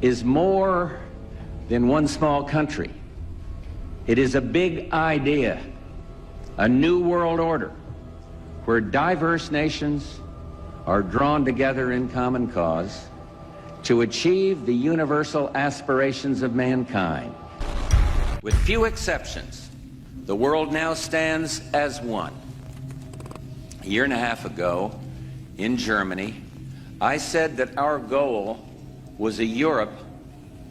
is more than one small country. It is a big idea, a new world order, where diverse nations are drawn together in common cause to achieve the universal aspirations of mankind. With few exceptions, the world now stands as one. A year and a half ago, in Germany, I said that our goal was a Europe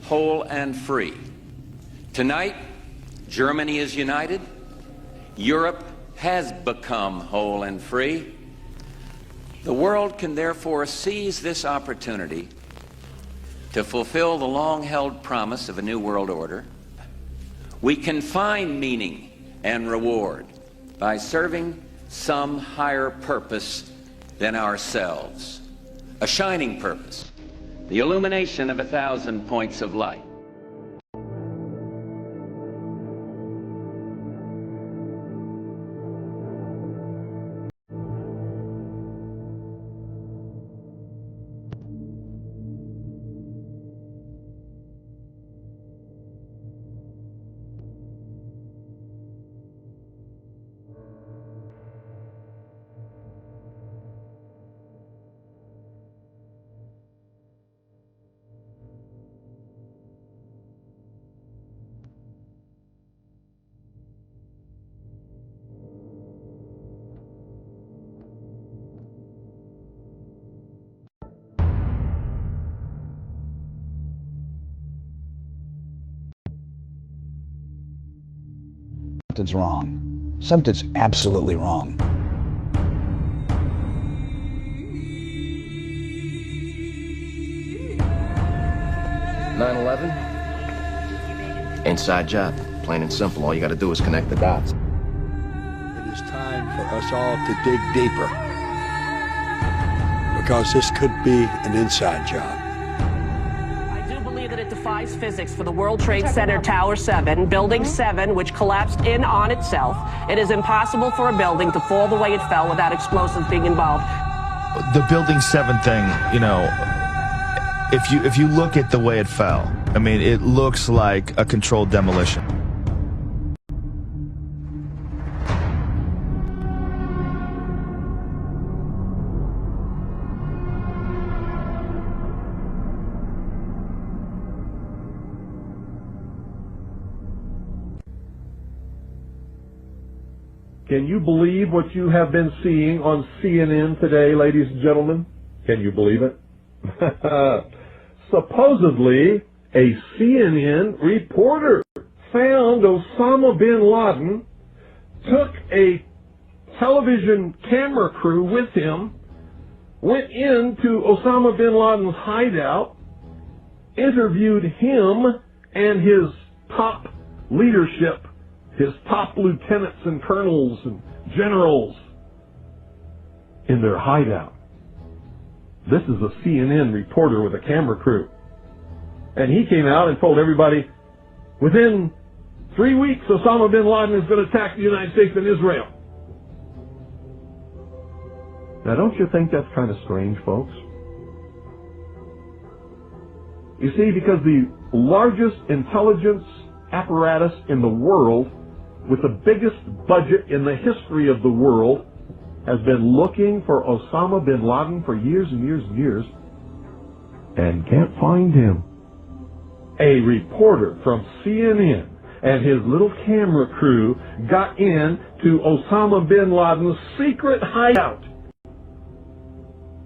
whole and free. Tonight, Germany is united. Europe has become whole and free. The world can therefore seize this opportunity to fulfill the long-held promise of a new world order. We can find meaning and reward by serving some higher purpose than ourselves, a shining purpose, the illumination of 1,000 points of light. Something's wrong. Something's absolutely wrong. Inside job. Plain and simple. All you gotta do is connect the dots. It is time for us all to dig deeper, because this could be an inside job. I do believe that it defies physics for the World Trade Center Tower 7, Building 7, which collapsed in on itself. It is impossible for a building to fall the way it fell without explosives being involved. The Building 7 thing, you know, if you look at the way it fell, I mean, it looks like a controlled demolition. Can you believe what you have been seeing on CNN today, ladies and gentlemen? Can you believe it? Supposedly, a CNN reporter found Osama bin Laden, took a television camera crew with him, went into Osama bin Laden's hideout, interviewed him and his top leadership, his top lieutenants and colonels and generals in their hideout. This is a CNN reporter with a camera crew. And he came out and told everybody, within 3 weeks, Osama bin Laden is going to attack the United States and Israel. Now, don't you think that's kind of strange, folks? You see, because the largest intelligence apparatus in the world, with the biggest budget in the history of the world, has been looking for Osama bin Laden for years and years and years, and can't find him. A reporter from CNN and his little camera crew got in to Osama bin Laden's secret hideout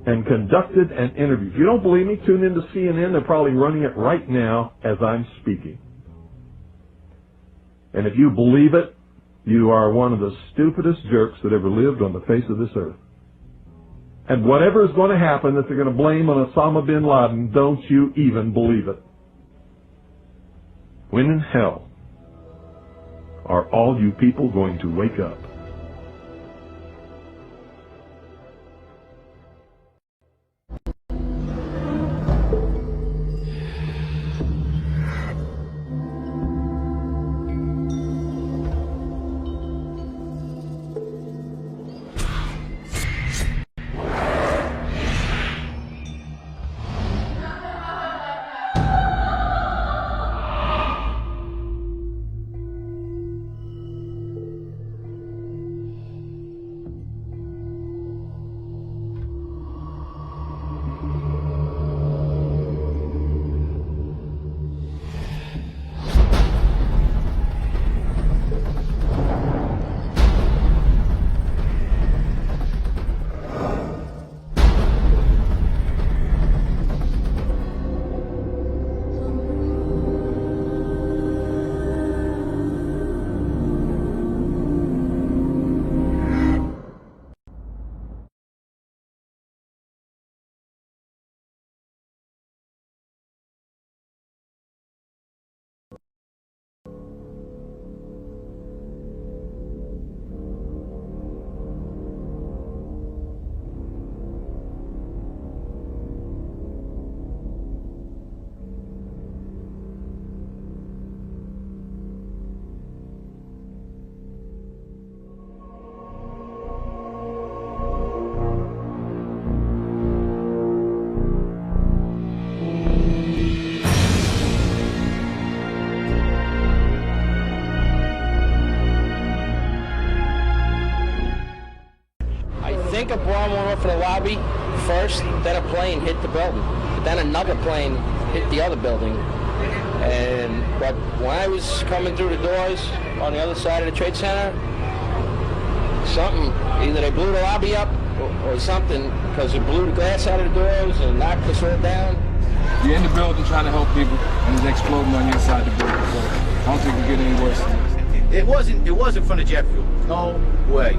and conducted an interview. If you don't believe me, tune into CNN. They're probably running it right now as I'm speaking. And if you believe it, you are one of the stupidest jerks that ever lived on the face of this earth. And whatever is going to happen that they're going to blame on Osama bin Laden, don't you even believe it. When in hell are all you people going to wake up? lobby first, then a plane hit the building, but then another plane hit the other building. But when I was coming through the doors on the other side of the Trade Center, something, either they blew the lobby up or something, because it blew the glass out of the doors and knocked us all down. You're in the building trying to help people, and it's exploding on the inside of the building. So I don't think it can get any worse than this. It wasn't from the jet fuel. No way.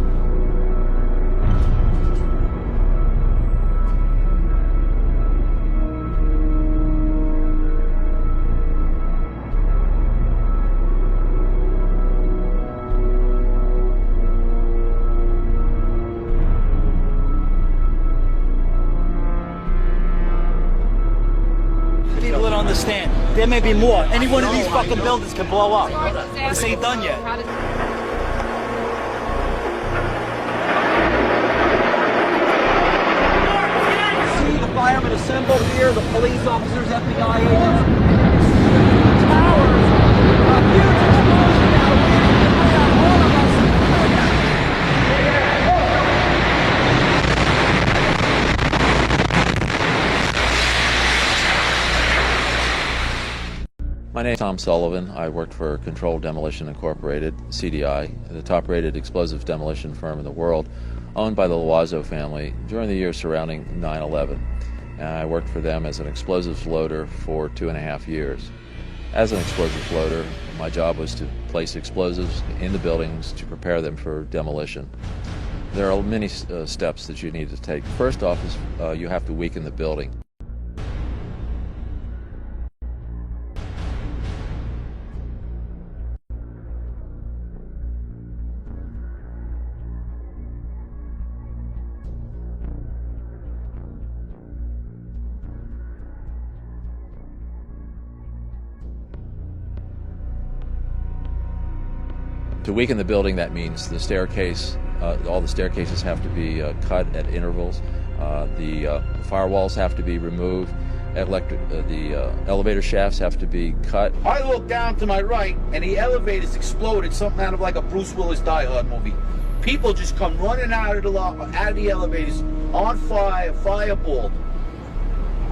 People don't understand. There may be more. Any one of these fucking buildings can blow up. This ain't done yet. See the firemen assembled here, the police officers, FBI agents. Towers, a huge explosion now. All of us. My name is Tom Sullivan. I worked for Controlled Demolition Incorporated, CDI, the top-rated explosive demolition firm in the world, owned by the Loiseau family during the years surrounding 9/11. And I worked for them as an explosives loader for 2.5 years. As an explosives loader, my job was to place explosives in the buildings to prepare them for demolition. There are many steps that you need to take. First off is you have to weaken the building. To weaken the building, that means the staircase, all the staircases have to be cut at intervals. The firewalls have to be removed. The elevator shafts have to be cut. I looked down to my right, and the elevators exploded, something out of like a Bruce Willis Die Hard movie. People just come running out of the elevators on fire, fireballed.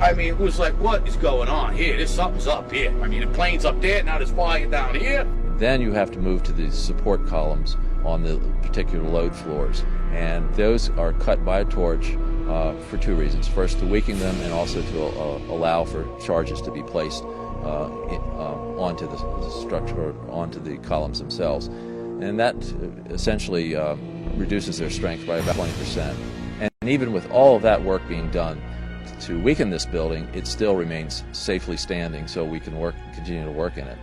I mean, it was like, what is going on here? There's something's up here. I mean, the plane's up there, now there's fire down here. Then you have to move to the support columns on the particular load floors. And those are cut by a torch for two reasons. First, to weaken them, and also to allow for charges to be placed onto the structure, onto the columns themselves. And that essentially reduces their strength by about 20%. And even with all of that work being done to weaken this building, it still remains safely standing, so we can continue to work in it.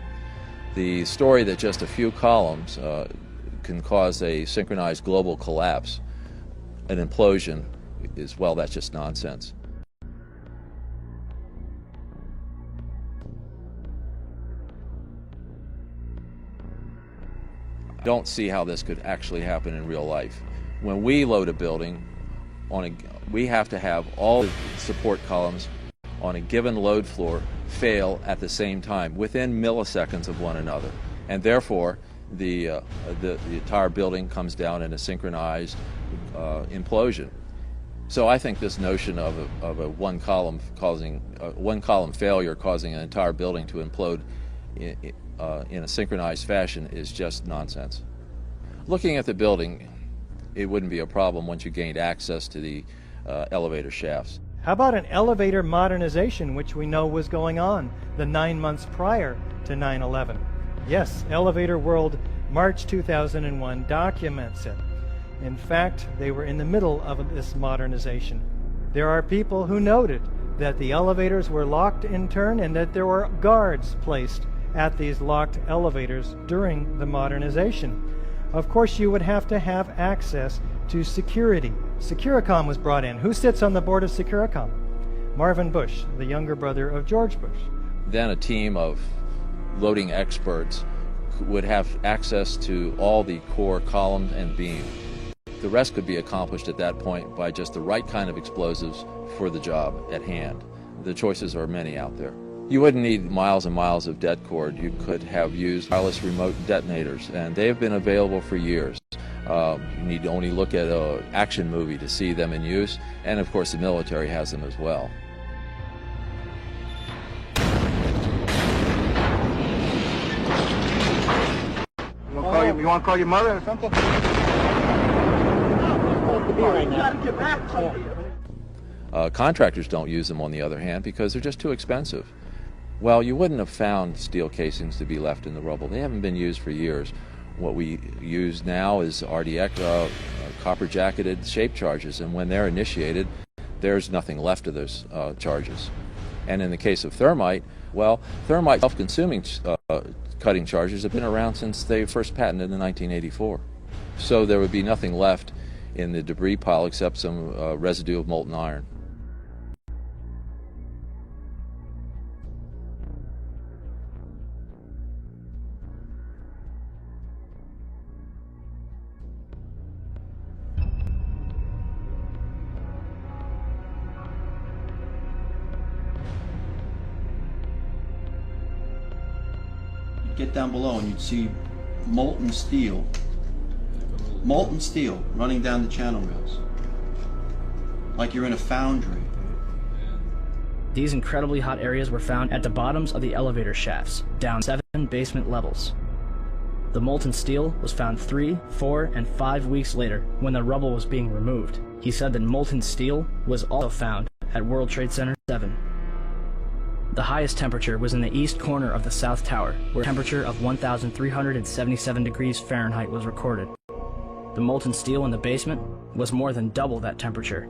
The story that just a few columns can cause a synchronized global collapse, an implosion, is, well, that's just nonsense. I don't see how this could actually happen in real life. When we load a building, we have to have all the support columns on a given load floor fail at the same time, within milliseconds of one another. And therefore, the entire building comes down in a synchronized implosion. So I think this notion of a one column failure causing an entire building to implode in a synchronized fashion is just nonsense. Looking at the building, it wouldn't be a problem once you gained access to the elevator shafts. How about an elevator modernization, which we know was going on the 9 months prior to 9/11? Yes, Elevator World, March 2001, documents it. In fact, they were in the middle of this modernization. There are people who noted that the elevators were locked in turn and that there were guards placed at these locked elevators during the modernization. Of course, you would have to have access to security. Securicom was brought in. Who sits on the board of Securicom? Marvin Bush, the younger brother of George Bush. Then a team of loading experts would have access to all the core columns and beam. The rest could be accomplished at that point by just the right kind of explosives for the job at hand. The choices are many out there. You wouldn't need miles and miles of det cord. You could have used wireless remote detonators, and they have been available for years. You need to only look at an action movie to see them in use, and of course the military has them as well. You want to call your mother or something? Contractors don't use them, on the other hand, because they're just too expensive. Well, you wouldn't have found steel casings to be left in the rubble. They haven't been used for years. What we use now is RDX, copper-jacketed shape charges, and when they're initiated, there's nothing left of those charges. And in the case of thermite, well, thermite self-consuming cutting charges have been around since they first patented in 1984. So there would be nothing left in the debris pile except some residue of molten iron. Get down below and you'd see molten steel running down the channel rails, like you're in a foundry. These incredibly hot areas were found at the bottoms of the elevator shafts, down 7 basement levels. The molten steel was found 3, 4, and 5 weeks later when the rubble was being removed. He said that molten steel was also found at World Trade Center 7. The highest temperature was in the east corner of the South Tower, where a temperature of 1,377 degrees Fahrenheit was recorded. The molten steel in the basement was more than double that temperature.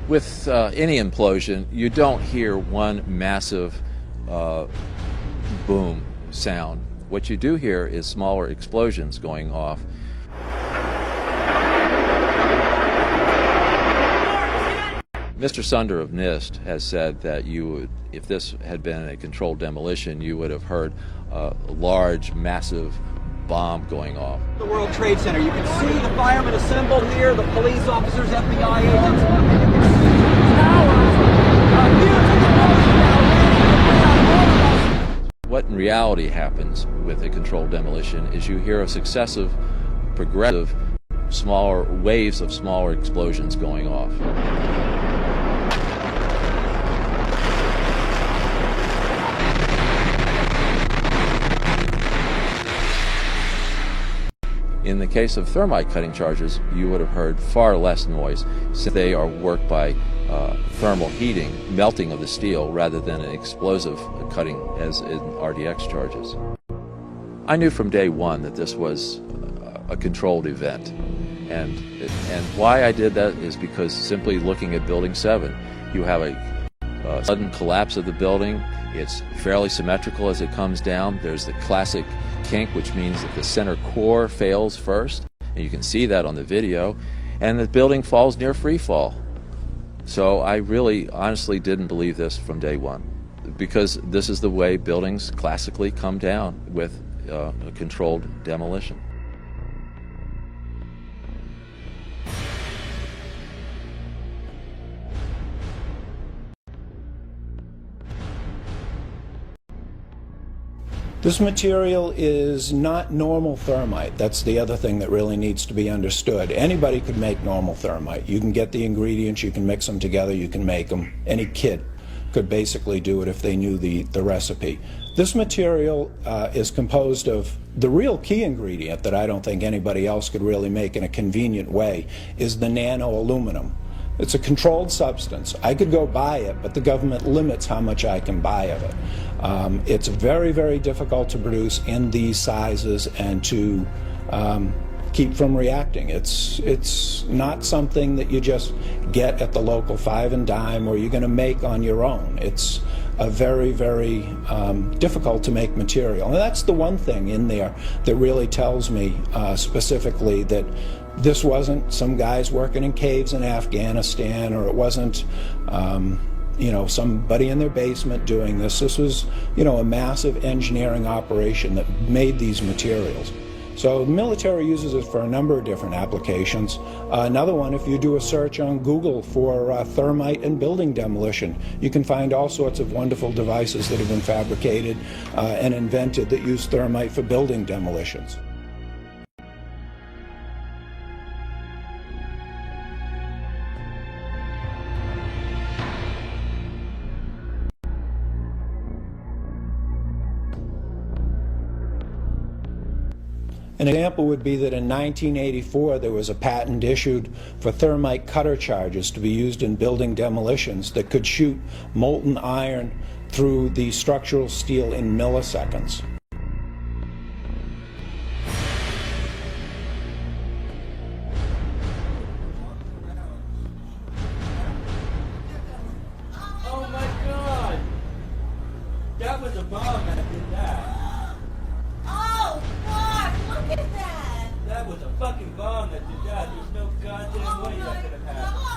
With any implosion, you don't hear one massive boom sound. What you do hear is smaller explosions going off. Mr. Sunder of NIST has said that you would, if this had been a controlled demolition, you would have heard a large, massive bomb going off. The World Trade Center. You can see the firemen assembled here, the police officers, FBI agents. What in reality happens with a controlled demolition is you hear a successive, progressive, smaller waves of smaller explosions going off. In the case of thermite cutting charges, you would have heard far less noise, since they are worked by thermal heating, melting of the steel, rather than an explosive cutting as in RDX charges. I knew from day one that this was a controlled event, and why I did that is because simply looking at Building 7, you have a sudden collapse of the building. It's fairly symmetrical as it comes down. There's the classic kink, which means that the center core fails first, and you can see that on the video, and the building falls near free fall. So I really honestly didn't believe this from day one, because this is the way buildings classically come down with a controlled demolition. This material is not normal thermite. That's the other thing that really needs to be understood. Anybody could make normal thermite. You can get the ingredients, you can mix them together, you can make them. Any kid could basically do it if they knew the recipe. This material is composed of the real key ingredient that I don't think anybody else could really make in a convenient way is the nano aluminum. It's a controlled substance. I could go buy it, but the government limits how much I can buy of it. It's very, very difficult to produce in these sizes and to keep from reacting. It's not something that you just get at the local five and dime or you're going to make on your own. It's a very, very difficult to make material. And that's the one thing in there that really tells me specifically that this wasn't some guys working in caves in Afghanistan, or it wasn't you know, somebody in their basement doing this. This was, you know, a massive engineering operation that made these materials. So the military uses it for a number of different applications. Another one, if you do a search on Google for thermite and building demolition, you can find all sorts of wonderful devices that have been fabricated and invented that use thermite for building demolitions. An example would be that in 1984 there was a patent issued for thermite cutter charges to be used in building demolitions that could shoot molten iron through the structural steel in milliseconds. Oh my God! That was a bomb that did that. Oh, fuck! Look at that! That was a fucking bomb that did that. There's no goddamn way that could have happened.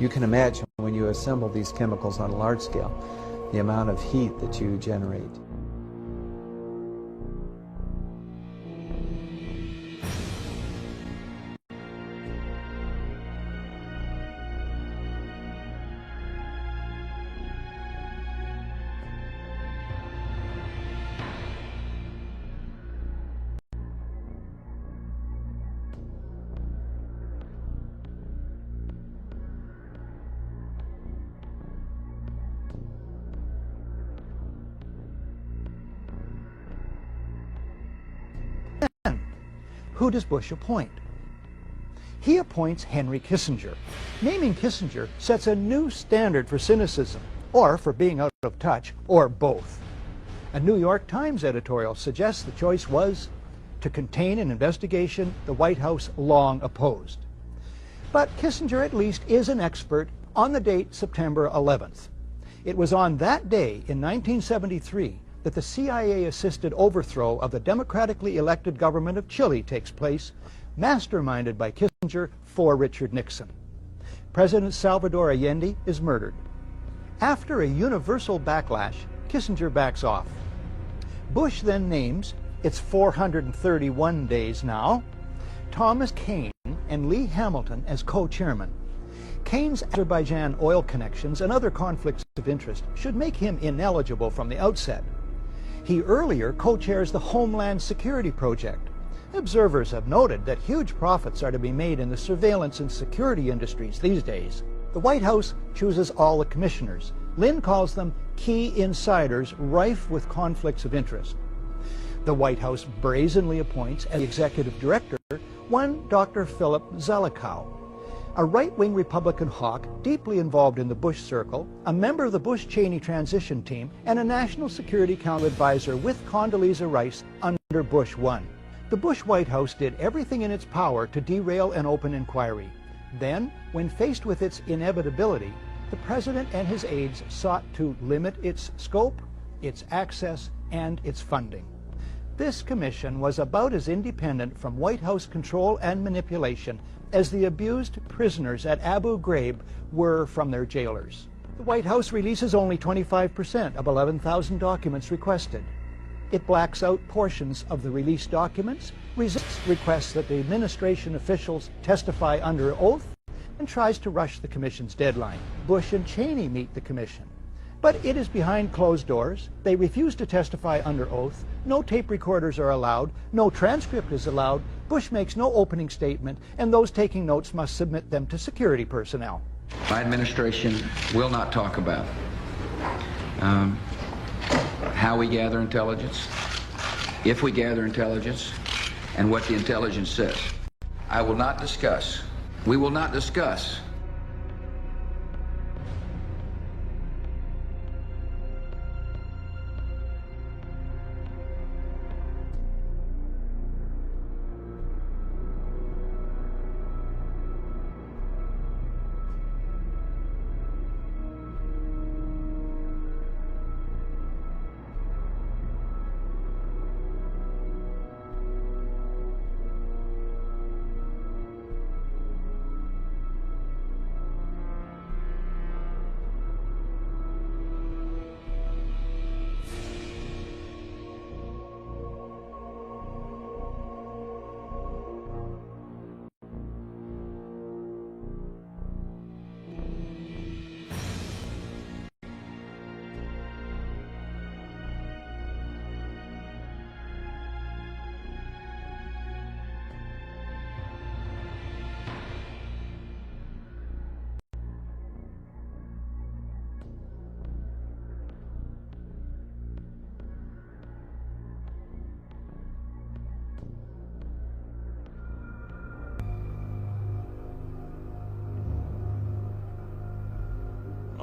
You can imagine when you assemble these chemicals on a large scale, the amount of heat that you generate. Who does Bush appoint? He appoints Henry Kissinger. Naming Kissinger sets a new standard for cynicism, or for being out of touch, or both. A New York Times editorial suggests the choice was to contain an investigation the White House long opposed. But Kissinger at least is an expert on the date September 11th. It was on that day in 1973 that the CIA-assisted overthrow of the democratically elected government of Chile takes place, masterminded by Kissinger for Richard Nixon. President Salvador Allende is murdered. After a universal backlash, Kissinger backs off. Bush then names, it's 431 days now, Thomas Kean and Lee Hamilton as co-chairmen. Kean's Azerbaijan oil connections and other conflicts of interest should make him ineligible from the outset. He earlier co-chairs the Homeland Security Project. Observers have noted that huge profits are to be made in the surveillance and security industries these days. The White House chooses all the commissioners. Lynn calls them key insiders rife with conflicts of interest. The White House brazenly appoints as executive director one Dr. Philip Zelikow, a right-wing Republican hawk deeply involved in the Bush circle, a member of the Bush-Cheney transition team, and a National Security Council advisor with Condoleezza Rice under Bush 1. The Bush White House did everything in its power to derail an open inquiry. Then, when faced with its inevitability, the president and his aides sought to limit its scope, its access, and its funding. This commission was about as independent from White House control and manipulation as the abused prisoners at Abu Ghraib were from their jailers. The White House releases only 25% of 11,000 documents requested. It blacks out portions of the released documents, resists requests that the administration officials testify under oath, and tries to rush the commission's deadline. Bush and Cheney meet the commission, but it is behind closed doors. They refuse to testify under oath. No tape recorders are allowed. No transcript is allowed. Bush makes no opening statement, and those taking notes must submit them to security personnel. My administration will not talk about how we gather intelligence, if we gather intelligence, and what the intelligence says. I will not discuss. We will not discuss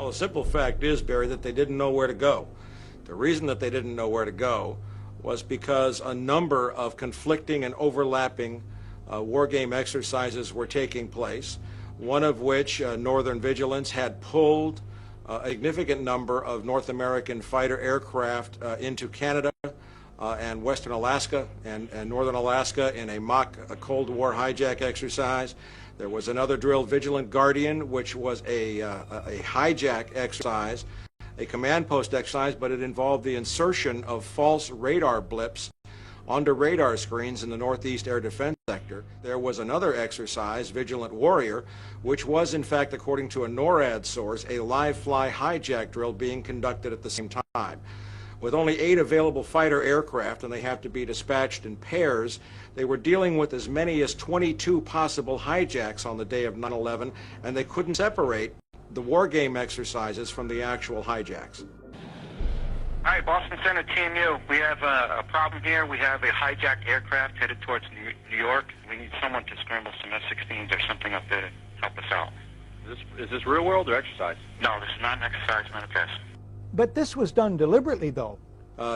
Well, the simple fact is, Barry, that they didn't know where to go. The reason that they didn't know where to go was because a number of conflicting and overlapping war game exercises were taking place, one of which, Northern Vigilance, had pulled a significant number of North American fighter aircraft into Canada and Western Alaska and Northern Alaska in a mock Cold War hijack exercise. There was another drill, Vigilant Guardian, which was a hijack exercise, a command post exercise, but it involved the insertion of false radar blips onto radar screens in the Northeast Air Defense Sector. There was another exercise, Vigilant Warrior, which was, in fact, according to a NORAD source, a live-fly hijack drill being conducted at the same time. With only 8 available fighter aircraft, and they have to be dispatched in pairs, they were dealing with as many as 22 possible hijacks on the day of 9/11, and they couldn't separate the war game exercises from the actual hijacks. Hi, Boston Center, Team U. We have a problem here. We have a hijacked aircraft headed towards New York. We need someone to scramble some F-16s or something up there to help us out. Is this real world or exercise? No, this is not an exercise manifest. But this was done deliberately, though.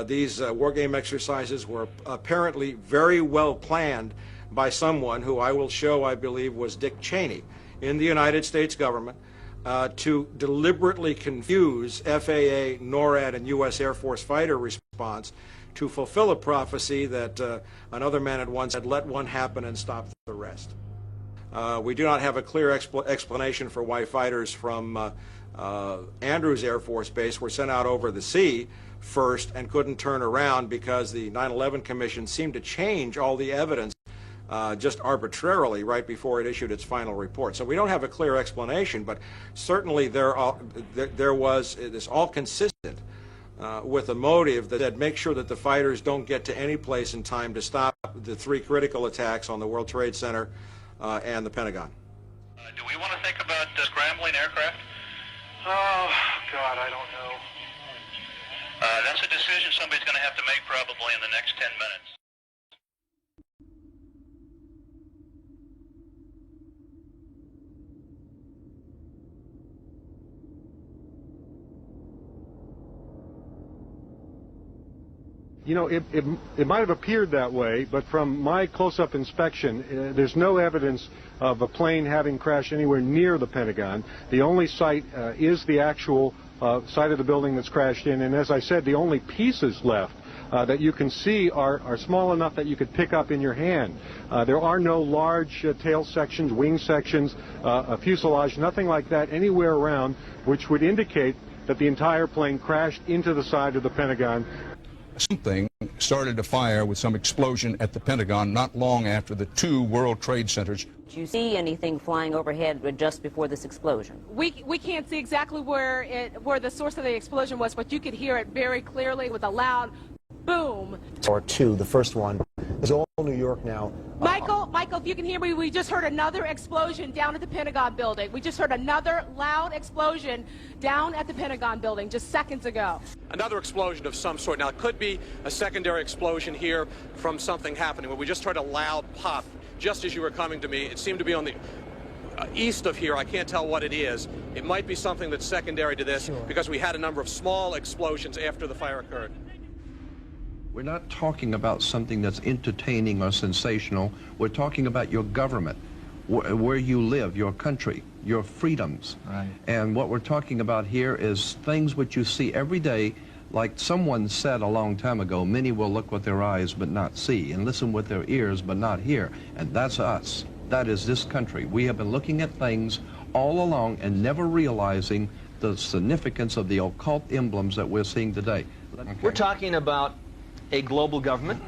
These war game exercises were apparently very well planned by someone who I will show, I believe, was Dick Cheney in the United States government to deliberately confuse FAA, NORAD, and U.S. Air Force fighter response to fulfill a prophecy that another man had once said, let one happen and stop the rest. We do not have a clear explanation for why fighters from Andrews Air Force Base were sent out over the sea first and couldn't turn around because the 9/11 Commission seemed to change all the evidence just arbitrarily right before it issued its final report. So we don't have a clear explanation, but certainly there was, it is all consistent with a motive that said make sure that the fighters don't get to any place in time to stop the 3 critical attacks on the World Trade Center and the Pentagon. Do we want to think about scrambling aircraft? Oh, God, I don't know. That's a decision somebody's going to have to make probably in the next 10 minutes. You know, it might have appeared that way, but from my close-up inspection, there's no evidence of a plane having crashed anywhere near the Pentagon. The only site is the actual site of the building that's crashed in, and as I said, the only pieces left that you can see are small enough that you could pick up in your hand. There are no large tail sections, wing sections, a fuselage, nothing like that anywhere around, which would indicate that the entire plane crashed into the side of the Pentagon. Something started to fire with some explosion at the Pentagon not long after the two World Trade Centers. Did you see anything flying overhead just before this explosion? We can't see exactly where the source of the explosion was, but you could hear it very clearly with a loud boom. Or two. The first one is all New York now. Michael, if you can hear me, we just heard another explosion down at the Pentagon building. We just heard another loud explosion down at the Pentagon building just seconds ago. Another explosion of some sort. Now, it could be a secondary explosion here from something happening, but we just heard a loud pop just as you were coming to me. It seemed to be on the east of here. I can't tell what it is. It might be something that's secondary to this because we had a number of small explosions after the fire occurred. We're not talking about something that's entertaining or sensational. We're talking about your government, where you live, your country, your freedoms. Right. And what we're talking about here is things which you see every day. Like someone said a long time ago, many will look with their eyes but not see, and listen with their ears but not hear. And that's us. That is this country. We have been looking at things all along and never realizing the significance of the occult emblems that we're seeing today. Okay. We're talking about a global government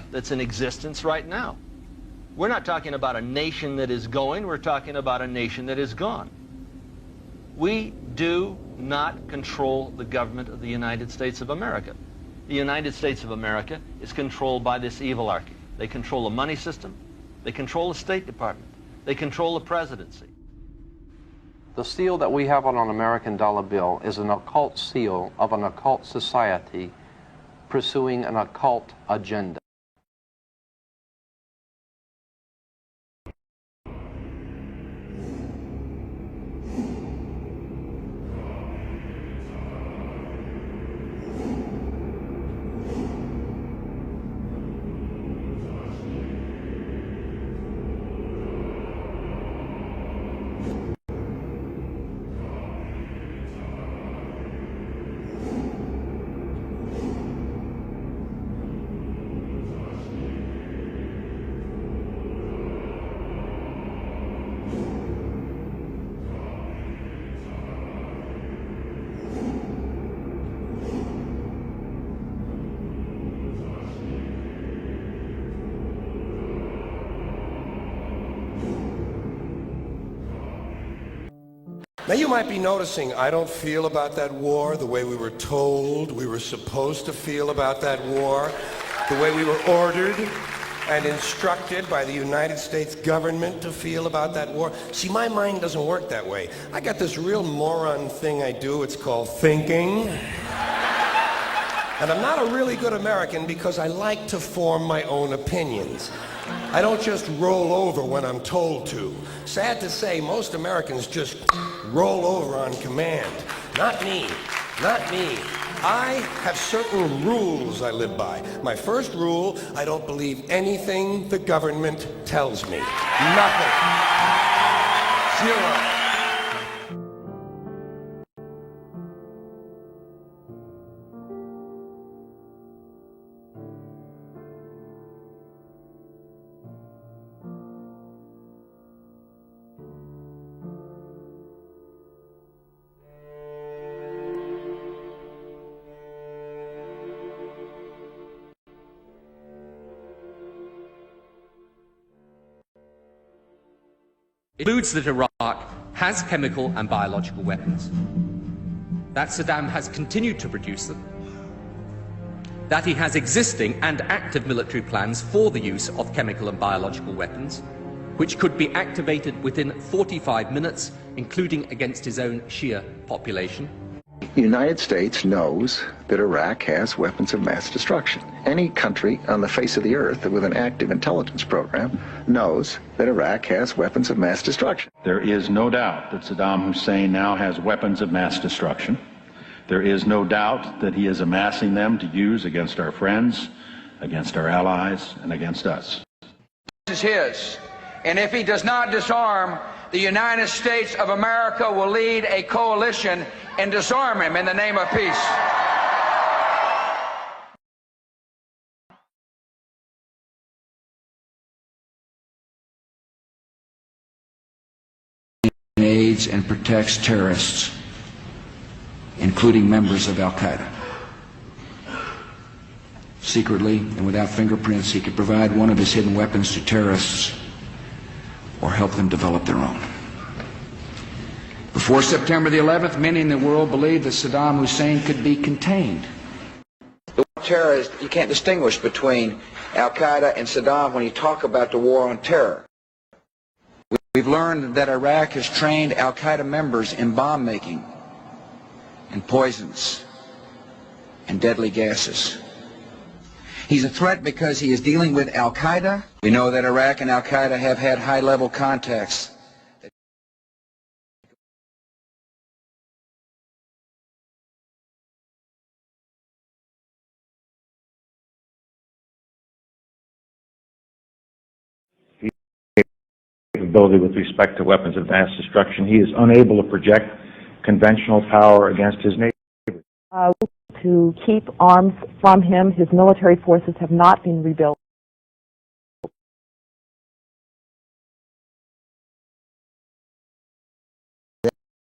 that's in existence right now. We're not talking about a nation that is going, we're talking about a nation that is gone. We do not control the government of the United States of America. The United States of America is controlled by this evilarchy. They control the money system, they control the State Department, they control the presidency. The seal that we have on an American dollar bill is an occult seal of an occult society pursuing an occult agenda. Now you might be noticing I don't feel about that war the way we were told we were supposed to feel about that war, the way we were ordered and instructed by the United States government to feel about that war. See, my mind doesn't work that way. I got this real moron thing I do, it's called thinking. And I'm not a really good American because I like to form my own opinions. I don't just roll over when I'm told to. Sad to say, most Americans just roll over on command. Not me. Not me. I have certain rules I live by. My first rule, I don't believe anything the government tells me. Nothing. Zero. It concludes that Iraq has chemical and biological weapons, that Saddam has continued to produce them, that he has existing and active military plans for the use of chemical and biological weapons, which could be activated within 45 minutes, including against his own Shia population. The United States knows that Iraq has weapons of mass destruction. Any country on the face of the earth with an active intelligence program knows that Iraq has weapons of mass destruction. There is no doubt that Saddam Hussein now has weapons of mass destruction. There is no doubt that he is amassing them to use against our friends, against our allies, and against us. This is his. And if he does not disarm, the United States of America will lead a coalition and disarm him in the name of peace. aids and protects terrorists, including members of Al-Qaeda. Secretly and without fingerprints, he could provide one of his hidden weapons to terrorists or help them develop their own. Before September the 11th, many in the world believed that Saddam Hussein could be contained. The war on terror is, you can't distinguish between Al-Qaeda and Saddam when you talk about the war on terror. We've learned that Iraq has trained Al-Qaeda members in bomb making and poisons and deadly gases. He's a threat because he is dealing with Al-Qaeda. We know that Iraq and Al-Qaeda have had high-level contacts. Capability with respect to weapons of mass destruction. He is unable to project conventional power against his neighbors. To keep arms from him, his military forces have not been rebuilt.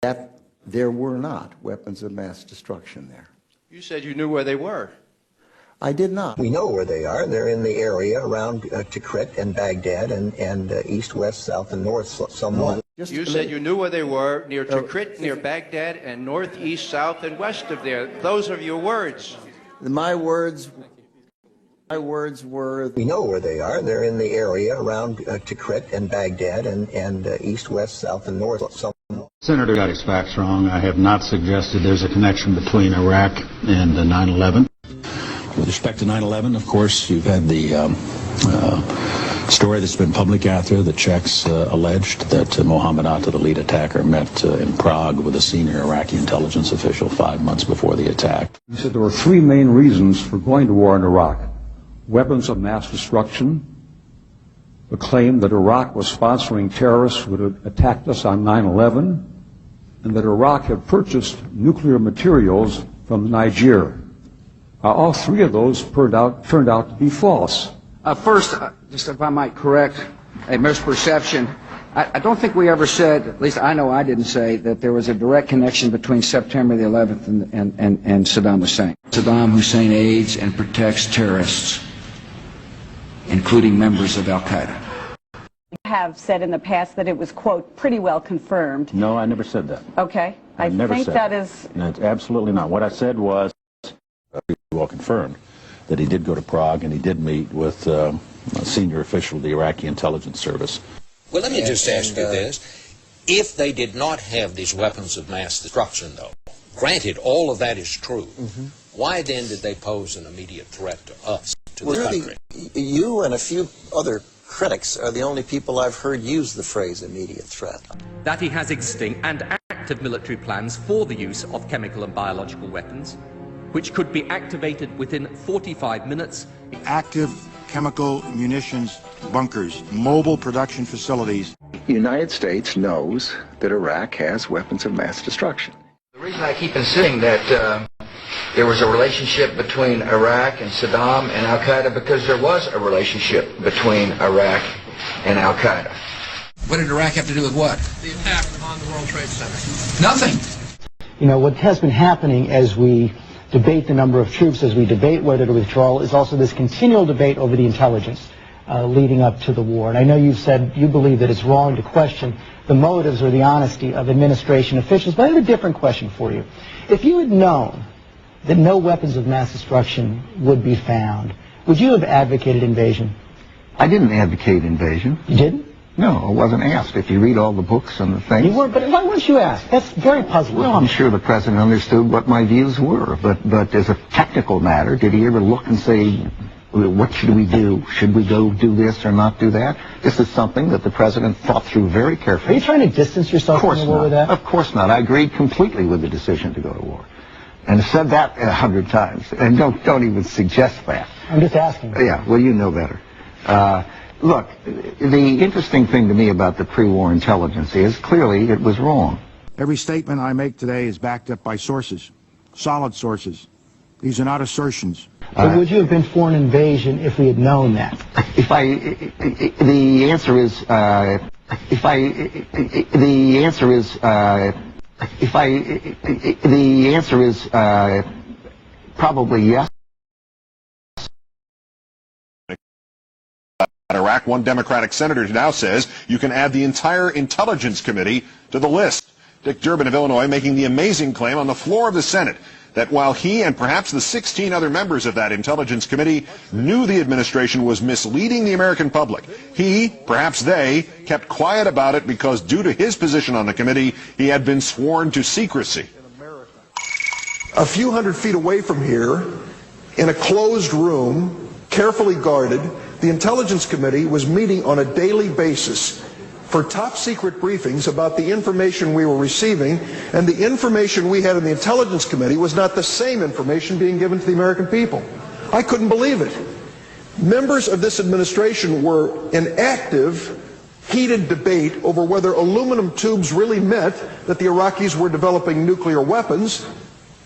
That there were not weapons of mass destruction there. You said you knew where they were. I did not. We know where they are. They're in the area around Tikrit and Baghdad and east, west, south, and north somewhat. You said you knew where they were, near Tikrit, near Baghdad, and north, east, south, and west of there. Those are your words. My words were... We know where they are. They're in the area around Tikrit and Baghdad and east, west, south, and north somewhat. Senator got his facts wrong. I have not suggested there's a connection between Iraq and 9/11. With respect to 9/11, of course, you've had the story that's been public out there. The Czechs alleged that Mohammed Atta, the lead attacker, met in Prague with a senior Iraqi intelligence official 5 months before the attack. He said there were three main reasons for going to war in Iraq: weapons of mass destruction, the claim that Iraq was sponsoring terrorists who had attacked us on 9/11, and that Iraq had purchased nuclear materials from Niger. All three of those turned out to be false. First, just if I might correct a misperception, I don't think we ever said, at least I know I didn't say, that there was a direct connection between September the 11th and Saddam Hussein. Saddam Hussein aids and protects terrorists, including members of Al-Qaeda. You have said in the past that it was, quote, pretty well confirmed. No, I never said that. Okay. I never think said that is... No, absolutely not. What I said was, well confirmed, that he did go to Prague and he did meet with a senior official of the Iraqi intelligence service. Well, let me just ask you this. If they did not have these weapons of mass destruction, though, granted all of that is true, why then did they pose an immediate threat to us, to the country? You and a few other critics are the only people I've heard use the phrase immediate threat. That he has existing and active military plans for the use of chemical and biological weapons, which could be activated within 45 minutes. Active chemical munitions bunkers, mobile production facilities. The United States knows that Iraq has weapons of mass destruction. The reason I keep insisting that there was a relationship between Iraq and Saddam and Al-Qaeda, because there was a relationship between Iraq and Al-Qaeda. What did Iraq have to do with what? The attack on the World Trade Center. Nothing. You know, what has been happening as we debate the number of troops, as we debate whether to withdraw, is also this continual debate over the intelligence leading up to the war. And I know you've said you believe that it's wrong to question the motives or the honesty of administration officials, but I have a different question for you. If you had known that no weapons of mass destruction would be found, would you have advocated invasion? I didn't advocate invasion. You didn't? No, I wasn't asked. If you read all the books and the things... You weren't, but why weren't you asked? That's very puzzling. Well, I'm sure the president understood what my views were, but as a technical matter, did he ever look and say, what should we do? Should we go do this or not do that? This is something that the president thought through very carefully. Are you trying to distance yourself from the war with that? Of course not. I agreed completely with the decision to go to war. And said that 100 times. And don't even suggest that. I'm just asking. Yeah, well, you know better. Look, the interesting thing to me about the pre-war intelligence is clearly it was wrong. Every statement I make today is backed up by sources, solid sources. These are not assertions. But would you have been for an invasion if we had known that? The answer is The answer is probably yes. Iraq, one Democratic senator now says you can add the entire Intelligence Committee to the list. Dick Durbin of Illinois making the amazing claim on the floor of the Senate that while he and perhaps the 16 other members of that Intelligence Committee knew the administration was misleading the American public, he, perhaps they, kept quiet about it because due to his position on the committee, he had been sworn to secrecy. A few hundred feet away from here, in a closed room, carefully guarded, the Intelligence Committee was meeting on a daily basis for top secret briefings about the information we were receiving, and the information we had in the Intelligence Committee was not the same information being given to the American people. I couldn't believe it. Members of this administration were in active, heated debate over whether aluminum tubes really meant that the Iraqis were developing nuclear weapons.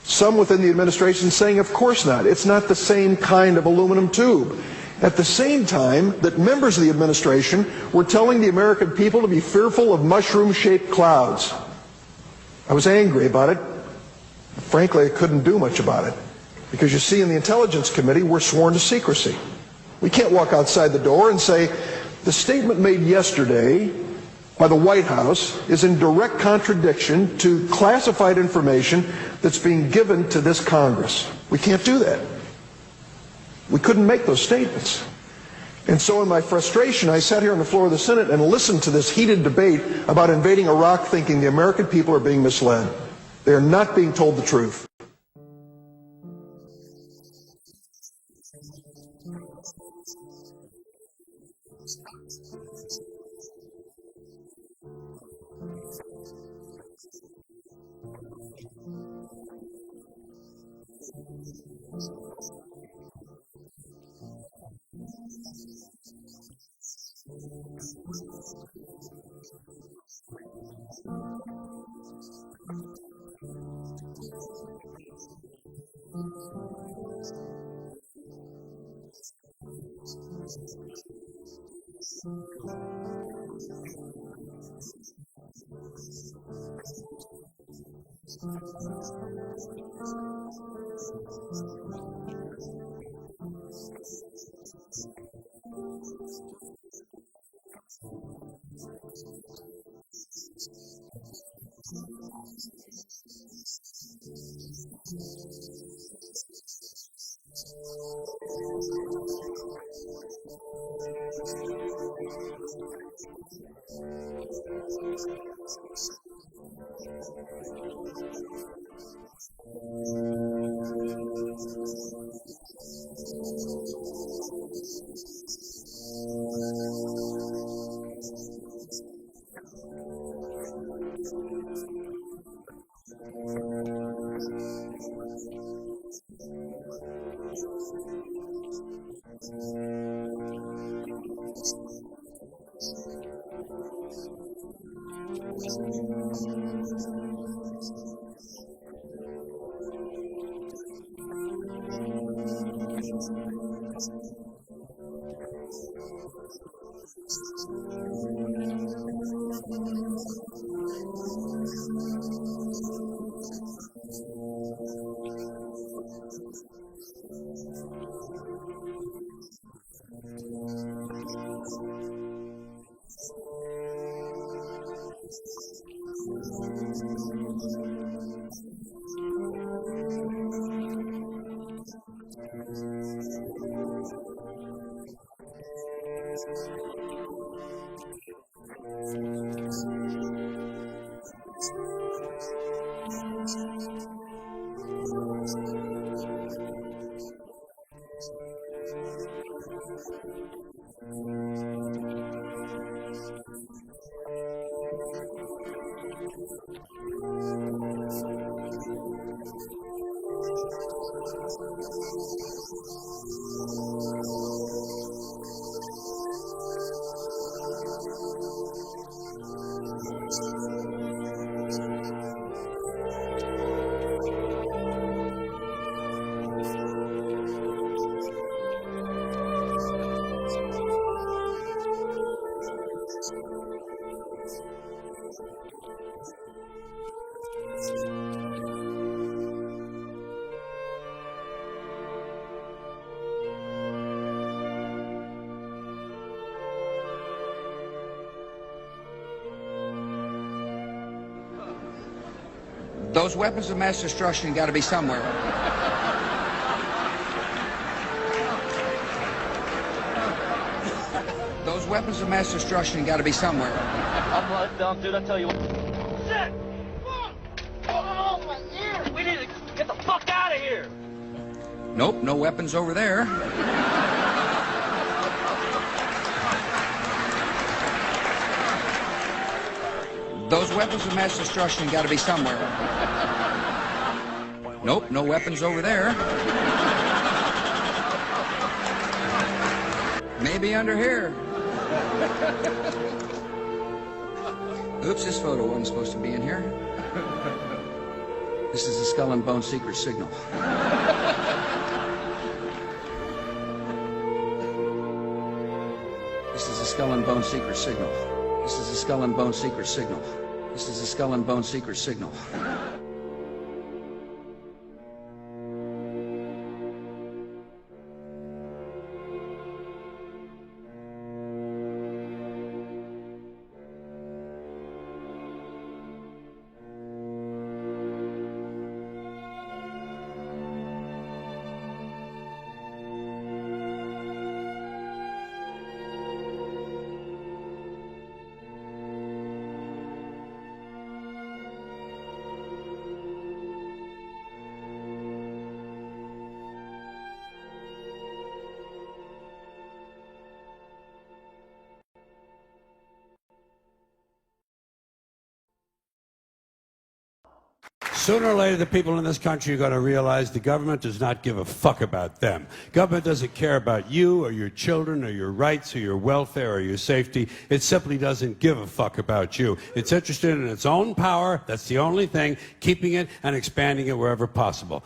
Some within the administration saying, of course not. It's not the same kind of aluminum tube. At the same time that members of the administration were telling the American people to be fearful of mushroom-shaped clouds. I was angry about it. Frankly, I couldn't do much about it. Because you see, in the Intelligence Committee, we're sworn to secrecy. We can't walk outside the door and say, the statement made yesterday by the White House is in direct contradiction to classified information that's being given to this Congress. We can't do that. We couldn't make those statements. And so in my frustration, I sat here on the floor of the Senate and listened to this heated debate about invading Iraq, thinking the American people are being misled. They are not being told the truth. Those weapons of mass destruction got to be somewhere. Those weapons of mass destruction got to be somewhere. I'm down, dude. I tell you what. Shit! Oh, my ear! We need to get the fuck out of here. Nope, no weapons over there. Those weapons of mass destruction got to be somewhere. Nope, no weapons over there. Maybe under here. Oops, this photo wasn't supposed to be in here. This is the Skull and Bone secret signal. This is the Skull and Bone secret signal. This is the Skull and Bone secret signal. This is the Skull and Bone secret signal. Sooner or later, the people in this country are going to realize the government does not give a fuck about them. Government doesn't care about you or your children or your rights or your welfare or your safety. It simply doesn't give a fuck about you. It's interested in its own power. That's the only thing, keeping it and expanding it wherever possible.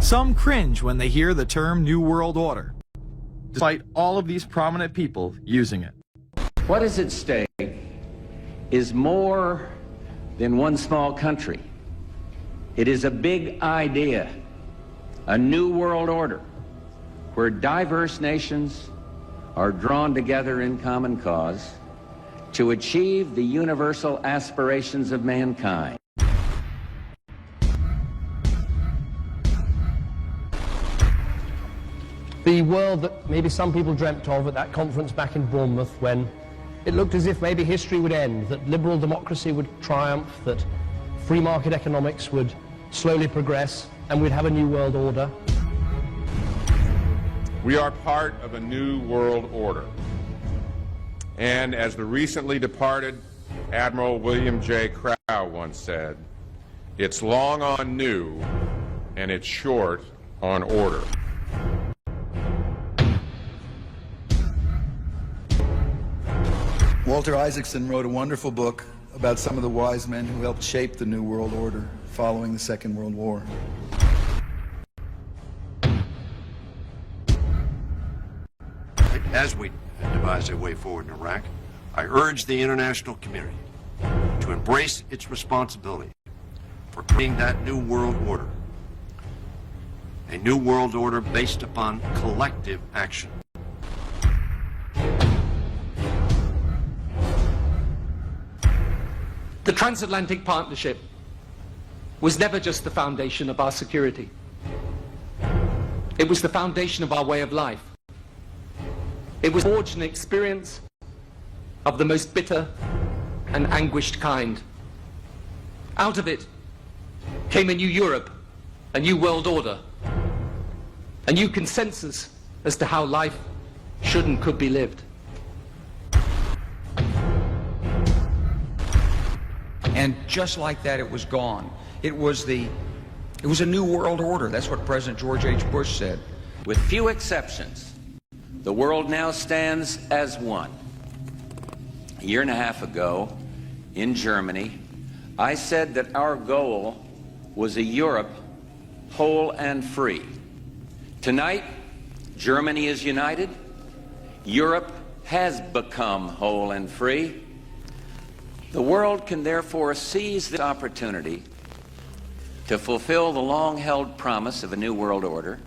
Some cringe when they hear the term New World Order, despite all of these prominent people using it. What is at stake is more than one small country. It is a big idea, a new world order, where diverse nations are drawn together in common cause to achieve the universal aspirations of mankind. The world that maybe some people dreamt of at that conference back in Bournemouth, when it looked as if maybe history would end, that liberal democracy would triumph, that free market economics would slowly progress, and we'd have a new world order. We are part of a new world order. And as the recently departed Admiral William J. Crow once said, it's long on new and it's short on order. Walter Isaacson wrote a wonderful book about some of the wise men who helped shape the New World Order following the Second World War. As we devise a way forward in Iraq, I urge the international community to embrace its responsibility for creating that new world order. A new world order based upon collective action. The transatlantic partnership was never just the foundation of our security. It was the foundation of our way of life. It was forged an experience of the most bitter and anguished kind. Out of it came a new Europe, a new world order, a new consensus as to how life should and could be lived. And just like that, it was gone. It was a new world order. That's what President George H. Bush said. With few exceptions, the world now stands as one. A year and a half ago, in Germany, I said that our goal was a Europe whole and free. Tonight, Germany is united. Europe has become whole and free. The world can therefore seize this opportunity to fulfill the long-held promise of a new world order.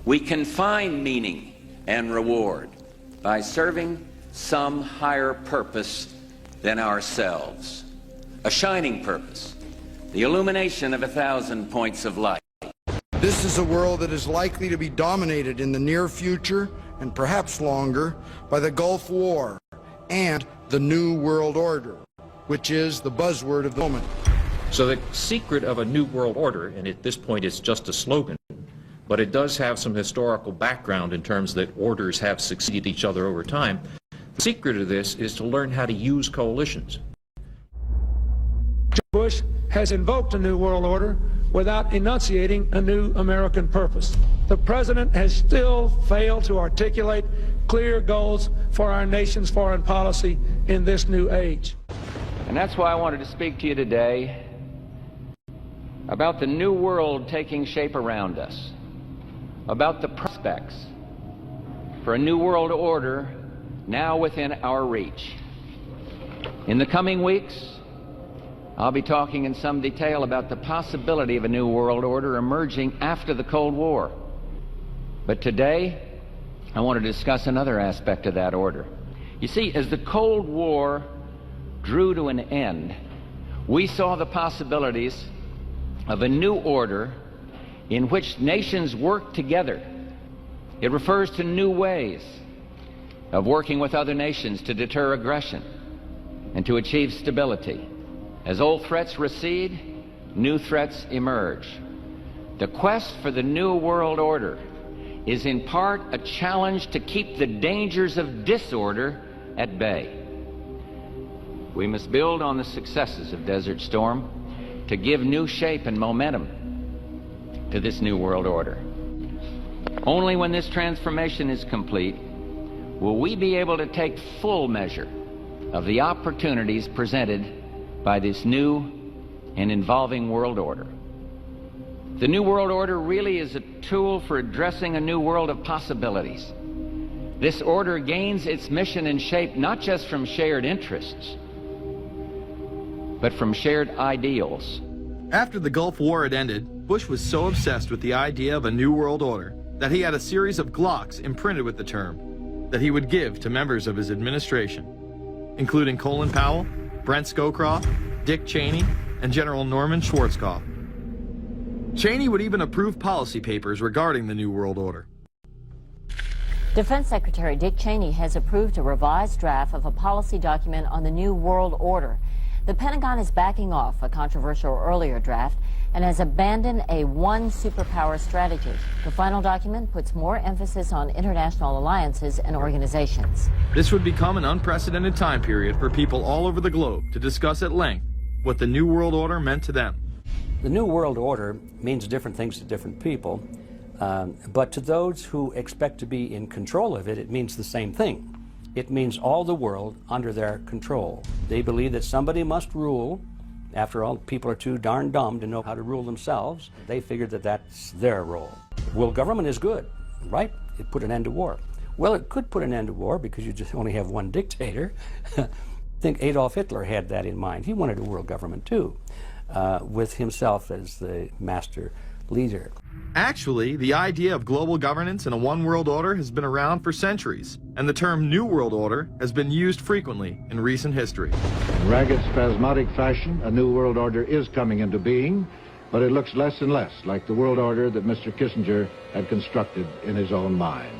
We can find meaning and reward by serving some higher purpose than ourselves. A shining purpose, the illumination of 1,000 points of light. This is a world that is likely to be dominated in the near future, and perhaps longer, by the Gulf War and the New World Order, which is the buzzword of the moment. So the secret of a New World Order, and at this point it's just a slogan, but it does have some historical background in terms that orders have succeeded each other over time. The secret of this is to learn how to use coalitions. Bush has invoked a new world order without enunciating a new American purpose. The president has still failed to articulate clear goals for our nation's foreign policy in this new age. And that's why I wanted to speak to you today about the new world taking shape around us, about the prospects for a new world order now within our reach. In the coming weeks, I'll be talking in some detail about the possibility of a new world order emerging after the Cold War. But today, I want to discuss another aspect of that order. You see, as the Cold War drew to an end, we saw the possibilities of a new order in which nations work together. It refers to new ways of working with other nations to deter aggression and to achieve stability. As old threats recede, new threats emerge. The quest for the new world order is in part a challenge to keep the dangers of disorder at bay. We must build on the successes of Desert Storm to give new shape and momentum to this new world order. Only when this transformation is complete will we be able to take full measure of the opportunities presented by this new and evolving world order. The new world order really is a tool for addressing a new world of possibilities. This order gains its mission and shape not just from shared interests, but from shared ideals. After the Gulf War had ended, Bush was so obsessed with the idea of a new world order that he had a series of Glocks imprinted with the term that he would give to members of his administration, including Colin Powell, Brent Scowcroft, Dick Cheney, and General Norman Schwarzkopf. Cheney would even approve policy papers regarding the New World Order. Defense Secretary Dick Cheney has approved a revised draft of a policy document on the New World Order. The Pentagon is backing off a controversial earlier draft and has abandoned a one superpower strategy. The final document puts more emphasis on international alliances and organizations. This would become an unprecedented time period for people all over the globe to discuss at length what the New World Order meant to them. The New World Order means different things to different people, but to those who expect to be in control of it, it means the same thing. It means all the world under their control. They believe that somebody must rule. After all, people are too darn dumb to know how to rule themselves. They figured that that's their role. World government is good, right? It put an end to war. Well, it could put an end to war because you just only have one dictator. I think Adolf Hitler had that in mind. He wanted a world government too, with himself as the master leader. Actually, the idea of global governance and a one world order has been around for centuries, and the term New World Order has been used frequently in recent history. In ragged, spasmodic fashion, a new world order is coming into being, but it looks less and less like the world order that Mr. Kissinger had constructed in his own mind.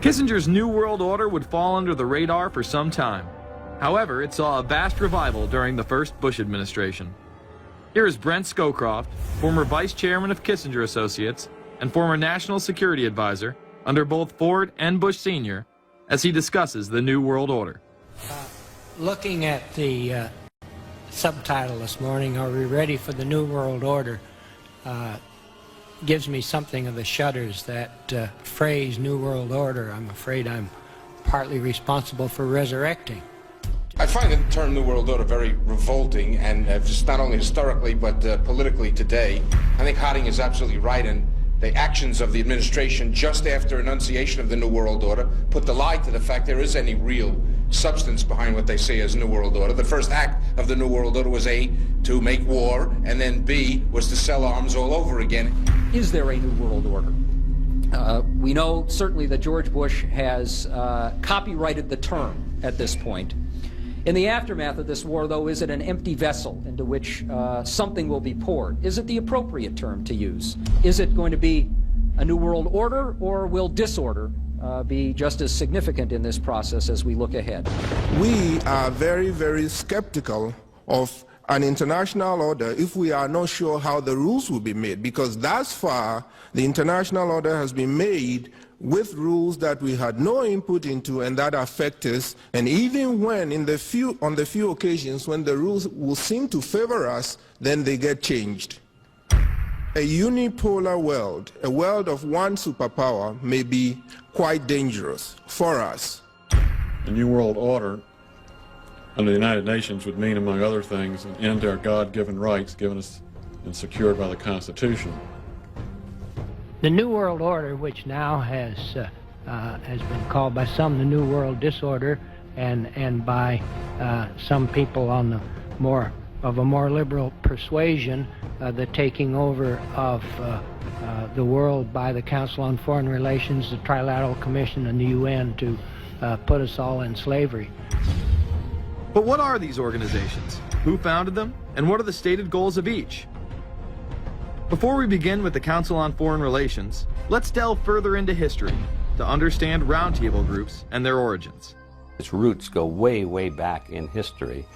Kissinger's New World Order would fall under the radar for some time. However, it saw a vast revival during the first Bush administration. Here is Brent Scowcroft, former vice chairman of Kissinger Associates and former national security advisor under both Ford and Bush Sr., as he discusses the New World Order. Looking at the subtitle this morning, "Are we ready for the New World Order?" gives me something of the shudders. That phrase, New World Order, I'm afraid I'm partly responsible for resurrecting. I find the term New World Order very revolting, and just not only historically but politically today. I think Harding is absolutely right, and the actions of the administration just after enunciation of the New World Order put the lie to the fact there is any real substance behind what they say as New World Order. The first act of the New World Order was A, to make war, and then B, was to sell arms all over again. Is there a New World Order? We know certainly that George Bush has copyrighted the term at this point. In the aftermath of this war, though, is it an empty vessel into which something will be poured? Is it the appropriate term to use? Is it going to be a New World Order, or will disorder be just as significant in this process as we look ahead? We are very, very skeptical of an international order if we are not sure how the rules will be made, because thus far the international order has been made with rules that we had no input into and that affect us, and even when on the few occasions when the rules will seem to favor us, then they get changed. A unipolar world, a world of one superpower, may be quite dangerous for us. The New World Order under the United Nations would mean, among other things, an end to our God-given rights given us and secured by the Constitution. The New World Order, which now has been called by some the New World Disorder, and by some people on the more liberal persuasion, the taking over of the world by the Council on Foreign Relations, the Trilateral Commission, and the UN to put us all in slavery. But what are these organizations? Who founded them? And what are the stated goals of each? Before we begin with the Council on Foreign Relations, let's delve further into history to understand roundtable groups and their origins. Its roots go way, way back in history,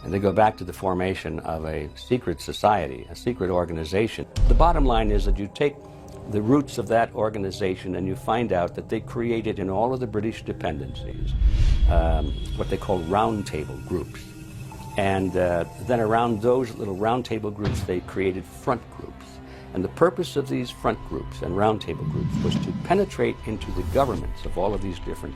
and they go back to the formation of a secret society, a secret organization. The bottom line is that you take the roots of that organization and you find out that they created in all of the British dependencies what they call roundtable groups. And then around those little roundtable groups, they created front groups. And the purpose of these front groups and roundtable groups was to penetrate into the governments of all of these different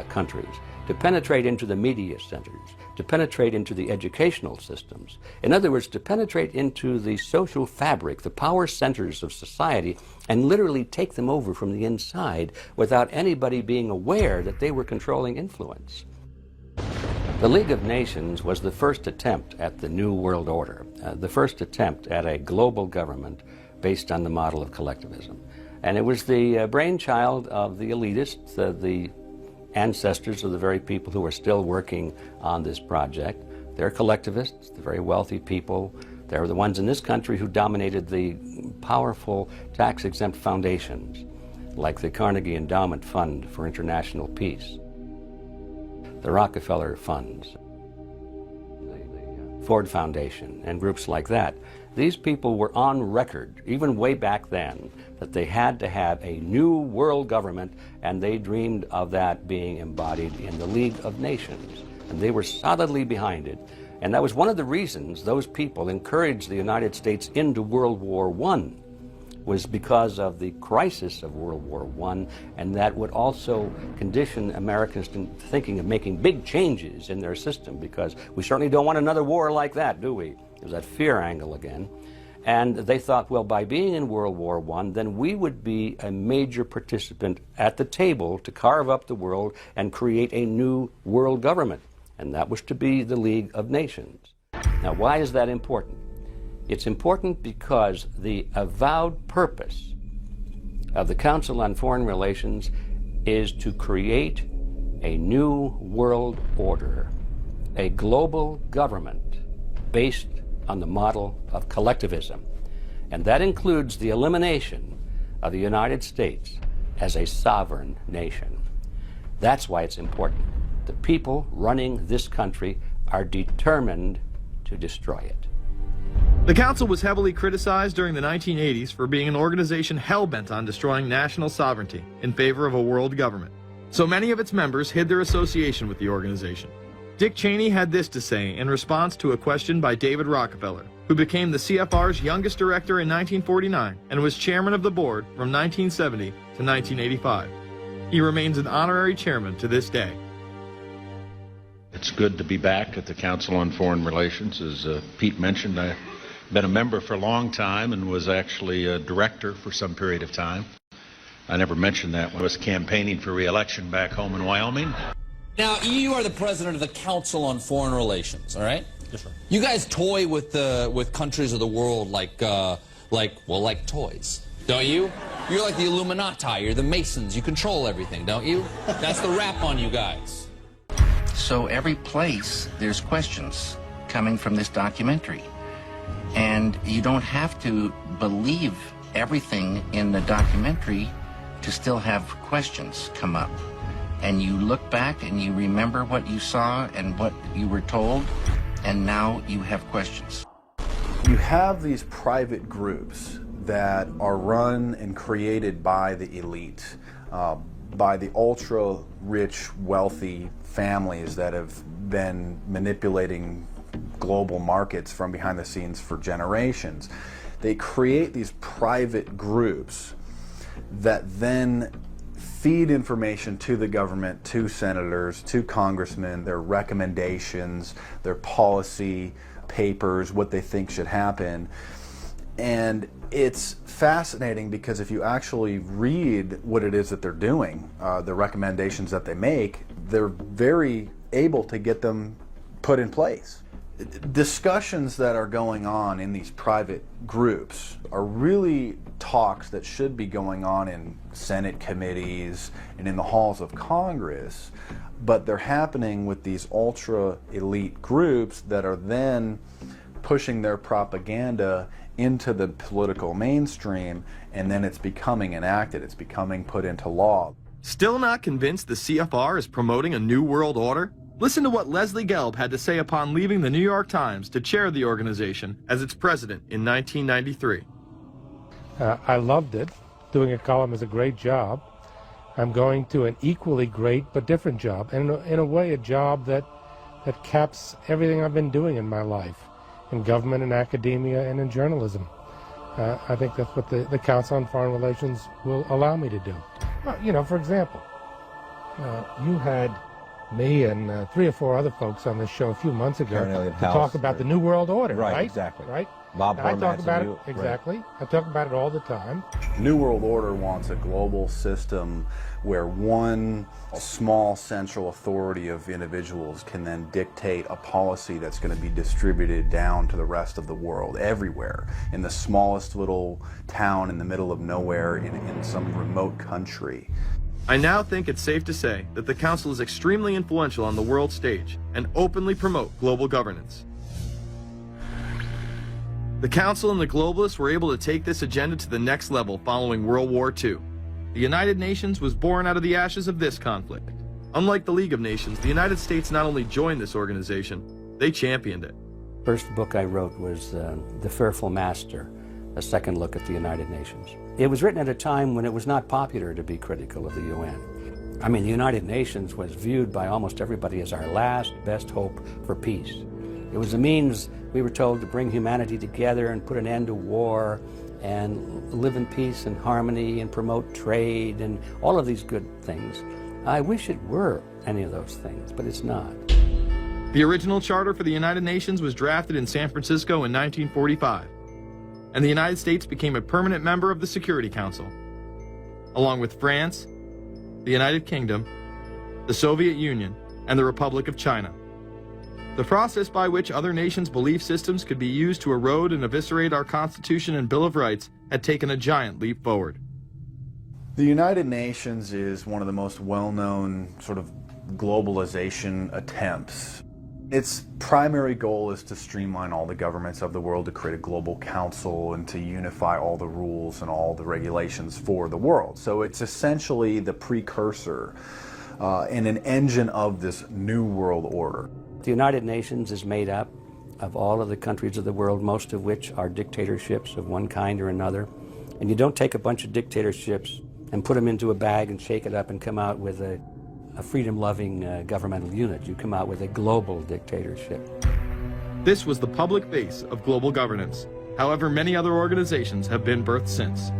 countries, to penetrate into the media centers, to penetrate into the educational systems. In other words, to penetrate into the social fabric, the power centers of society, and literally take them over from the inside without anybody being aware that they were controlling influence. The League of Nations was the first attempt at the New World Order, the first attempt at a global government based on the model of collectivism. And it was the brainchild of the elitists, the ancestors of the very people who are still working on this project. They're collectivists, they're very wealthy people. They're the ones in this country who dominated the powerful tax-exempt foundations, like the Carnegie Endowment Fund for International Peace, the Rockefeller Funds, the Ford Foundation, and groups like that. These people were on record, even way back then, that they had to have a new world government, and they dreamed of that being embodied in the League of Nations. And they were solidly behind it. And that was one of the reasons those people encouraged the United States into World War I, was because of the crisis of World War I, and that would also condition Americans to thinking of making big changes in their system, because we certainly don't want another war like that, do we? There's that fear angle again. And they thought, well, by being in World War I, then we would be a major participant at the table to carve up the world and create a new world government. And that was to be the League of Nations. Now, why is that important? It's important because the avowed purpose of the Council on Foreign Relations is to create a new world order, a global government based on the model of collectivism. And that includes the elimination of the United States as a sovereign nation. That's why it's important. The people running this country are determined to destroy it. The Council was heavily criticized during the 1980s for being an organization hell-bent on destroying national sovereignty in favor of a world government. So many of its members hid their association with the organization. Dick Cheney had this to say in response to a question by David Rockefeller, who became the CFR's youngest director in 1949 and was chairman of the board from 1970 to 1985. He remains an honorary chairman to this day. It's good to be back at the Council on Foreign Relations. As Pete mentioned, I've been a member for a long time and was actually a director for some period of time. I never mentioned that when I was campaigning for re-election back home in Wyoming. Now, you are the president of the Council on Foreign Relations, all right? Yes, sir. You guys toy with countries of the world like toys, don't you? You're like the Illuminati, you're the Masons, you control everything, don't you? That's the rap on you guys. So every place there's questions coming from this documentary. And you don't have to believe everything in the documentary to still have questions come up. And you look back and you remember what you saw and what you were told, and now you have questions. You have these private groups that are run and created by the elite, by the ultra-rich, wealthy families that have been manipulating global markets from behind the scenes for generations. They create these private groups that then feed information to the government, to senators, to congressmen, their recommendations, their policy papers, what they think should happen. And it's fascinating because if you actually read what it is that they're doing, the recommendations that they make, they're very able to get them put in place. Discussions that are going on in these private groups are really talks that should be going on in Senate committees and in the halls of Congress, but they're happening with these ultra-elite groups that are then pushing their propaganda into the political mainstream, and then it's becoming enacted, it's becoming put into law. Still not convinced the CFR is promoting a new world order? Listen to what Leslie Gelb had to say upon leaving the New York Times to chair the organization as its president in 1993. I loved it. Doing a column is a great job. I'm going to an equally great but different job, and in a way a job that caps everything I've been doing in my life, in government, in academia, and in journalism. I think that's what the Council on Foreign Relations will allow me to do. Well, you know, for example, you had me and 3 or 4 other folks on this show a few months ago to talk about the New World Order, right? Exactly. Right? Bob I talk Hormats about and it, you, exactly. Right. I talk about it all the time. New World Order wants a global system where one small central authority of individuals can then dictate a policy that's going to be distributed down to the rest of the world, everywhere, in the smallest little town in the middle of nowhere in some remote country. I now think it's safe to say that the Council is extremely influential on the world stage and openly promote global governance. The Council and the globalists were able to take this agenda to the next level following World War II. The United Nations was born out of the ashes of this conflict. Unlike the League of Nations, the United States not only joined this organization, they championed it. First book I wrote was The Fearful Master, a second look at the United Nations. It was written at a time when it was not popular to be critical of the UN. I mean, the United Nations was viewed by almost everybody as our last best hope for peace. It was a means, we were told, to bring humanity together and put an end to war and live in peace and harmony and promote trade and all of these good things. I wish it were any of those things, but it's not. The original charter for the United Nations was drafted in San Francisco in 1945, and the United States became a permanent member of the Security Council, along with France, the United Kingdom, the Soviet Union, and the Republic of China. The process by which other nations' belief systems could be used to erode and eviscerate our Constitution and Bill of Rights had taken a giant leap forward. The United Nations is one of the most well-known sort of globalization attempts. Its primary goal is to streamline all the governments of the world, to create a global council and to unify all the rules and all the regulations for the world. So it's essentially the precursor and an engine of this new world order. The United Nations is made up of all of the countries of the world, most of which are dictatorships of one kind or another. And you don't take a bunch of dictatorships and put them into a bag and shake it up and come out with a freedom-loving governmental unit. You come out with a global dictatorship. This was the public base of global governance. However, many other organizations have been birthed since.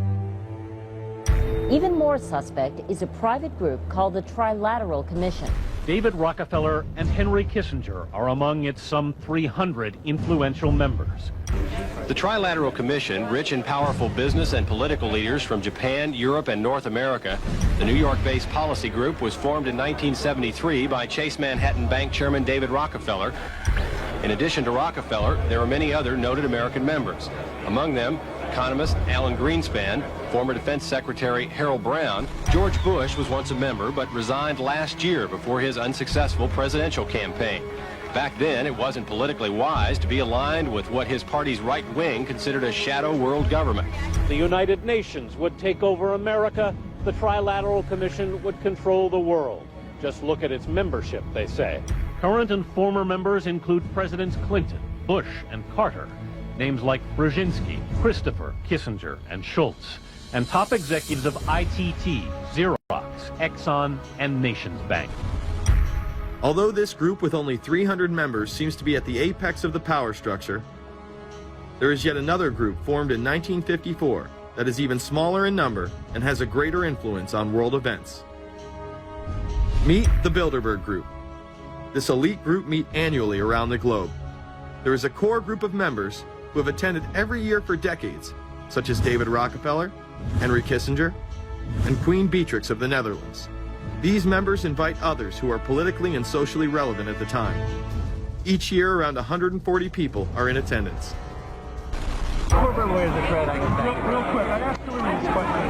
Even more suspect is a private group called the Trilateral Commission. David Rockefeller and Henry Kissinger are among its some 300 influential members. The Trilateral Commission, rich and powerful business and political leaders from Japan, Europe, and North America. The New York-based policy group was formed in 1973 by Chase Manhattan Bank Chairman David Rockefeller. In addition to Rockefeller, there are many other noted American members. Among them, economist Alan Greenspan, former Defense Secretary Harold Brown. George Bush was once a member but resigned last year before his unsuccessful presidential campaign. Back then, it wasn't politically wise to be aligned with what his party's right wing considered a shadow world government. The United Nations would take over America. The Trilateral Commission would control the world. Just look at its membership, they say. Current and former members include Presidents Clinton, Bush, and Carter. Names like Brzezinski, Christopher, Kissinger, and Schultz. And top executives of ITT, Xerox, Exxon, and Nations Bank. Although this group with only 300 members seems to be at the apex of the power structure, there is yet another group formed in 1954 that is even smaller in number and has a greater influence on world events. Meet the Bilderberg Group. This elite group meet annually around the globe. There is a core group of members who have attended every year for decades, such as David Rockefeller, Henry Kissinger, and Queen Beatrix of the Netherlands. These members invite others who are politically and socially relevant at the time. Each year, around 140 people are in attendance. Real quick, I asked you this question.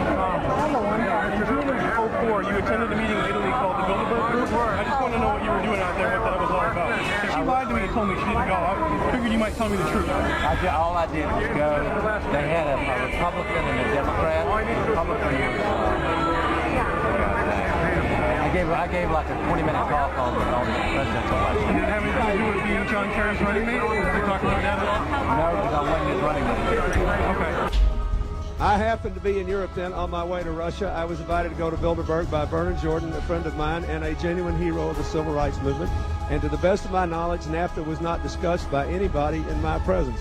In June of 2004, you attended a meeting in Italy called the Bilderberg Group. I just want to know what you were doing out there, what that was all about. If she lied to me and told me she didn't go, I figured you might tell me the truth. All I did was go. They had a Republican and a Democrat. I gave like a 20-minute talk on the presidential election. You didn't have anything to do with being John Kerry's running mate? Did you talk about that at all? No, because I wasn't his running mate. Okay. I happened to be in Europe then on my way to Russia. I was invited to go to Bilderberg by Bernard Jordan, a friend of mine and a genuine hero of the civil rights movement. And to the best of my knowledge, NAFTA was not discussed by anybody in my presence.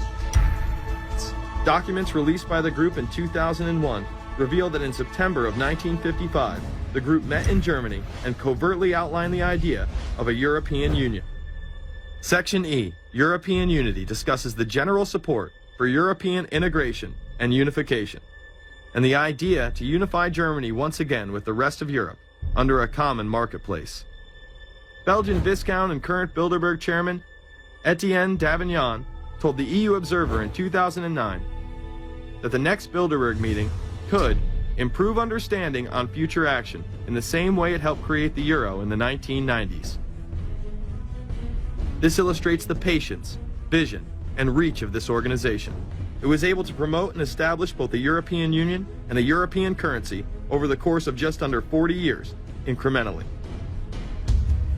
Documents released by the group in 2001 revealed that in September of 1955, the group met in Germany and covertly outlined the idea of a European Union. Section E, European Unity, discusses the general support for European integration and unification, and the idea to unify Germany once again with the rest of Europe under a common marketplace. Belgian Viscount and current Bilderberg chairman Etienne Davignon told the EU Observer in 2009 that the next Bilderberg meeting could improve understanding on future action in the same way it helped create the euro in the 1990s. This illustrates the patience, vision, and reach of this organization. It was able to promote and establish both the European Union and a European currency over the course of just under 40 years, incrementally.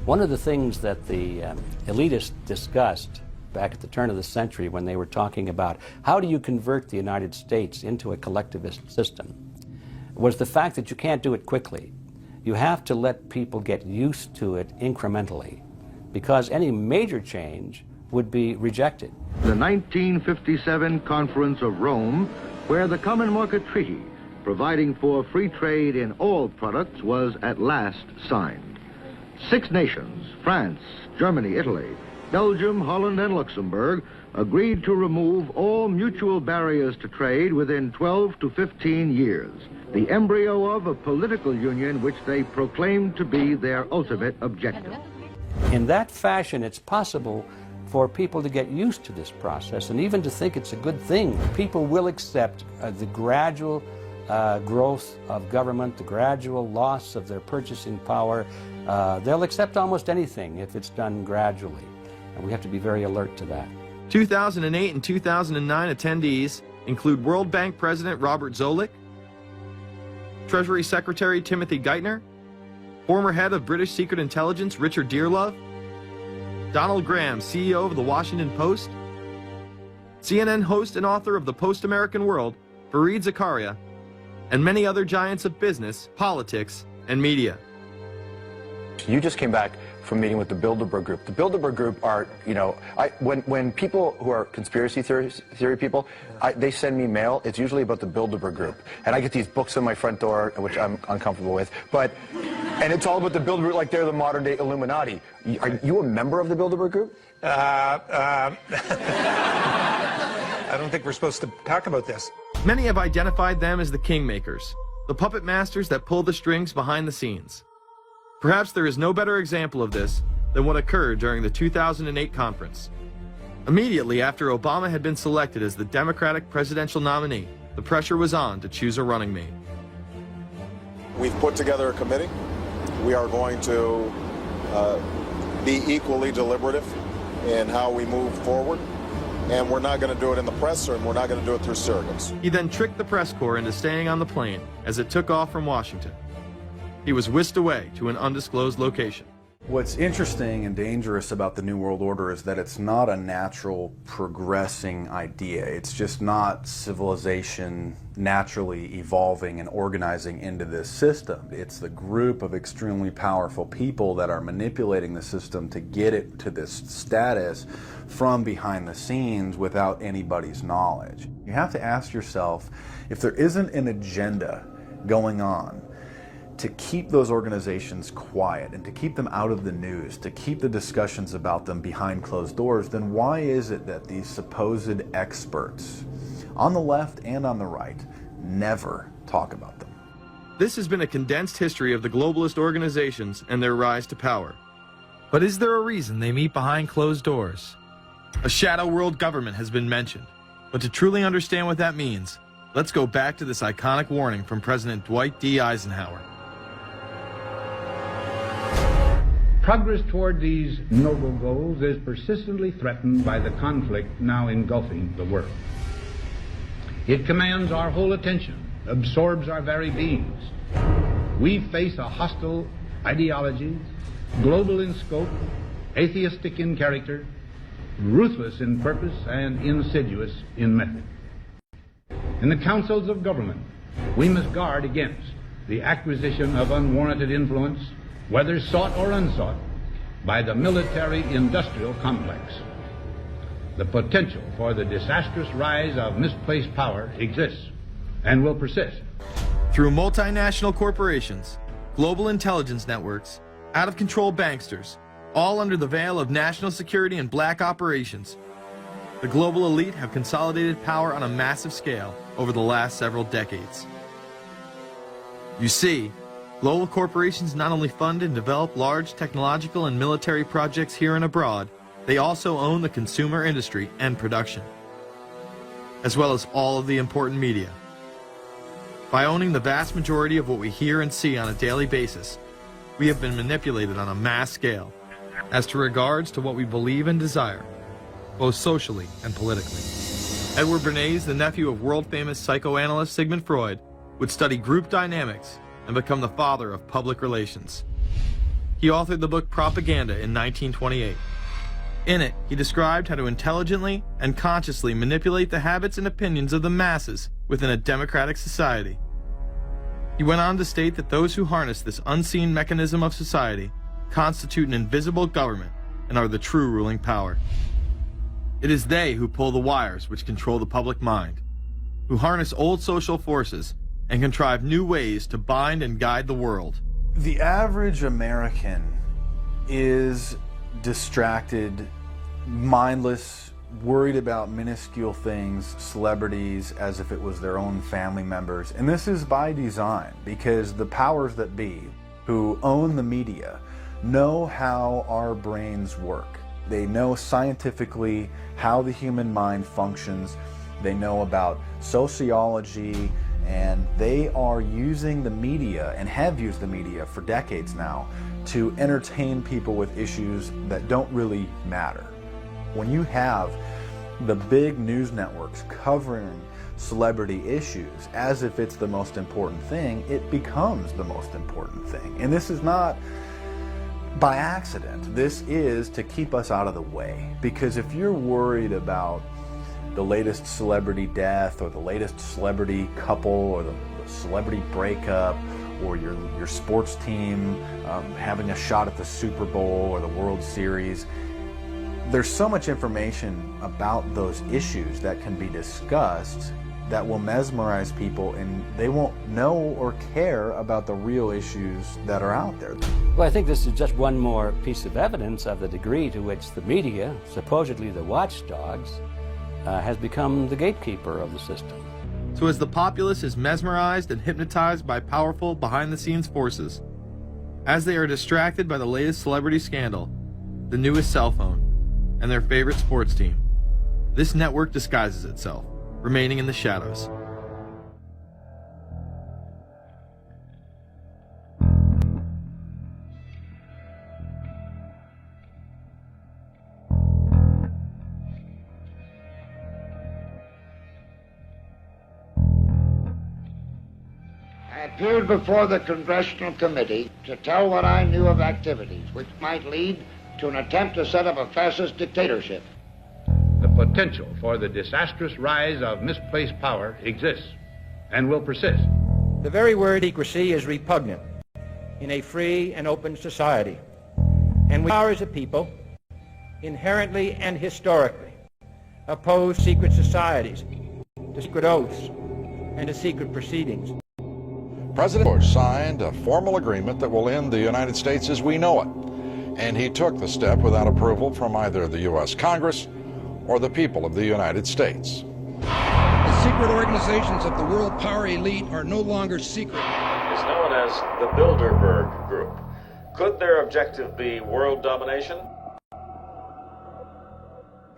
One of the things that the elitists discussed back at the turn of the century when they were talking about how do you convert the United States into a collectivist system was the fact that you can't do it quickly. You have to let people get used to it incrementally, because any major change would be rejected. The 1957 Conference of Rome, where the Common Market Treaty, providing for free trade in all products, was at last signed. 6 nations, France, Germany, Italy, Belgium, Holland, and Luxembourg, agreed to remove all mutual barriers to trade within 12 to 15 years, the embryo of a political union which they proclaimed to be their ultimate objective. In that fashion, it's possible for people to get used to this process and even to think it's a good thing. People will accept the gradual growth of government, the gradual loss of their purchasing power. They'll accept almost anything if it's done gradually, and we have to be very alert to that. 2008 and 2009 attendees include World Bank President Robert Zoellick, Treasury Secretary Timothy Geithner, former head of British Secret Intelligence Richard Dearlove, Donald Graham, CEO of the Washington Post, CNN host and author of The Post-American World, Fareed Zakaria, and many other giants of business, politics, and media. You just came back from meeting with the Bilderberg Group. The Bilderberg Group are, you know, when people who are conspiracy theory people, they send me mail, it's usually about the Bilderberg Group. And I get these books on my front door, which I'm uncomfortable with, and it's all about the Bilderberg, like they're the modern day Illuminati. Are you a member of the Bilderberg Group? I don't think we're supposed to talk about this. Many have identified them as the kingmakers, the puppet masters that pull the strings behind the scenes. Perhaps there is no better example of this than what occurred during the 2008 conference. Immediately after Obama had been selected as the Democratic presidential nominee, the pressure was on to choose a running mate. We've put together a committee. We are going to be equally deliberative in how we move forward. And we're not going to do it in the press, and we're not going to do it through surrogates. He then tricked the press corps into staying on the plane as it took off from Washington. He was whisked away to an undisclosed location. What's interesting and dangerous about the New World Order is that it's not a natural progressing idea. It's just not civilization naturally evolving and organizing into this system. It's the group of extremely powerful people that are manipulating the system to get it to this status from behind the scenes without anybody's knowledge. You have to ask yourself, if there isn't an agenda going on to keep those organizations quiet and to keep them out of the news, to keep the discussions about them behind closed doors, then why is it that these supposed experts on the left and on the right never talk about them? This has been a condensed history of the globalist organizations and their rise to power. But is there a reason they meet behind closed doors? A shadow world government has been mentioned, but to truly understand what that means, let's go back to this iconic warning from President Dwight D. Eisenhower. Progress toward these noble goals is persistently threatened by the conflict now engulfing the world. It commands our whole attention, absorbs our very beings. We face a hostile ideology, global in scope, atheistic in character, ruthless in purpose, and insidious in method. In the councils of government, we must guard against the acquisition of unwarranted influence, whether sought or unsought, by the military-industrial complex. The potential for the disastrous rise of misplaced power exists and will persist. Through multinational corporations, global intelligence networks, out-of-control banksters, all under the veil of national security and black operations, the global elite have consolidated power on a massive scale over the last several decades. You see, global corporations not only fund and develop large technological and military projects here and abroad, they also own the consumer industry and production, as well as all of the important media. By owning the vast majority of what we hear and see on a daily basis, we have been manipulated on a mass scale as to regards to what we believe and desire, both socially and politically. Edward Bernays, the nephew of world-famous psychoanalyst Sigmund Freud, would study group dynamics and become the father of public relations. He authored the book Propaganda in 1928. In it, he described how to intelligently and consciously manipulate the habits and opinions of the masses within a democratic society. He went on to state that those who harness this unseen mechanism of society constitute an invisible government and are the true ruling power. It is they who pull the wires which control the public mind, who harness old social forces and contrive new ways to bind and guide the world. The average American is distracted, mindless, worried about minuscule things, celebrities, as if it was their own family members. And this is by design, because the powers that be, who own the media, know how our brains work. They know scientifically how the human mind functions. They know about sociology, and they are using the media, and have used the media for decades now, to entertain people with issues that don't really matter. When you have the big news networks covering celebrity issues as if it's the most important thing, it becomes the most important thing. And this is not by accident. This is to keep us out of the way. Because if you're worried about the latest celebrity death, or the latest celebrity couple, or the celebrity breakup, or your sports team having a shot at the Super Bowl or the World Series, there's so much information about those issues that can be discussed that will mesmerize people, and they won't know or care about the real issues that are out there. Well, I think this is just one more piece of evidence of the degree to which the media, supposedly the watchdogs, has become the gatekeeper of the system. So as the populace is mesmerized and hypnotized by powerful behind-the-scenes forces, as they are distracted by the latest celebrity scandal, the newest cell phone, and their favorite sports team, this network disguises itself, remaining in the shadows. I appeared before the Congressional Committee to tell what I knew of activities which might lead to an attempt to set up a fascist dictatorship. The potential for the disastrous rise of misplaced power exists and will persist. The very word secrecy is repugnant in a free and open society. And we are, as a people, inherently and historically opposed secret societies, to secret oaths, and to secret proceedings. President Bush signed a formal agreement that will end the United States as we know it. And he took the step without approval from either the U.S. Congress or the people of the United States. The secret organizations of the world power elite are no longer secret. It's known as the Bilderberg Group. Could their objective be world domination?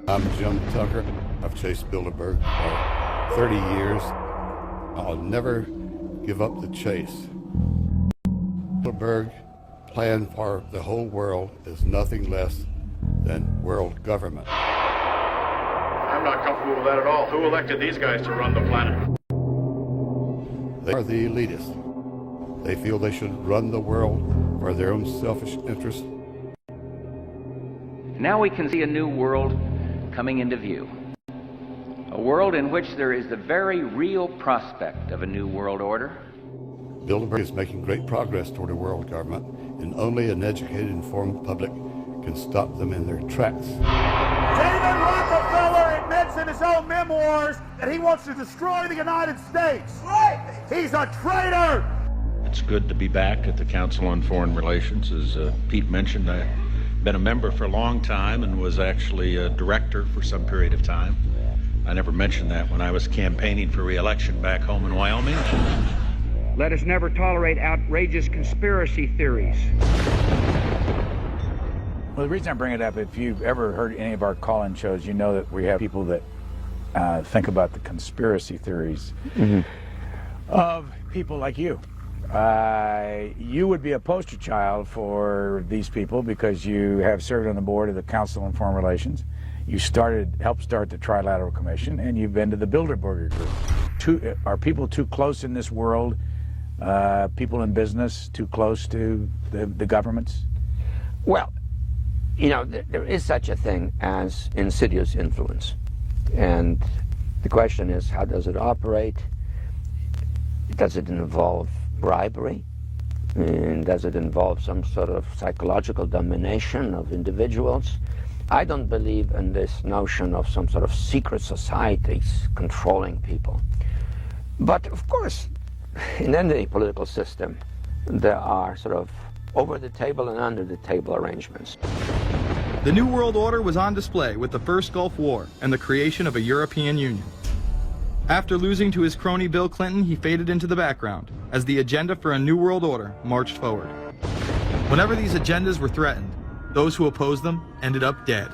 I'm Jim Tucker. I've chased Bilderberg for 30 years. I'll never give up the chase. Bilderberg plan for the whole world is nothing less than world government. I'm not comfortable with that at all. Who elected these guys to run the planet? They are the elitists. They feel they should run the world for their own selfish interests. Now we can see a new world coming into view. A world in which there is the very real prospect of a new world order. Bilderberg is making great progress toward a world government, and only an educated, informed public can stop them in their tracks. David Rockefeller admits in his own memoirs that he wants to destroy the United States. Right. He's a traitor. It's good to be back at the Council on Foreign Relations. As Pete mentioned, I've been a member for a long time and was actually a director for some period of time. I never mentioned that when I was campaigning for re-election back home in Wyoming. Let us never tolerate outrageous conspiracy theories. Well, the reason I bring it up, if you've ever heard any of our call-in shows, you know that we have people that think about the conspiracy theories of people like you. You would be a poster child for these people because you have served on the board of the Council on Foreign Relations. You helped start the Trilateral Commission, and you've been to the Bilderberg Group. Are people too close in this world? People in business too close to the governments? Well, you know, there is such a thing as insidious influence. And the question is, how does it operate? Does it involve bribery? And does it involve some sort of psychological domination of individuals? I don't believe in this notion of some sort of secret societies controlling people. But of course, in any political system, there are sort of over-the-table and under-the-table arrangements. The New World Order was on display with the first Gulf War and the creation of a European Union. After losing to his crony Bill Clinton, he faded into the background as the agenda for a New World Order marched forward. Whenever these agendas were threatened, those who opposed them ended up dead.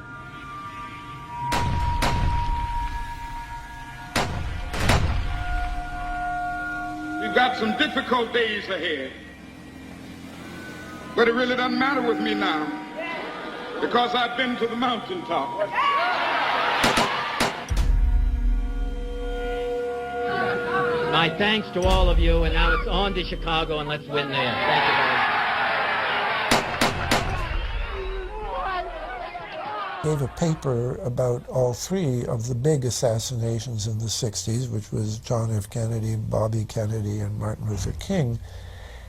We've got some difficult days ahead, but it really doesn't matter with me now, because I've been to the mountaintop. My thanks to all of you, and now it's on to Chicago, and let's win there. Thank you very much. Gave a paper about all three of the big assassinations in the 60s, which was John F. Kennedy, Bobby Kennedy, and Martin Luther King.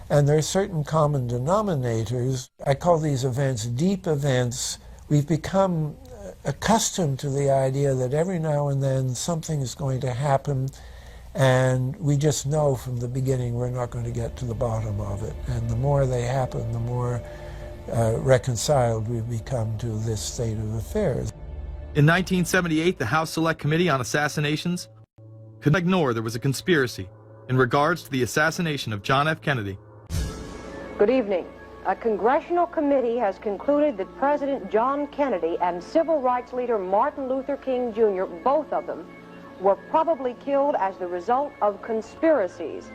And there are certain common denominators. I call these events deep events. We've become accustomed to the idea that every now and then something is going to happen, and we just know from the beginning we're not going to get to the bottom of it. And the more they happen, the more reconciled we've become to this state of affairs. In 1978, the House Select Committee on Assassinations could not ignore there was a conspiracy in regards to the assassination of John F. Kennedy. Good evening. A congressional committee has concluded that President John Kennedy and civil rights leader Martin Luther King Jr., both of them, were probably killed as the result of conspiracies.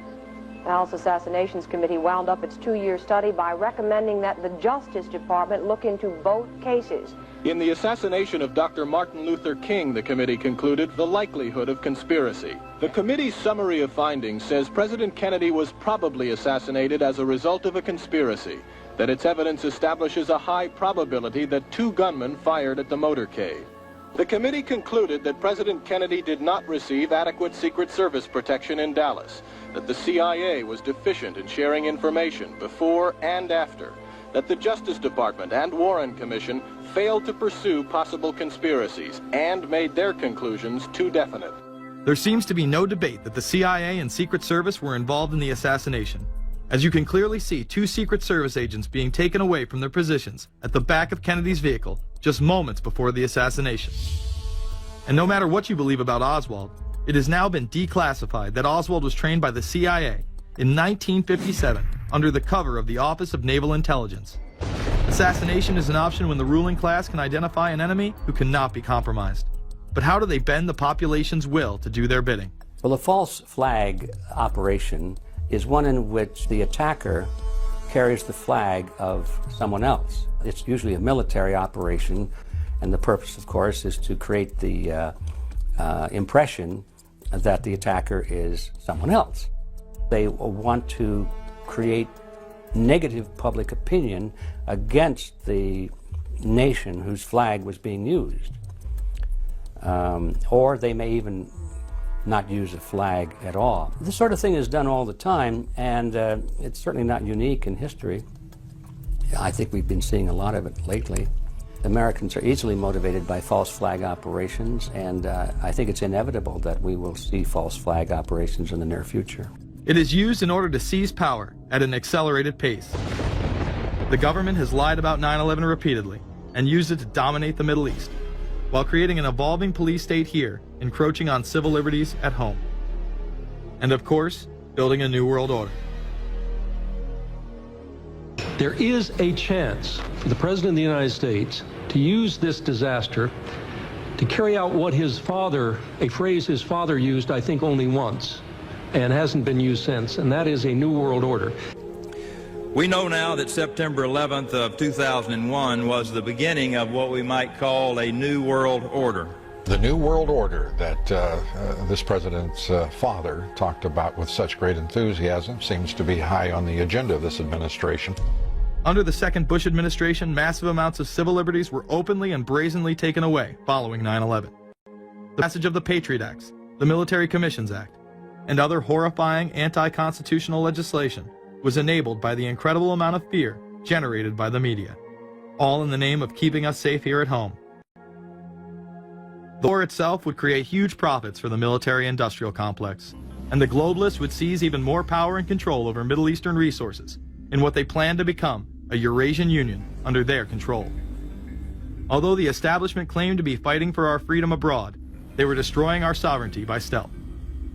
The House Assassinations Committee wound up its 2-year study by recommending that the Justice Department look into both cases. In the assassination of Dr. Martin Luther King, the committee concluded the likelihood of conspiracy. The committee's summary of findings says President Kennedy was probably assassinated as a result of a conspiracy, that its evidence establishes a high probability that 2 gunmen fired at the motorcade. The committee concluded that President Kennedy did not receive adequate Secret Service protection in Dallas, that the CIA was deficient in sharing information before and after, that the Justice Department and Warren Commission failed to pursue possible conspiracies and made their conclusions too definite. There seems to be no debate that the CIA and Secret Service were involved in the assassination, as you can clearly see 2 Secret Service agents being taken away from their positions at the back of Kennedy's vehicle just moments before the assassination. And no matter what you believe about Oswald, it has now been declassified that Oswald was trained by the CIA in 1957 under the cover of the Office of Naval Intelligence. Assassination is an option when the ruling class can identify an enemy who cannot be compromised. But how do they bend the population's will to do their bidding? Well, a false flag operation is one in which the attacker carries the flag of someone else. It's usually a military operation, and the purpose, of course, is to create the impression that the attacker is someone else. They want to create negative public opinion against the nation whose flag was being used. Or they may even not use a flag at all. This sort of thing is done all the time, and it's certainly not unique in history. I think we've been seeing a lot of it lately. Americans are easily motivated by false flag operations, and I think it's inevitable that we will see false flag operations in the near future. It is used in order to seize power at an accelerated pace. The government has lied about 9/11 repeatedly and used it to dominate the Middle East, while creating an evolving police state here, encroaching on civil liberties at home. And of course, building a new world order. There is a chance for the President of the United States to use this disaster to carry out what his father, a phrase his father used, I think, only once, and hasn't been used since, and that is a new world order. We know now that September 11th of 2001 was the beginning of what we might call a new world order. The New World Order that this president's father talked about with such great enthusiasm seems to be high on the agenda of this administration. Under the second Bush administration, massive amounts of civil liberties were openly and brazenly taken away following 9/11. The passage of the Patriot Acts, the Military Commissions Act, and other horrifying anti-constitutional legislation was enabled by the incredible amount of fear generated by the media, all in the name of keeping us safe here at home. The war itself would create huge profits for the military-industrial complex, and the globalists would seize even more power and control over Middle Eastern resources in what they planned to become a Eurasian Union under their control. Although the establishment claimed to be fighting for our freedom abroad, they were destroying our sovereignty by stealth.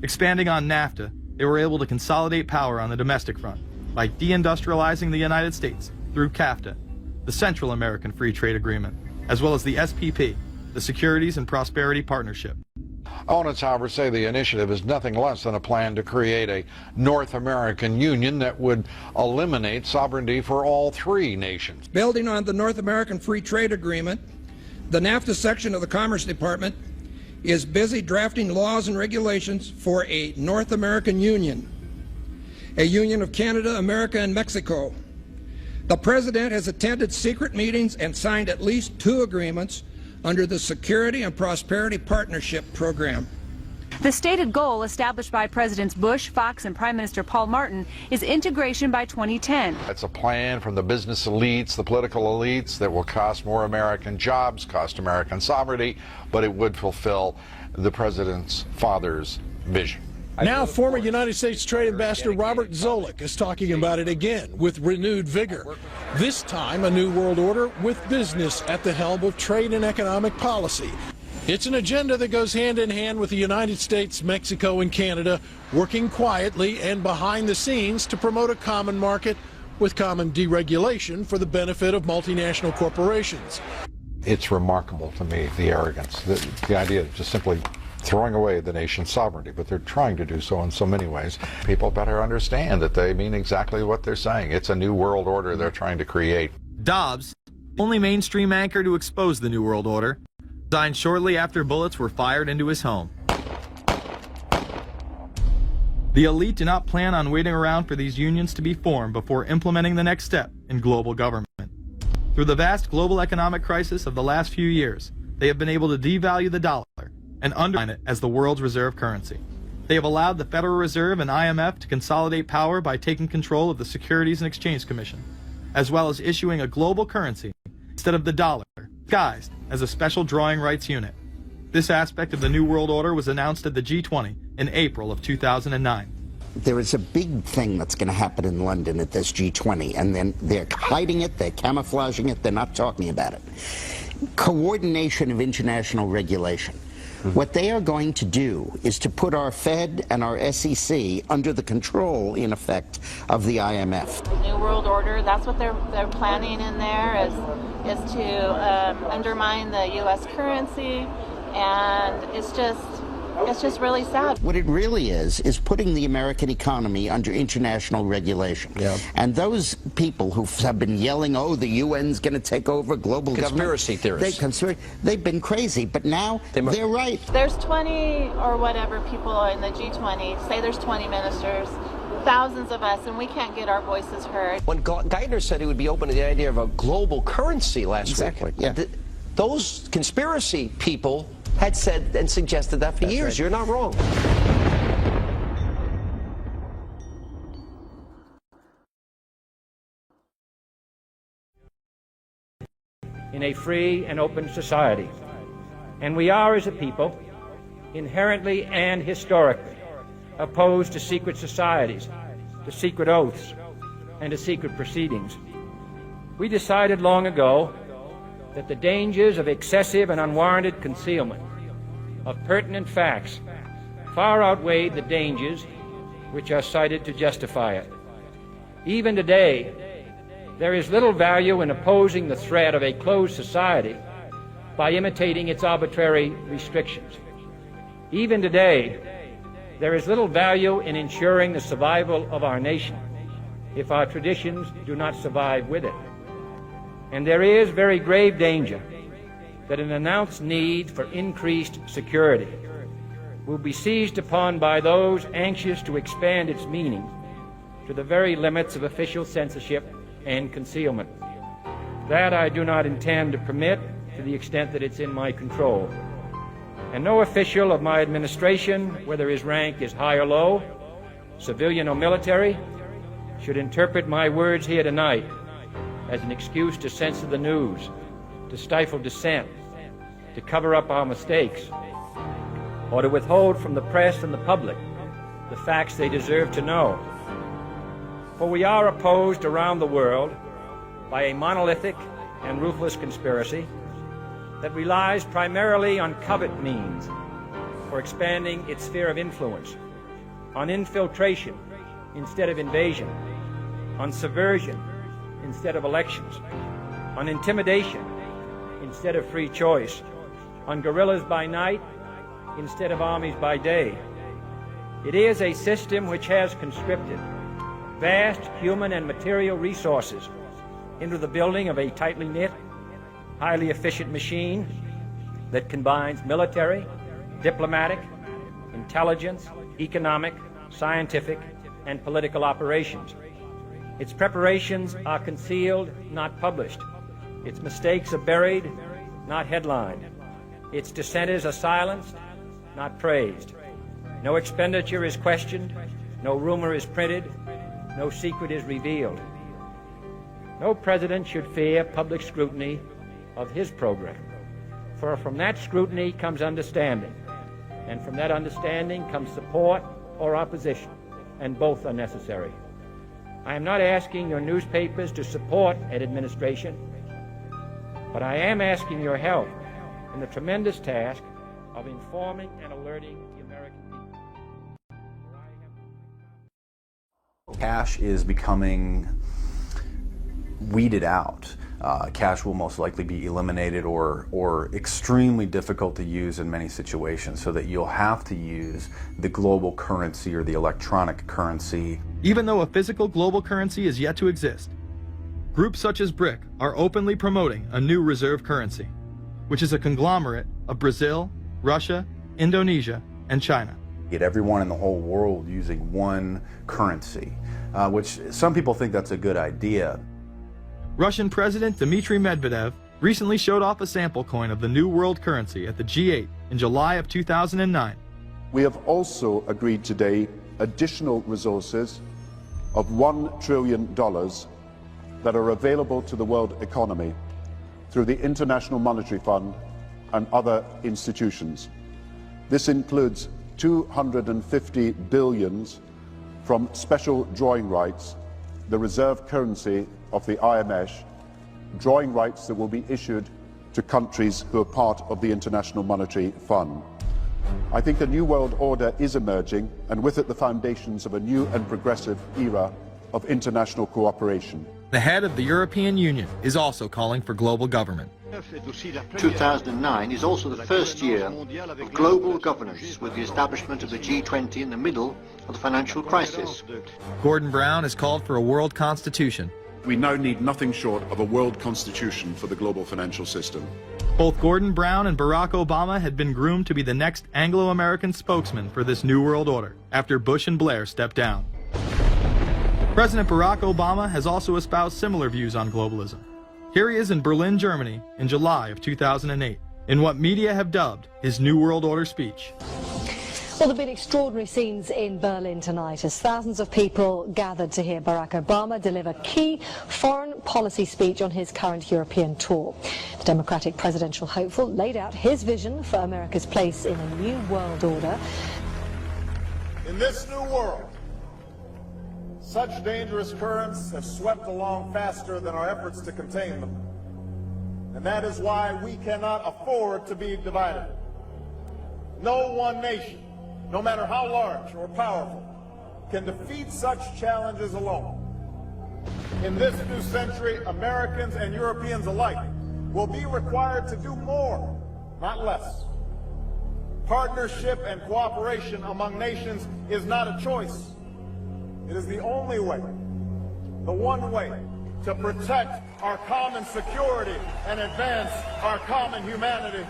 Expanding on NAFTA, they were able to consolidate power on the domestic front by deindustrializing the United States through CAFTA, the Central American Free Trade Agreement, as well as the SPP, the Securities and Prosperity Partnership. Opponents, however, say the initiative is nothing less than a plan to create a North American Union that would eliminate sovereignty for all three nations. Building on the North American Free Trade Agreement, the NAFTA section of the Commerce Department is busy drafting laws and regulations for a North American Union, a union of Canada, America, and Mexico. The President has attended secret meetings and signed at least 2 agreements under the Security and Prosperity Partnership Program. The stated goal established by Presidents Bush, Fox, and Prime Minister Paul Martin is integration by 2010. It's a plan from the business elites, the political elites, that will cost more American jobs, cost American sovereignty, but it would fulfill the President's father's vision. Now, former United States Trade Ambassador Robert Zoellick is talking about it again with renewed vigor. This time, a new world order with business at the helm of trade and economic policy. It's an agenda that goes hand in hand with the United States, Mexico, and Canada, working quietly and behind the scenes to promote a common market with common deregulation for the benefit of multinational corporations. It's remarkable to me, the arrogance, the idea of just simply throwing away the nation's sovereignty, but they're trying to do so in so many ways. People better understand that they mean exactly what they're saying. It's a new world order they're trying to create. Dobbs, only mainstream anchor to expose the New World Order, resigned shortly after bullets were fired into his home. The elite do not plan on waiting around for these unions to be formed before implementing the next step in global government. Through the vast global economic crisis of the last few years, they have been able to devalue the dollar and undermine it as the world's reserve currency. They have allowed the Federal Reserve and IMF to consolidate power by taking control of the Securities and Exchange Commission, as well as issuing a global currency instead of the dollar, disguised as a special drawing rights unit. This aspect of the New World Order was announced at the G20 in April of 2009. There is a big thing that's going to happen in London at this G20, and then they're hiding it, they're camouflaging it, they're not talking about it. Coordination of international regulation. What they are going to do is to put our Fed and our SEC under the control, in effect, of the IMF. The New World Order, that's what they're planning in there, is to undermine the U.S. currency, and it's just really sad. What it really is putting the American economy under international regulation. Yeah. And those people who have been yelling, oh, the UN's going to take over global conspiracy government. Theorists. They've been crazy, but now they're right. There's 20 or whatever people in the G20, say there's 20 ministers, thousands of us, and we can't get our voices heard. When Geithner said he would be open to the idea of a global currency last week, yeah. Those conspiracy people had said and suggested that for years. Right. You're not wrong. In a free and open society. And we are, as a people, inherently and historically opposed to secret societies, to secret oaths, and to secret proceedings. We decided long ago that the dangers of excessive and unwarranted concealment of pertinent facts far outweighed the dangers which are cited to justify it. Even today, there is little value in opposing the threat of a closed society by imitating its arbitrary restrictions. Even today, there is little value in ensuring the survival of our nation if our traditions do not survive with it. And there is very grave danger that an announced need for increased security will be seized upon by those anxious to expand its meaning to the very limits of official censorship and concealment. That I do not intend to permit to the extent that it's in my control. And no official of my administration, whether his rank is high or low, civilian or military, should interpret my words here tonight as an excuse to censor the news, to stifle dissent, to cover up our mistakes, or to withhold from the press and the public the facts they deserve to know. For we are opposed around the world by a monolithic and ruthless conspiracy that relies primarily on covert means for expanding its sphere of influence, on infiltration instead of invasion, on subversion instead of elections, on intimidation instead of free choice, on guerrillas by night instead of armies by day. It is a system which has conscripted vast human and material resources into the building of a tightly knit, highly efficient machine that combines military, diplomatic, intelligence, economic, scientific, and political operations. Its preparations are concealed, not published. Its mistakes are buried, not headlined. Its dissenters are silenced, not praised. No expenditure is questioned, no rumor is printed, no secret is revealed. No president should fear public scrutiny of his program, for from that scrutiny comes understanding, and from that understanding comes support or opposition, and both are necessary. I am not asking your newspapers to support an administration, but I am asking your help in the tremendous task of informing and alerting the American people. Cash is becoming weeded out. Cash will most likely be eliminated or extremely difficult to use in many situations, so that you'll have to use the global currency or the electronic currency. Even though a physical global currency is yet to exist, groups such as BRIC are openly promoting a new reserve currency, which is a conglomerate of Brazil, Russia, Indonesia, and China. Get everyone in the whole world using one currency, which some people think that's a good idea. Russian President Dmitry Medvedev recently showed off a sample coin of the new world currency at the G8 in July of 2009. We have also agreed today additional resources of $1 trillion that are available to the world economy through the International Monetary Fund and other institutions. This includes $250 billion from special drawing rights, the reserve currency of the IMF, drawing rights that will be issued to countries who are part of the International Monetary Fund. I think a new world order is emerging, and with it the foundations of a new and progressive era of international cooperation. The head of the European Union is also calling for global government. 2009 is also the first year of global governance, with the establishment of the G20 in the middle of the financial crisis. Gordon Brown has called for a world constitution. We now need nothing short of a world constitution for the global financial system. Both Gordon Brown and Barack Obama had been groomed to be the next Anglo-American spokesman for this new world order after Bush and Blair stepped down. President Barack Obama has also espoused similar views on globalism. Here he is in Berlin, Germany, in July of 2008, in what media have dubbed his New World Order speech. Well, there have been extraordinary scenes in Berlin tonight as thousands of people gathered to hear Barack Obama deliver key foreign policy speech on his current European tour. The Democratic presidential hopeful laid out his vision for America's place in a new world order. In this new world, such dangerous currents have swept along faster than our efforts to contain them. And that is why we cannot afford to be divided. No one nation, no matter how large or powerful, can defeat such challenges alone. In this new century, Americans and Europeans alike will be required to do more, not less. Partnership and cooperation among nations is not a choice. It is the only way, the one way, to protect our common security and advance our common humanity.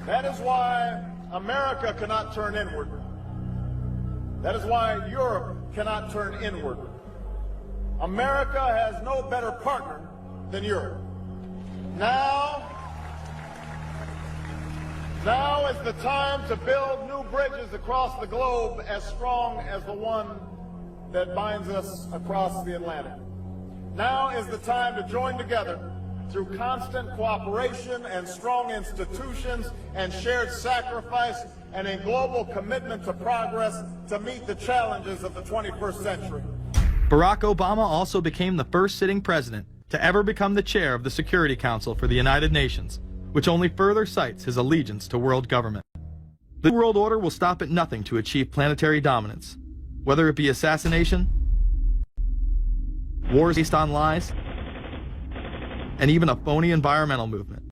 That is why America cannot turn inward. That is why Europe cannot turn inward. America has no better partner than Europe. Now is the time to build new bridges across the globe as strong as the one that binds us across the Atlantic. Now is the time to join together through constant cooperation and strong institutions and shared sacrifice and a global commitment to progress to meet the challenges of the 21st century. Barack Obama also became the first sitting president to ever become the chair of the Security Council for the United Nations, which only further cites his allegiance to world government. The New World Order will stop at nothing to achieve planetary dominance, whether it be assassination, wars based on lies, and even a phony environmental movement.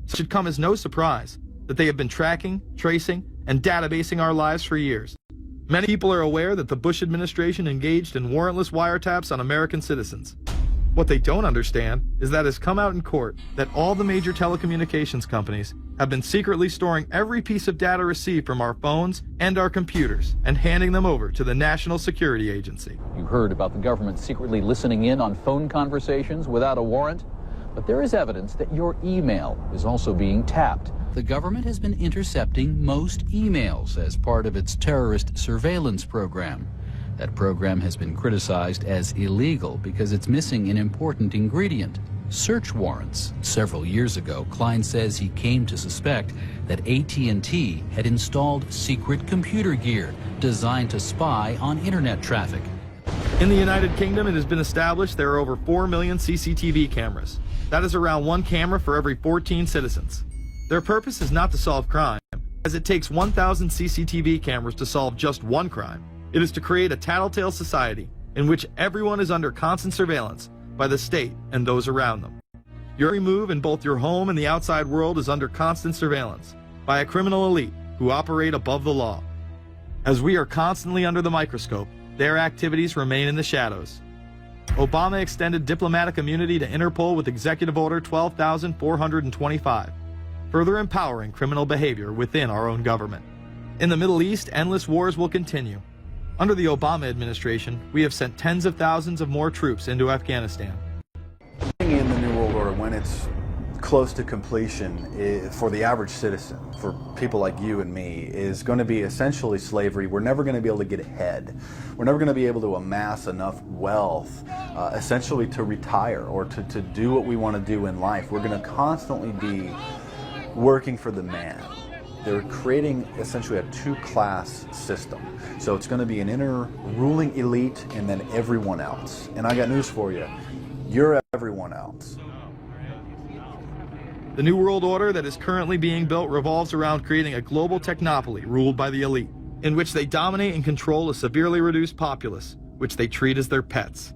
It should come as no surprise that they have been tracking, tracing, and databasing our lives for years. Many people are aware that the Bush administration engaged in warrantless wiretaps on American citizens. What they don't understand is that it's come out in court that all the major telecommunications companies have been secretly storing every piece of data received from our phones and our computers and handing them over to the National Security Agency. You heard about the government secretly listening in on phone conversations without a warrant, but there is evidence that your email is also being tapped. The government has been intercepting most emails as part of its terrorist surveillance program. That program has been criticized as illegal because it's missing an important ingredient: search warrants. Several years ago, Klein says he came to suspect that AT&T had installed secret computer gear designed to spy on internet traffic. In the United Kingdom, it has been established there are over 4 million CCTV cameras. That is around 1 camera for every 14 citizens. Their purpose is not to solve crime, as it takes 1,000 CCTV cameras to solve just one crime. It is to create a tattletale society in which everyone is under constant surveillance by the state and those around them. Your every move in both your home and the outside world is under constant surveillance by a criminal elite who operate above the law. As we are constantly under the microscope, their activities remain in the shadows. Obama extended diplomatic immunity to Interpol with Executive Order 12,425, further empowering criminal behavior within our own government. In the Middle East, endless wars will continue. Under the Obama administration, we have sent tens of thousands of more troops into Afghanistan. In the New World Order, when it's close to completion, for the average citizen, for people like you and me, is going to be essentially slavery. We're never going to be able to get ahead. We're never going to be able to amass enough wealth, essentially to retire or to do what we want to do in life. We're going to constantly be working for the man. They're creating essentially a two-class system. So it's going to be an inner ruling elite and then everyone else. And I got news for you. You're everyone else. The New World Order that is currently being built revolves around creating a global technopoly ruled by the elite, in which they dominate and control a severely reduced populace, which they treat as their pets.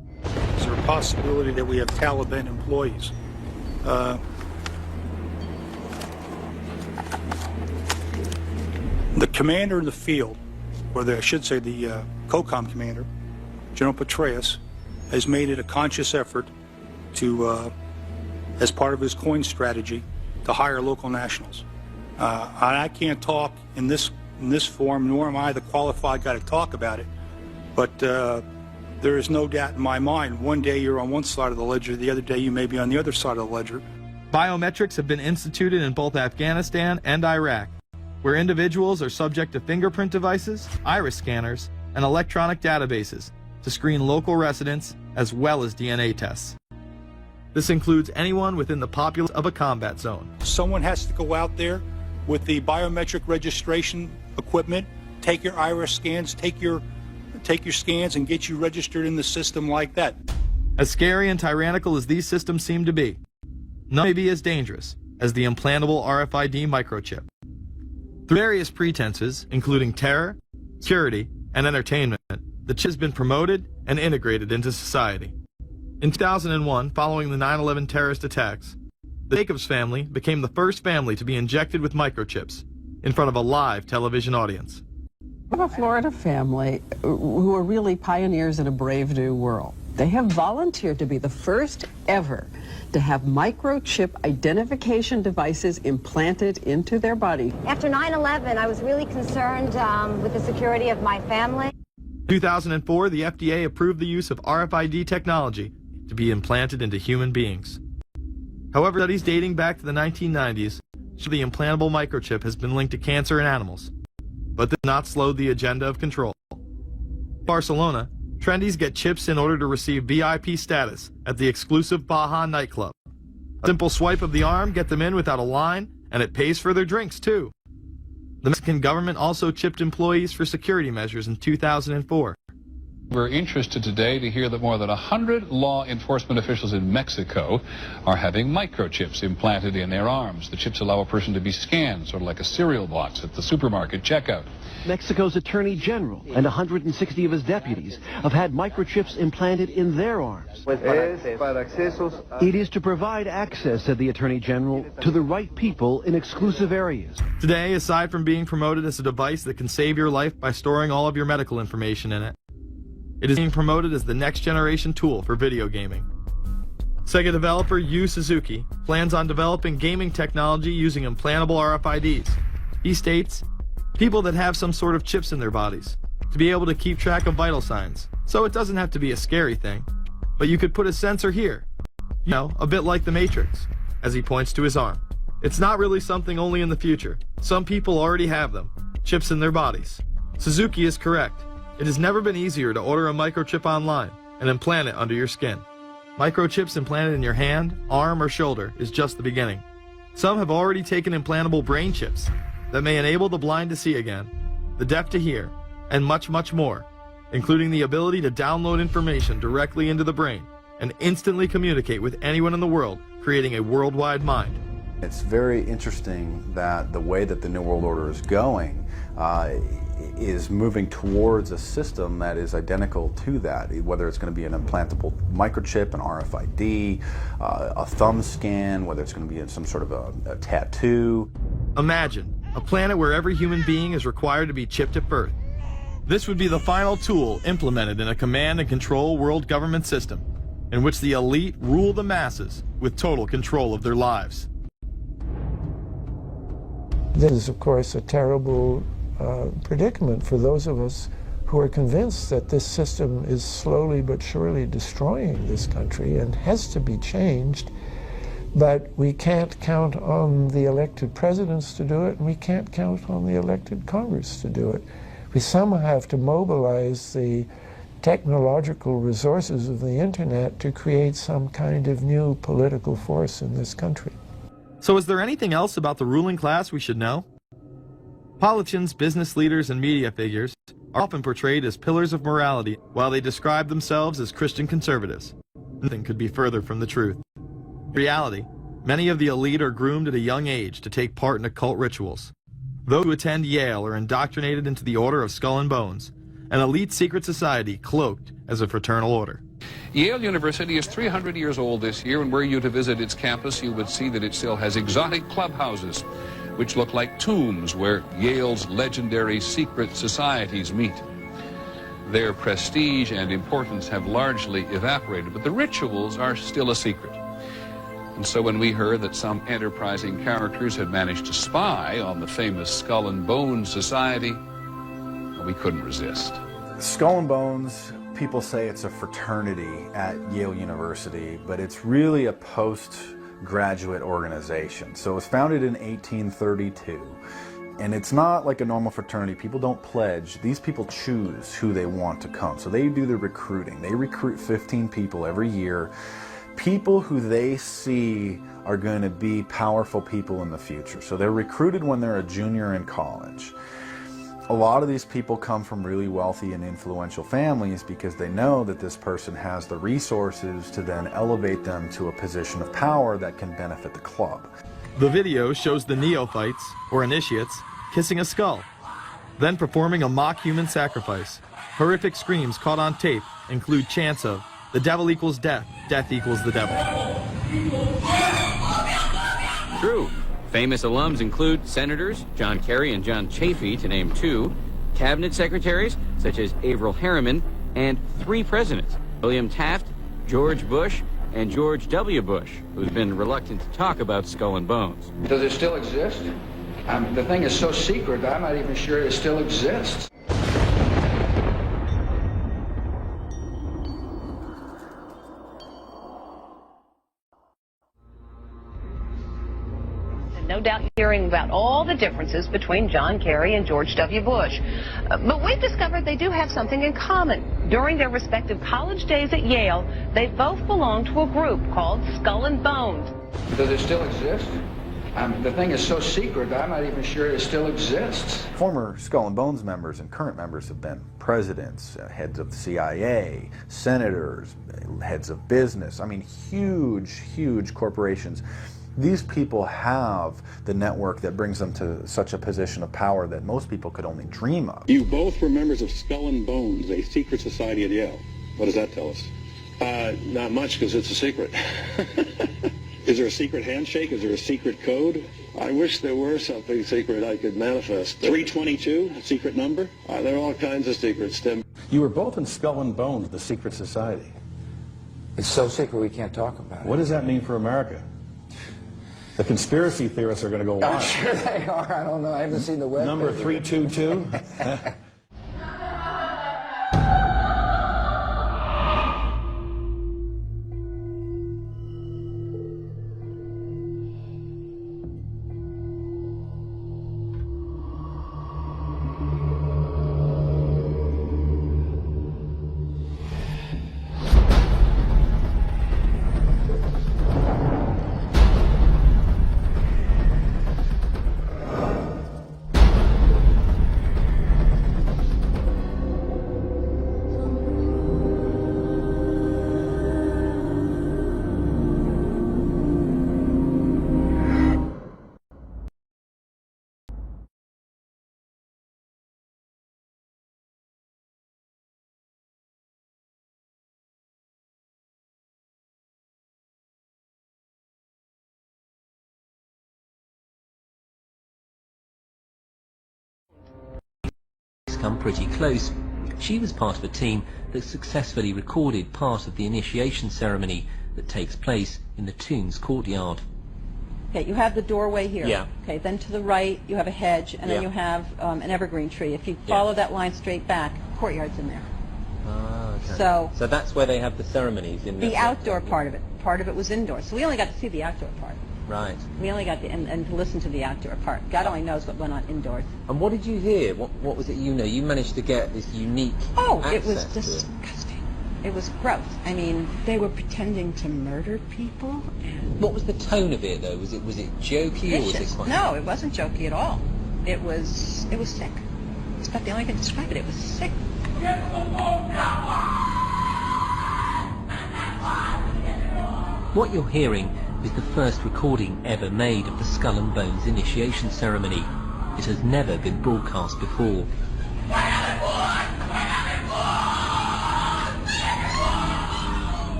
Is there a possibility that we have Taliban employees? The commander in the field, or I should say the COCOM commander, General Petraeus, has made it a conscious effort to, as part of his coin strategy, to hire local nationals. I can't talk in this form, nor am I the qualified guy to talk about it, but there is no doubt in my mind, one day you're on one side of the ledger, the other day you may be on the other side of the ledger. Biometrics have been instituted in both Afghanistan and Iraq, where individuals are subject to fingerprint devices, iris scanners, and electronic databases to screen local residents as well as DNA tests. This includes anyone within the populace of a combat zone. Someone has to go out there with the biometric registration equipment, take your iris scans, take your scans and get you registered in the system like that. As scary and tyrannical as these systems seem to be, none may be as dangerous as the implantable RFID microchip. Through various pretenses, including terror, security, and entertainment, the chip has been promoted and integrated into society. In 2001, following the 9/11 terrorist attacks, the Jacobs family became the first family to be injected with microchips in front of a live television audience. We have a Florida family who are really pioneers in a brave new world. They have volunteered to be the first ever to have microchip identification devices implanted into their body. After 9/11, I was really concerned with the security of my family. In 2004, the FDA approved the use of RFID technology to be implanted into human beings. However, studies dating back to the 1990s show the implantable microchip has been linked to cancer in animals, but this has not slowed the agenda of control. In Barcelona, trendies get chips in order to receive VIP status at the exclusive Baja nightclub. A simple swipe of the arm gets them in without a line, and it pays for their drinks too. The Mexican government also chipped employees for security measures in 2004. We're interested today to hear that more than 100 law enforcement officials in Mexico are having microchips implanted in their arms. The chips allow a person to be scanned, sort of like a cereal box at the supermarket checkout. Mexico's Attorney General and 160 of his deputies have had microchips implanted in their arms. It is to provide access, said the Attorney General, to the right people in exclusive areas. Today, aside from being promoted as a device that can save your life by storing all of your medical information in it, it is being promoted as the next generation tool for video gaming. Sega developer Yu Suzuki plans on developing gaming technology using implantable RFIDs. He states, people that have some sort of chips in their bodies, to be able to keep track of vital signs. So it doesn't have to be a scary thing, but you could put a sensor here. You know, a bit like the Matrix, as he points to his arm. It's not really something only in the future. Some people already have them, chips in their bodies. Suzuki is correct. It has never been easier to order a microchip online and implant it under your skin. Microchips implanted in your hand, arm, or shoulder is just the beginning. Some have already taken implantable brain chips that may enable the blind to see again, the deaf to hear, and much, much more, including the ability to download information directly into the brain and instantly communicate with anyone in the world, creating a worldwide mind. It's very interesting that the way that the New World Order is going is moving towards a system that is identical to that, whether it's going to be an implantable microchip, an RFID, a thumb scan, whether it's going to be some sort of a tattoo. Imagine a planet where every human being is required to be chipped at birth. This would be the final tool implemented in a command and control world government system in which the elite rule the masses with total control of their lives. This is, of course, a terrible predicament for those of us who are convinced that this system is slowly but surely destroying this country and has to be changed. But we can't count on the elected presidents to do it, and we can't count on the elected Congress to do it. We somehow have to mobilize the technological resources of the internet to create some kind of new political force in this country. So is there anything else about the ruling class we should know? Politicians, business leaders, and media figures are often portrayed as pillars of morality while they describe themselves as Christian conservatives. Nothing could be further from the truth. In reality, many of the elite are groomed at a young age to take part in occult rituals. Those who attend Yale are indoctrinated into the Order of Skull and Bones, an elite secret society cloaked as a fraternal order. Yale University is 300 years old this year, and were you to visit its campus, you would see that it still has exotic clubhouses, which look like tombs where Yale's legendary secret societies meet. Their prestige and importance have largely evaporated, but the rituals are still a secret. And so when we heard that some enterprising characters had managed to spy on the famous Skull and Bones Society, we couldn't resist. Skull and Bones, people say it's a fraternity at Yale University, but it's really a postgraduate organization. So it was founded in 1832, and it's not like a normal fraternity. People don't pledge. These people choose who they want to come. So they do the recruiting. They recruit 15 people every year, people who they see are going to be powerful people in the future. So they're recruited when they're a junior in college. A lot of these people come from really wealthy and influential families because they know that this person has the resources to then elevate them to a position of power that can benefit the club. The video shows the neophytes, or initiates, kissing a skull, then performing a mock human sacrifice. Horrific screams caught on tape include chants of, "The devil equals death, death equals the devil." True. Famous alums include Senators John Kerry and John Chafee, to name two, cabinet secretaries such as Averell Harriman, and 3 presidents, William Taft, George Bush, and George W. Bush, who's been reluctant to talk about Skull and Bones. Does it still exist? The thing is so secret, I'm not even sure it still exists. No doubt hearing about all the differences between John Kerry and George W. Bush. But we've discovered they do have something in common. During their respective college days at Yale, they both belonged to a group called Skull and Bones. Does it still exist? The thing is so secret, I'm not even sure it still exists. Former Skull and Bones members and current members have been presidents, heads of the CIA, senators, heads of business. I mean, huge, huge corporations. These people have the network that brings them to such a position of power that most people could only dream of. You both were members of Skull and Bones, a secret society at Yale. What does that tell us? Not much, because it's a secret. Is there a secret handshake? Is there a secret code? I wish there were something secret I could manifest. 322, a secret number? There are all kinds of secrets, Tim. You were both in Skull and Bones, the secret society. It's so secret we can't talk about it. What does that mean for America? The conspiracy theorists are going to go wild. I'm sure they are. I don't know. I haven't seen the web. Number 322? Come pretty close. She was part of a team that successfully recorded part of the initiation ceremony that takes place in the tomb's courtyard. Okay, you have the doorway here. Yeah. Okay, then to the right you have a hedge, and then Yeah. you have an evergreen tree. If you follow that line straight back, courtyard's in there. Ah, okay. So that's where they have the ceremonies in the that outdoor section. part of it. Part of it was indoors. So we only got to see the outdoor part. Right. We only got and to listen to the outdoor part. God only knows what went on indoors. And what did you hear? What was it you know? You managed to get this unique It was access to it. disgusting. It was gross. I mean, they were pretending to murder people. What was the tone of it, though? Was it jokey or was it Vicious. quite... No, it wasn't jokey at all. It was sick. It's about the only way I can describe it. It was sick. What you're hearing is the first recording ever made of the Skull and Bones initiation ceremony. It has never been broadcast before.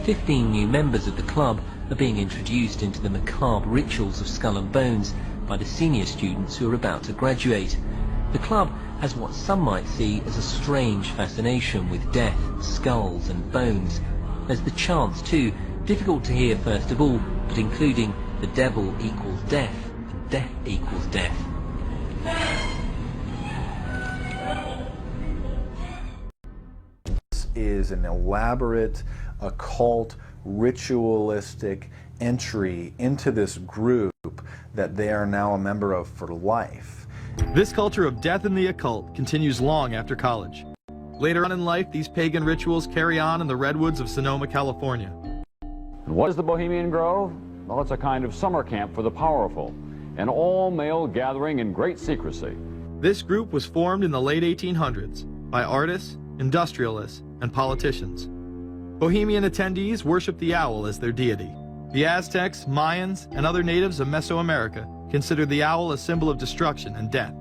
15 new members of the club are being introduced into the macabre rituals of Skull and Bones by the senior students who are about to graduate. The club has what some might see as a strange fascination with death, skulls and bones. There's the chants too, difficult to hear first of all, but including the devil equals death and death equals death. This is an elaborate, occult, ritualistic entry into this group that they are now a member of for life. This culture of death and the occult continues long after college. Later on in life, these pagan rituals carry on in the redwoods of Sonoma, California. And what is the Bohemian Grove? Well, it's a kind of summer camp for the powerful, an all-male gathering in great secrecy. This group was formed in the late 1800s by artists, industrialists, and politicians. Bohemian attendees worship the owl as their deity. The Aztecs, Mayans, and other natives of Mesoamerica considered the owl a symbol of destruction and death.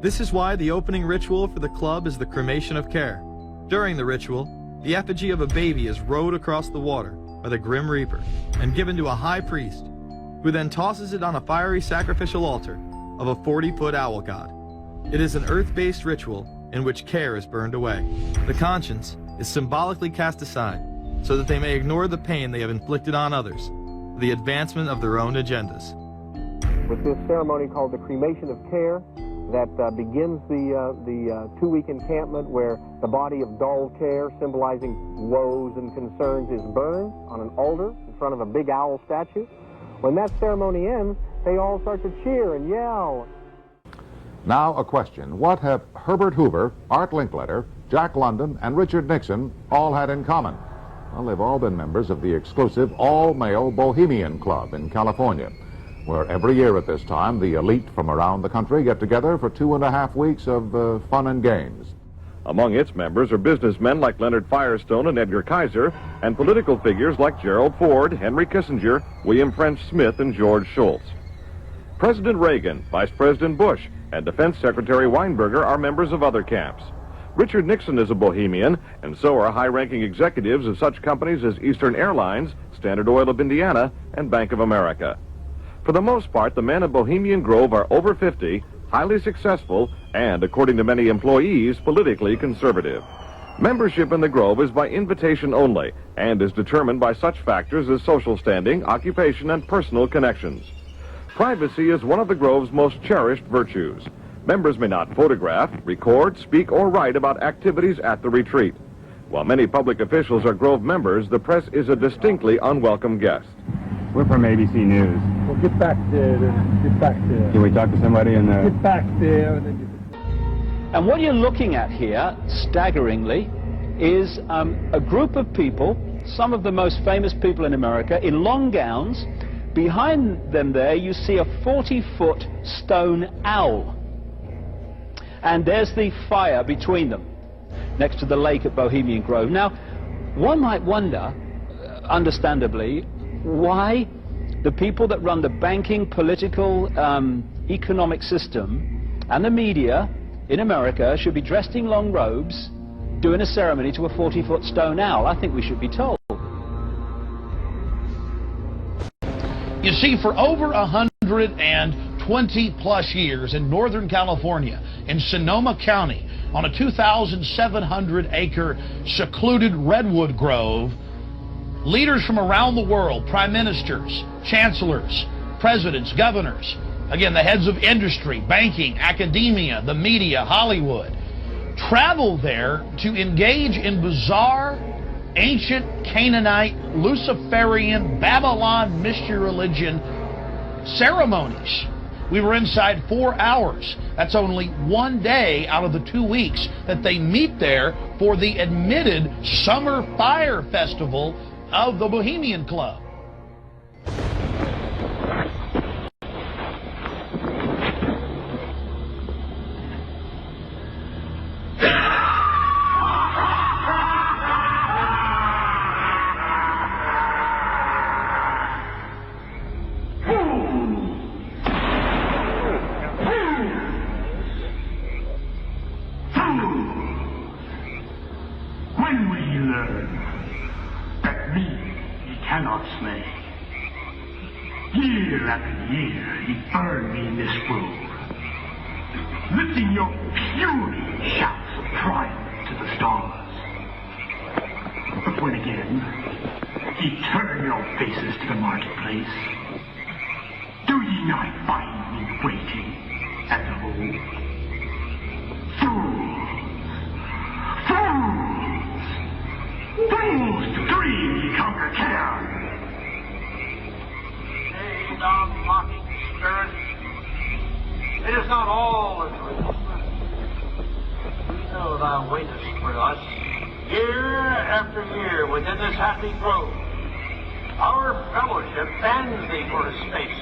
This is why the opening ritual for the club is the cremation of care. During the ritual, the effigy of a baby is rowed across the water by the Grim Reaper and given to a high priest, who then tosses it on a fiery sacrificial altar of a 40-foot owl god. It is an earth-based ritual in which care is burned away. The conscience is symbolically cast aside so that they may ignore the pain they have inflicted on others for the advancement of their own agendas. With this ceremony called the cremation of care, that begins the two-week encampment where the body of dull care, symbolizing woes and concerns, is burned on an altar in front of a big owl statue. When that ceremony ends, they all start to cheer and yell. Now a question. What have Herbert Hoover, Art Linkletter, Jack London, and Richard Nixon all had in common? Well, they've all been members of the exclusive all-male Bohemian Club in California. where every year at this time the elite from around the country get together for 2.5 weeks of fun and games. Among its members are businessmen like Leonard Firestone and Edgar Kaiser, and political figures like Gerald Ford, Henry Kissinger, William French Smith, and George Shultz. President Reagan, Vice President Bush, and Defense Secretary Weinberger are members of other camps. Richard Nixon is a bohemian, and so are high-ranking executives of such companies as Eastern Airlines, Standard Oil of Indiana, and Bank of America. For the most part, the men of Bohemian Grove are over 50, highly successful, and, according to many employees, politically conservative. Membership in the Grove is by invitation only, and is determined by such factors as social standing, occupation, and personal connections. Privacy is one of the Grove's most cherished virtues. Members may not photograph, record, speak, or write about activities at the retreat. While many public officials are Grove members, the press is a distinctly unwelcome guest. We're from ABC News. Well, get back there. Get back there. Can we talk to somebody in the... Get back there. And what you're looking at here, staggeringly, is a group of people, some of the most famous people in America, in long gowns. Behind them there, you see a 40-foot stone owl. And there's the fire between them, next to the lake at Bohemian Grove. Now, one might wonder, understandably, why the people that run the banking, political, economic system and the media in America should be dressed in long robes doing a ceremony to a 40-foot stone owl. I think we should be told. You see, for over 120 plus years in Northern California, in Sonoma County, on a 2,700-acre secluded redwood grove, leaders from around the world, prime ministers, chancellors, presidents, governors, again, the heads of industry, banking, academia, the media, Hollywood, travel there to engage in bizarre, ancient Canaanite, Luciferian, Babylon mystery religion ceremonies. We were inside 4 hours. That's only one day out of the 2 weeks that they meet there for the admitted Summer Fire Festival of the Bohemian Club. When will you learn that me ye cannot slay? Year after year ye burn me in this grove, lifting your puny shouts of triumph to the stars. But when again ye turn your faces to the marketplace, do ye not find me waiting at the hole? Fools! Fools to dream ye conquer care! Nay, thou mocking spirit, it is not all a dream. We know thou waitest for us, year after year within this happy grove. Our fellowship bans thee for a space.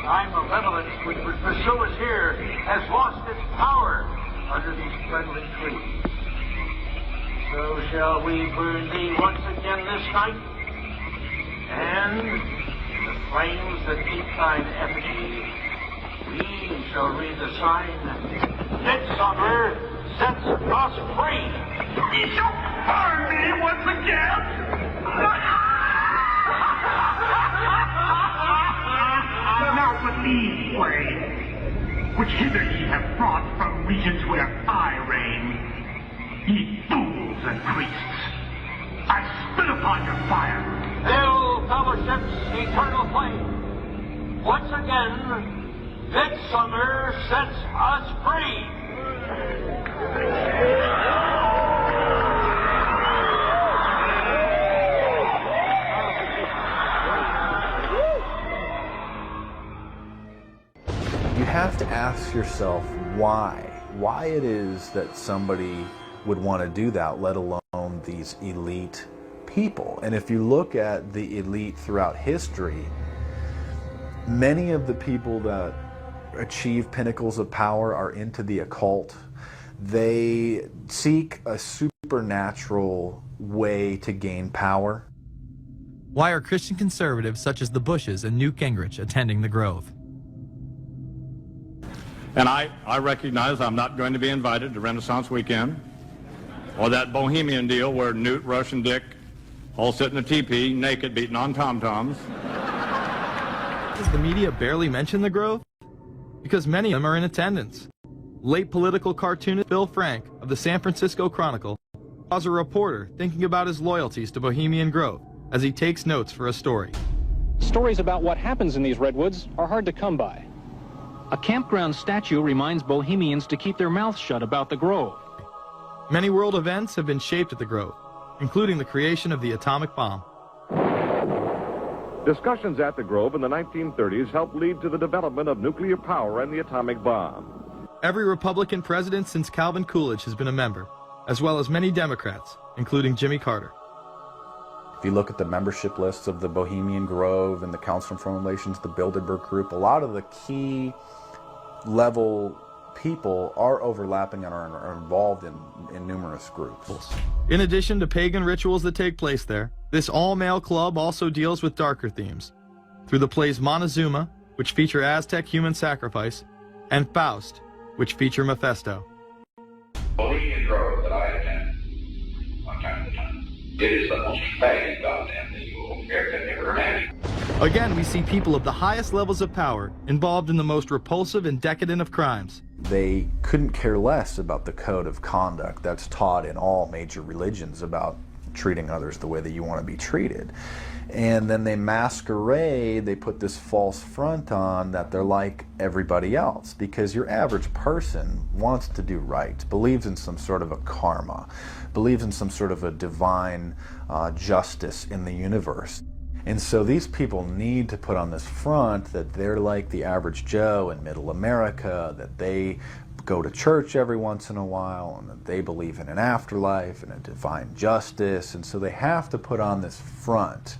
Thy malevolence which would pursue us here has lost its power under these friendly trees. So shall we burn thee once again this night, and in the flames that keep thine effigy, we shall read the sign, Midsummer sets us free. Ye shall burn me once again! Now believe, way, which hither ye have brought from regions where I reign. Ye fools and priests, I spit upon your fire. Hail fellowship's eternal flame. Once again, Midsummer sets us free. You have to ask yourself why it is that somebody would want to do that, let alone these elite people. And if you look at the elite throughout history, Many of the people that achieve pinnacles of power are into the occult. They seek a supernatural way to gain power. Why are Christian conservatives such as the Bushes and Newt Gingrich attending the Grove? And I recognize I'm not going to be invited to Renaissance Weekend or that Bohemian deal where Newt, Rush, and Dick all sit in a teepee naked beating on tom-toms. Does the media barely mention the Grove? Because many of them are in attendance. Late political cartoonist Bill Frank of the San Francisco Chronicle was a reporter thinking about his loyalties to Bohemian Grove as he takes notes for a story. Stories about what happens in these redwoods are hard to come by. A campground statue reminds Bohemians to keep their mouths shut about the Grove. Many world events have been shaped at the Grove, including the creation of the atomic bomb. Discussions at the Grove in the 1930s helped lead to the development of nuclear power and the atomic bomb. Every Republican president since Calvin Coolidge has been a member, as well as many Democrats, including Jimmy Carter. If you look at the membership lists of the Bohemian Grove and the Council on Foreign Relations, the Bilderberg Group, a lot of the key level people are overlapping and are involved in numerous groups. In addition to pagan rituals that take place there, this all-male club also deals with darker themes through the plays Montezuma, which feature Aztec human sacrifice, and Faust, which feature Mephisto. Bohemian Grove that I attend one time at a time. It is the most faggot goddamn thing you will ever imagine. Again, we see people of the highest levels of power involved in the most repulsive and decadent of crimes. They couldn't care less about the code of conduct that's taught in all major religions about treating others the way that you want to be treated. And then they masquerade, they put this false front on that they're like everybody else, because your average person wants to do right, believes in some sort of a karma, believes in some sort of a divine justice in the universe. And so these people need to put on this front that they're like the average Joe in middle America, that they go to church every once in a while, and that they believe in an afterlife and a divine justice. And so they have to put on this front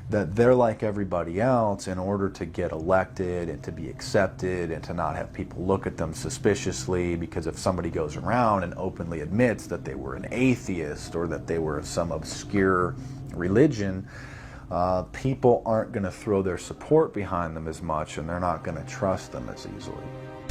that they're like everybody else in order to get elected and to be accepted and to not have people look at them suspiciously, because if somebody goes around and openly admits that they were an atheist or that they were of some obscure religion, people aren't going to throw their support behind them as much, and they're not going to trust them as easily.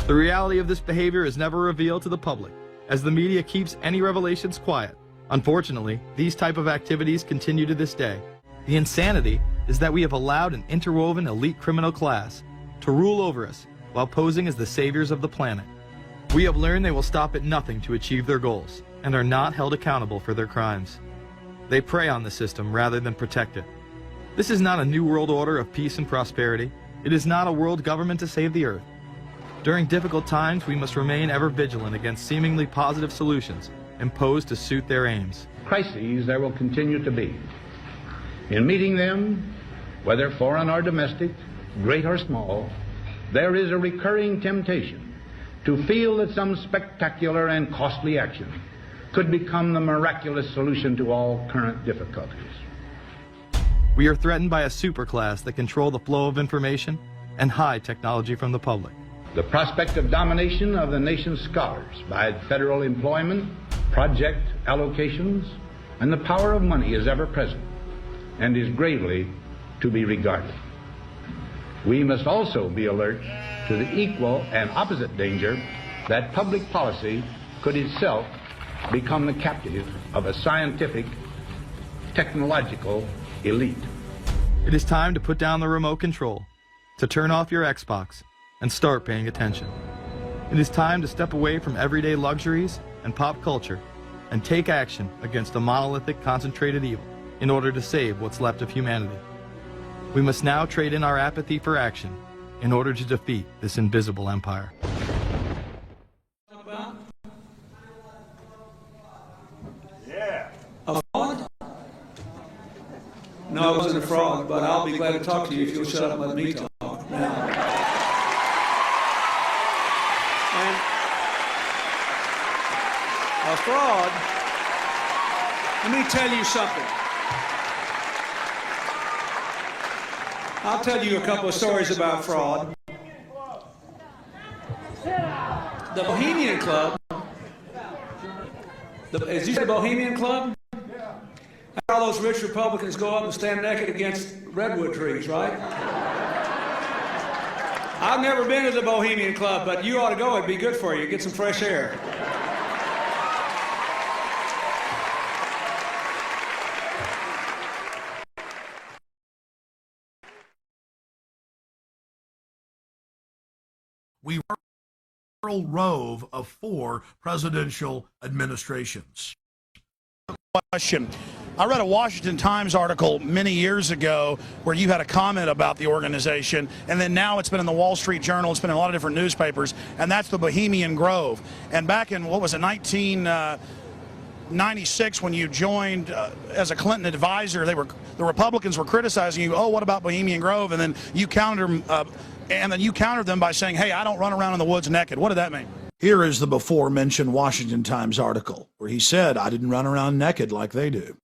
The reality of this behavior is never revealed to the public, as the media keeps any revelations quiet. Unfortunately, these type of activities continue to this day. The insanity is that we have allowed an interwoven elite criminal class to rule over us while posing as the saviors of the planet. We have learned they will stop at nothing to achieve their goals and are not held accountable for their crimes. They prey on the system rather than protect it. This is not a new world order of peace and prosperity. It is not a world government to save the earth. During difficult times, we must remain ever vigilant against seemingly positive solutions imposed to suit their aims. Crises there will continue to be. In meeting them, whether foreign or domestic, great or small, there is a recurring temptation to feel that some spectacular and costly action could become the miraculous solution to all current difficulties. We are threatened by a superclass that control the flow of information and hide technology from the public. The prospect of domination of the nation's scholars by federal employment, project allocations, and the power of money is ever present and is gravely to be regarded. We must also be alert to the equal and opposite danger that public policy could itself become the captive of a scientific, technological elite. It is time to put down the remote control, to turn off your Xbox, and start paying attention. It is time to step away from everyday luxuries and pop culture and take action against a monolithic, concentrated evil in order to save what's left of humanity. We must now trade in our apathy for action in order to defeat this invisible empire. Yeah. A fraud? No, it wasn't a fraud, but I'll be glad to talk to you if you'll shut up and let me talk now. And a fraud, let me tell you something. I'll tell you a couple of stories about fraud. The Bohemian Club, is you the Bohemian Club? All those rich Republicans go up and stand naked against redwood trees, right? I've never been to the Bohemian Club, but you ought to go. It'd be good for you. Get some fresh air. We were a rove of 4 presidential administrations. Question. I read a Washington Times article many years ago where you had a comment about the organization, and then now it's been in the Wall Street Journal, it's been in a lot of different newspapers, and that's the Bohemian Grove. And back in, what was it, 1996, when you joined as a Clinton advisor, the Republicans were criticizing you, oh, what about Bohemian Grove? And then you countered them by saying, hey, I don't run around in the woods naked. What did that mean? Here is the before-mentioned Washington Times article where he said, I didn't run around naked like they do.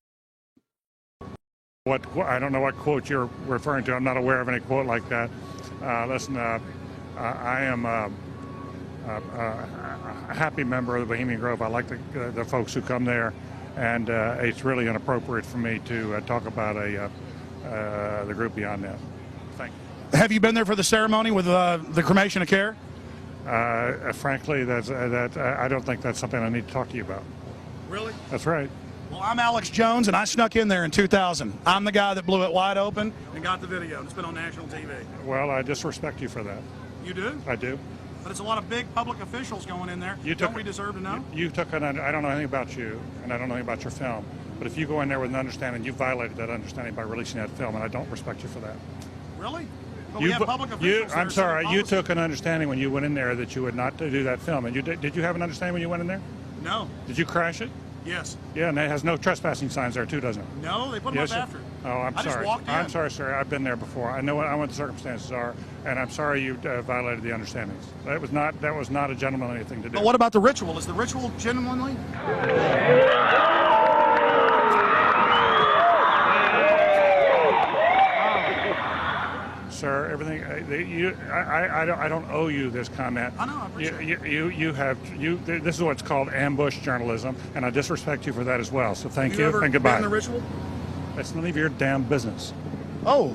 I don't know what quote you're referring to. I'm not aware of any quote like that. Listen, I am a happy member of the Bohemian Grove. I like the folks who come there, and it's really inappropriate for me to talk about the group beyond that. Thank you. Have you been there for the ceremony with the cremation of care? Frankly, I don't think that's something I need to talk to you about. Really? That's right. Well, I'm Alex Jones, and I snuck in there in 2000. I'm the guy that blew it wide open and got the video. It's been on national TV. Well, I disrespect you for that. You do? I do. But it's a lot of big public officials going in there. Don't we deserve to know? I don't know anything about you, and I don't know anything about your film. But if you go in there with an understanding, you violated that understanding by releasing that film, and I don't respect you for that. Really? But we have public officials. I'm sorry, you took an understanding when you went in there that you would not do that film. And did you have an understanding when you went in there? No. Did you crash it? Yes. Yeah, and it has no trespassing signs there too, doesn't it? No, they put them up after. Oh, I'm sorry. Just walked in. I'm sorry, sir. I've been there before. I know what the circumstances are, and I'm sorry you violated the understandings. That was not a gentlemanly thing to do. But what about the ritual? Is the ritual gentlemanly? Sir, everything. I don't owe you this comment. I know. I appreciate it. This is what's called ambush journalism, and I disrespect you for that as well. So thank you and goodbye. Been in the ritual? That's none of your damn business. Oh,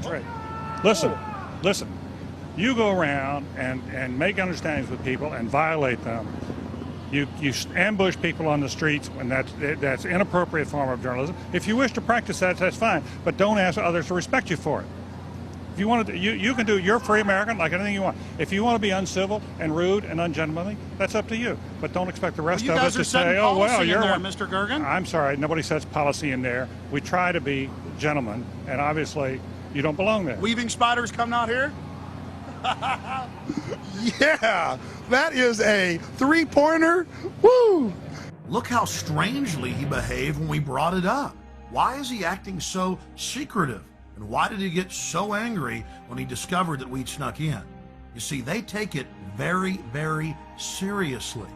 right. Listen. You go around and make understandings with people and violate them. You ambush people on the streets, and that's inappropriate form of journalism. If you wish to practice that, that's fine, but don't ask others to respect you for it. If you want to, you can do. You're a free American, like anything you want. If you want to be uncivil and rude and ungentlemanly, that's up to you. But don't expect the rest of us to say, "Oh well, you're there, Mr. Gergen." I'm sorry, nobody sets policy in there. We try to be gentlemen, and obviously, you don't belong there. Weaving spiders come out here. Yeah, that is a 3-pointer. Woo! Look how strangely he behaved when we brought it up. Why is he acting so secretive? And why did he get so angry when he discovered that we'd snuck in? You see, they take it very, very seriously.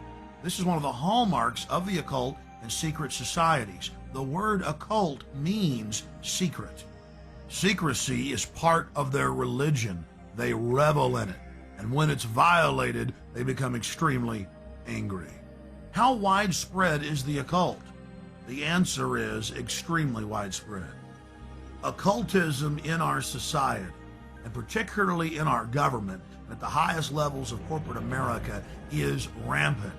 This is one of the hallmarks of the occult and secret societies. The word occult means secret. Secrecy is part of their religion. They revel in it. And when it's violated, they become extremely angry. How widespread is the occult? The answer is extremely widespread. Occultism in our society, and particularly in our government, and at the highest levels of corporate America, is rampant.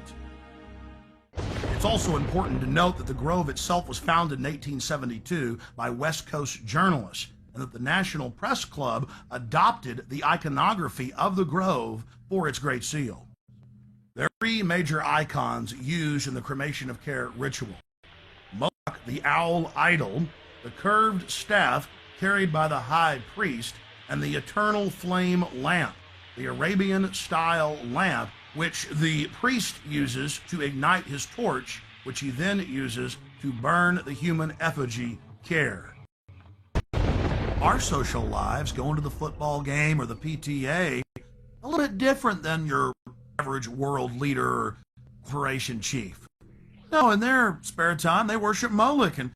It's also important to note that the Grove itself was founded in 1872 by West Coast journalists, and that the National Press Club adopted the iconography of the Grove for its Great Seal. There are 3 major icons used in the cremation of care ritual. Moloch, the owl idol, the curved staff carried by the high priest, and the eternal flame lamp, the Arabian-style lamp, which the priest uses to ignite his torch, which he then uses to burn the human effigy, Care. Our social lives, going to the football game or the PTA, a little bit different than your average world leader or corporation chief. No, in their spare time, they worship Moloch and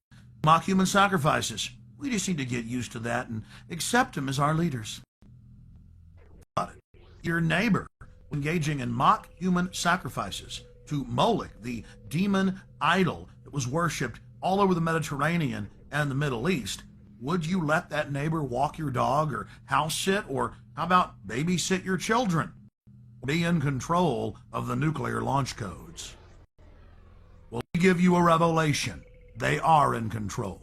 mock human sacrifices. We just need to get used to that and accept them as our leaders. Your neighbor engaging in mock human sacrifices to Moloch, the demon idol that was worshipped all over the Mediterranean and the Middle East. Would you let that neighbor walk your dog or house sit, or how about babysit your children? Be in control of the nuclear launch codes. Well, we give you a revelation. They are in control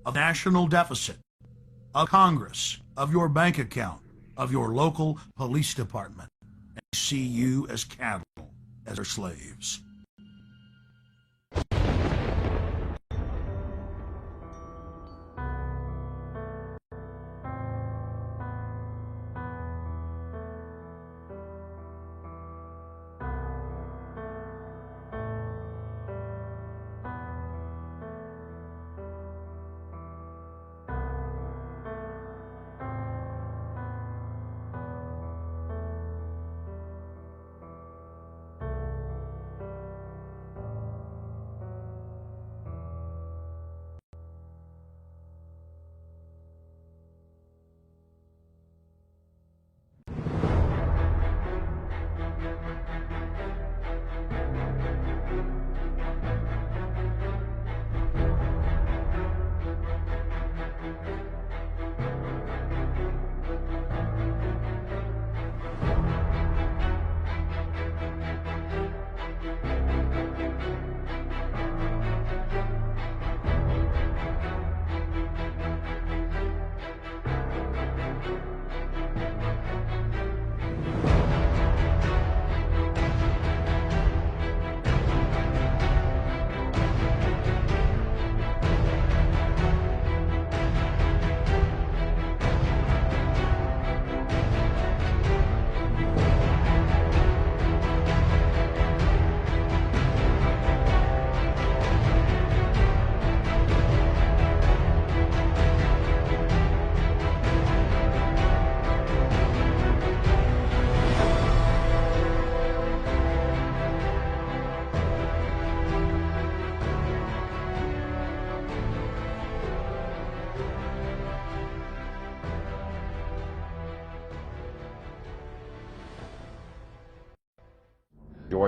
of national deficit, of Congress, of your bank account, of your local police department, and see you as cattle, as their slaves.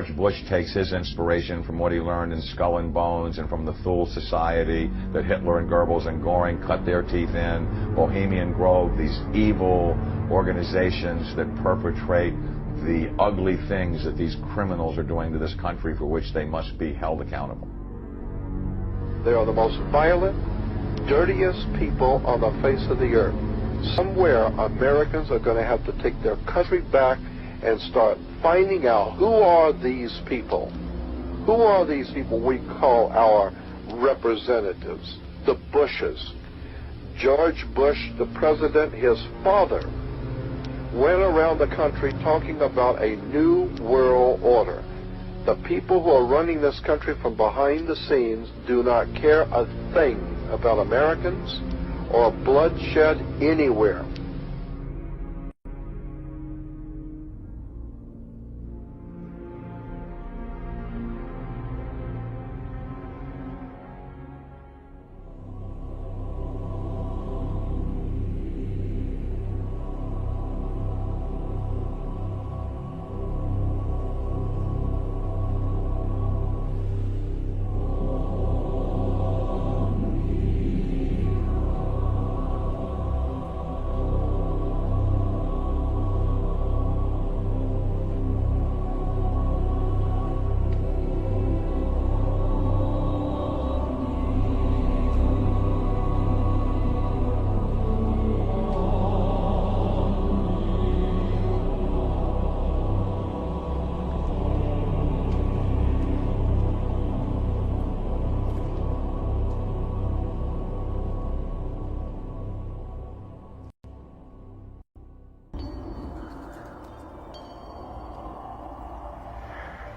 George Bush takes his inspiration from what he learned in Skull and Bones and from the Thule Society that Hitler and Goebbels and Goring cut their teeth in, Bohemian Grove, these evil organizations that perpetrate the ugly things that these criminals are doing to this country for which they must be held accountable. They are the most violent, dirtiest people on the face of the earth. Somewhere Americans are going to have to take their country back and start finding out who are these people. Who are these people we call our representatives, the Bushes. George Bush, the president, his father, went around the country talking about a new world order. The people who are running this country from behind the scenes do not care a thing about Americans or bloodshed anywhere.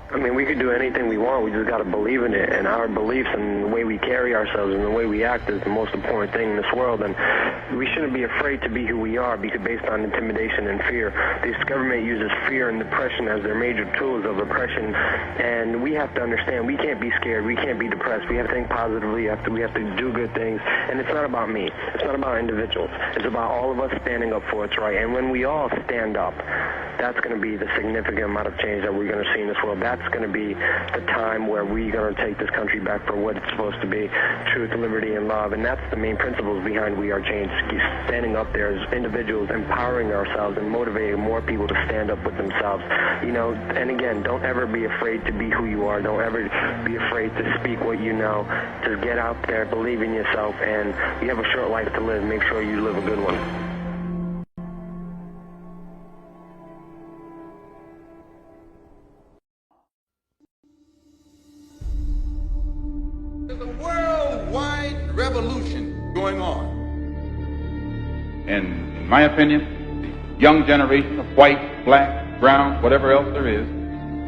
I mean, we could do anything we want. We just got to believe in it. And our beliefs and the way we carry ourselves and the way we act is the most important thing in this world. And we shouldn't be afraid to be who we are because based on intimidation and fear. This government uses fear and depression as their major tools of oppression. And we have to understand we can't be scared. We can't be depressed. We have to think positively. We have to do good things. And it's not about me. It's not about individuals. It's about all of us standing up for what's right. And when we all stand up, that's going to be the significant amount of change that we're going to see in this world. That's going to be the time where we're going to take this country back for what it's supposed to be, truth, liberty, and love. And that's the main principles behind We Are Change. Standing up there as individuals, empowering ourselves, and motivating more people to stand up with themselves. You know, and again, don't ever be afraid to be who you are. Don't ever be afraid to speak what you know. Just get out there, believe in yourself, and you have a short life to live. Make sure you live a good one. There's a worldwide revolution going on. And in my opinion, the young generation of white, black, brown, whatever else there is,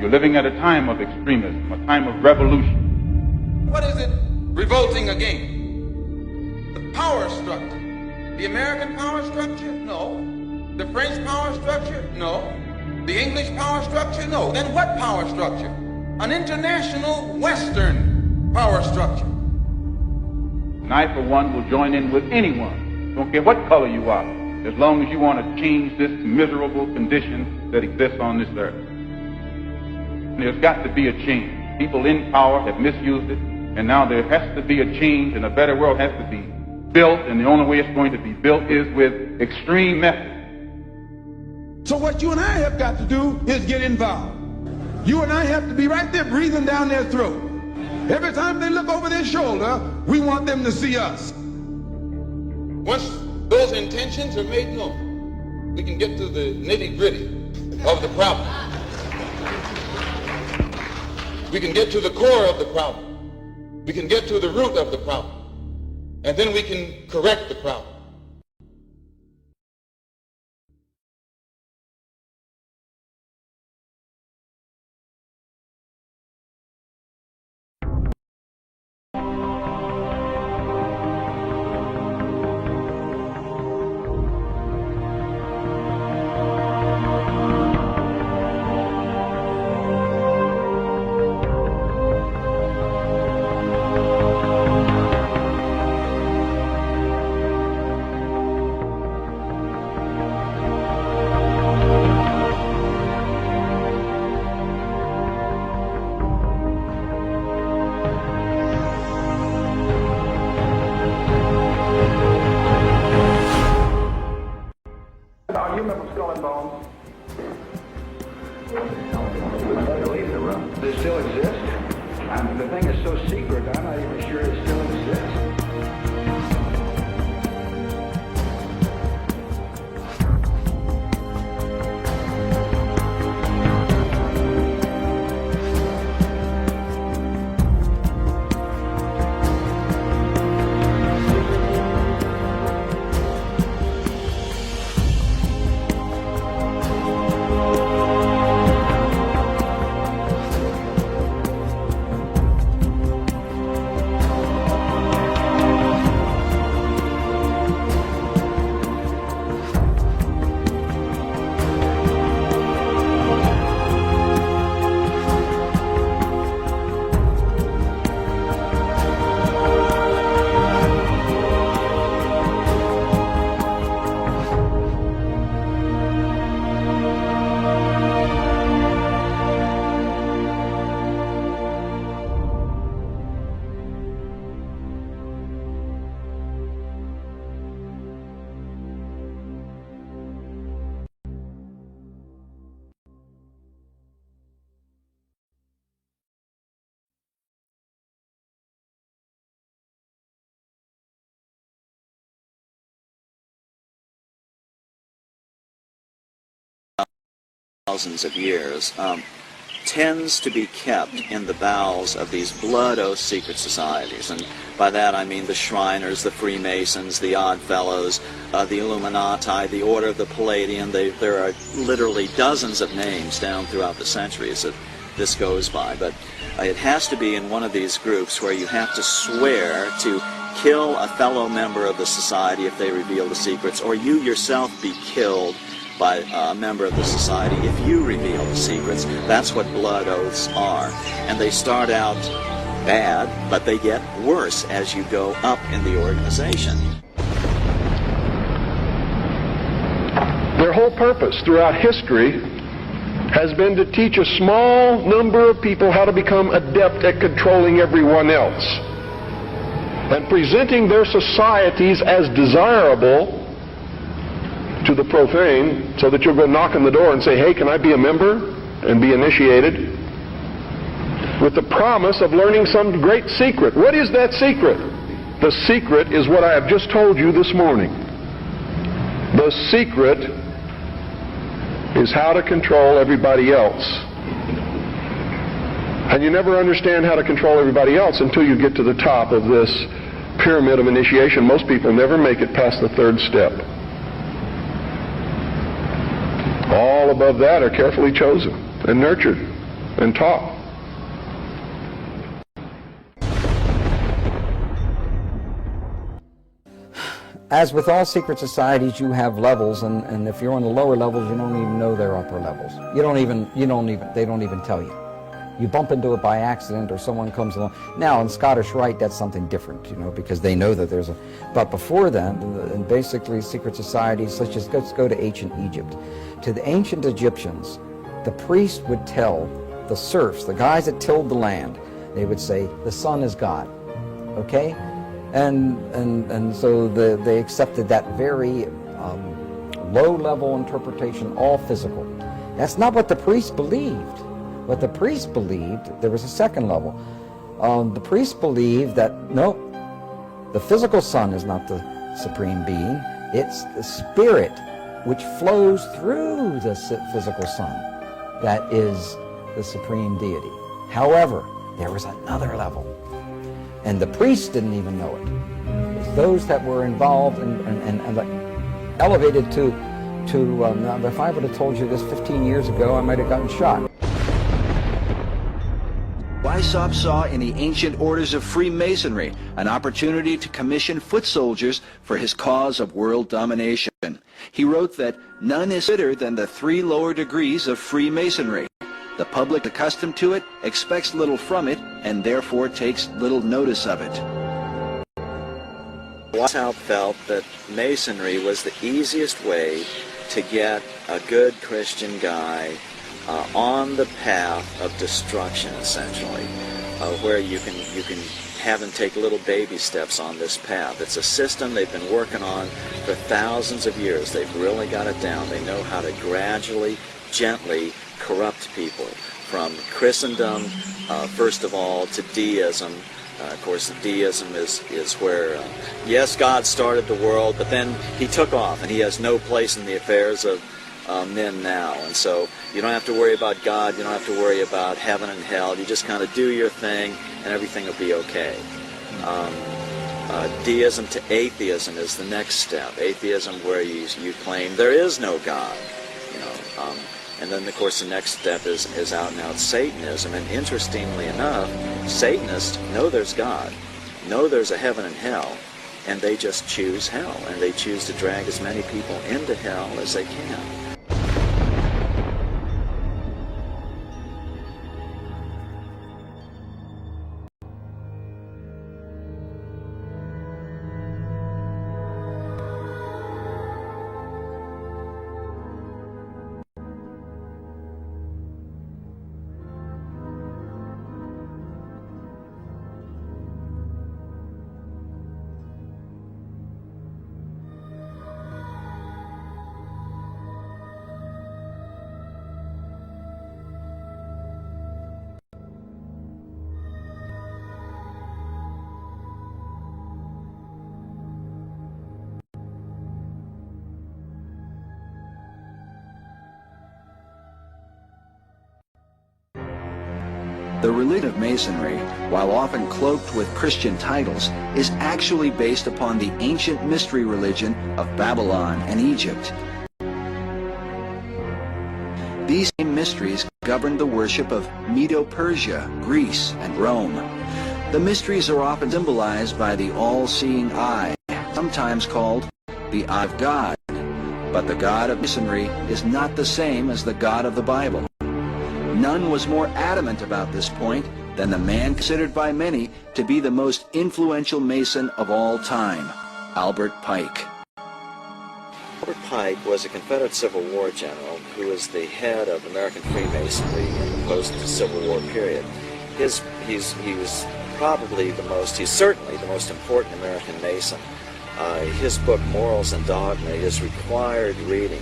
you're living at a time of extremism, a time of revolution. What is it revolting against? The power structure. The American power structure? No. The French power structure? No. The English power structure? No. Then what power structure? An international Western power structure. And I, for one, will join in with anyone, don't care what color you are, as long as you want to change this miserable condition that exists on this earth. And there's got to be a change. People in power have misused it, and now there has to be a change, and a better world has to be built, and the only way it's going to be built is with extreme methods. So what you and I have got to do is get involved. You and I have to be right there breathing down their throat. Every time they look over their shoulder, we want them to see us. Once those intentions are made known, we can get to the nitty-gritty of the problem. We can get to the core of the problem. We can get to the root of the problem. And then we can correct the problem. You remember Skull and Bones? I believe in the room. Does it still exist? The thing is so secret, I'm not even sure it still exists. Thousands of years, tends to be kept in the bowels of these blood oath secret societies. And by that I mean the Shriners, the Freemasons, the Odd Fellows, the Illuminati, the Order of the Palladian. There are literally dozens of names down throughout the centuries of this goes by, but it has to be in one of these groups where you have to swear to kill a fellow member of the society if they reveal the secrets, or you yourself be killed by a member of the society if you reveal the secrets. That's what blood oaths are. And they start out bad, but they get worse as you go up in the organization. Their whole purpose throughout history has been to teach a small number of people how to become adept at controlling everyone else and presenting their societies as desirable to the profane, so that you'll go knock on the door and say, hey, can I be a member, and be initiated, with the promise of learning some great secret. What is that secret? The secret is what I have just told you this morning. The secret is how to control everybody else. And you never understand how to control everybody else until you get to the top of this pyramid of initiation. Most people never make it past the third step. All above that are carefully chosen and nurtured and taught. As with all secret societies, you have levels, and if you're on the lower levels, you don't even know they're upper levels. They don't even tell you. You bump into it by accident, or someone comes along. Now, in Scottish Rite, that's something different, because they know that there's a... But before then, and basically secret societies, let's go to ancient Egypt. To the ancient Egyptians, the priest would tell the serfs, the guys that tilled the land, they would say, the sun is God, okay? And so they accepted that very low-level interpretation, all physical. That's not what the priest believed. What the priest believed, there was a second level. The priest believed that, no, the physical sun is not the supreme being. It's the spirit which flows through the physical sun that is the supreme deity. However, there was another level. And the priests didn't even know it. It was those that were involved and elevated to now, if I would have told you this 15 years ago, I might have gotten shot. Weishaupt saw in the ancient orders of Freemasonry an opportunity to commission foot soldiers for his cause of world domination. He wrote that none is fitter than the 3 lower degrees of Freemasonry. The public accustomed to it expects little from it and therefore takes little notice of it. Weishaupt felt that Masonry was the easiest way to get a good Christian guy on the path of destruction, essentially, where you can have them take little baby steps on this path. It's a system they've been working on for thousands of years. They've really got it down. They know how to gradually, gently corrupt people from Christendom, first of all, to deism. Of course, deism is where, yes, God started the world, but then he took off, and he has no place in the affairs of men now. And so you don't have to worry about God, you don't have to worry about heaven and hell. You just kind of do your thing, and everything will be okay. Deism to atheism is the next step. Atheism, where you claim there is no God, and then, of course, the next step is out-and-out Satanism. And interestingly enough, Satanists know there's God, know there's a heaven and hell, and they just choose hell, and they choose to drag as many people into hell as they can. The religion of Masonry, while often cloaked with Christian titles, is actually based upon the ancient mystery religion of Babylon and Egypt. These same mysteries governed the worship of Medo-Persia, Greece, and Rome. The mysteries are often symbolized by the all-seeing eye, sometimes called the eye of God. But the God of Masonry is not the same as the God of the Bible. None was more adamant about this point than the man considered by many to be the most influential Mason of all time, Albert Pike. Albert Pike was a Confederate Civil War general who was the head of American Freemasonry in the post-Civil War period. He was probably he's certainly the most important American Mason. His book, Morals and Dogma, is required reading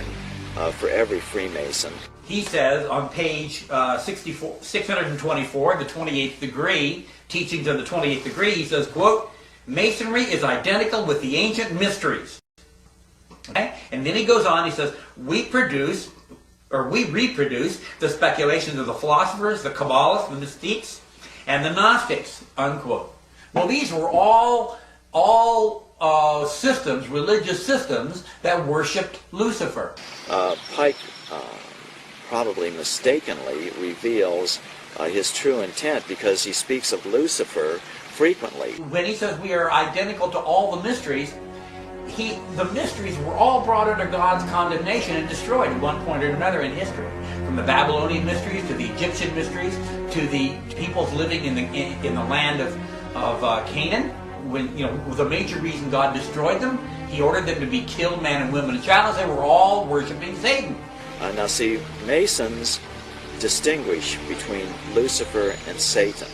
for every Freemason. He says on page 624, the 28th degree, Teachings of the 28th Degree, he says, quote, Masonry is identical with the ancient mysteries. Okay? And then he goes on, he says, we reproduce the speculations of the philosophers, the Kabbalists, the mystiques, and the Gnostics, unquote. Well, these were all systems, religious systems, that worshipped Lucifer. Pike probably mistakenly reveals his true intent because he speaks of Lucifer frequently. When he says we are identical to all the mysteries, the mysteries were all brought under God's condemnation and destroyed at one point or another in history. From the Babylonian mysteries to the Egyptian mysteries to the peoples living in the land of Canaan. When the major reason God destroyed them, He ordered them to be killed, man and woman and child, as they were all worshiping Satan. Now see, Masons distinguish between Lucifer and Satan.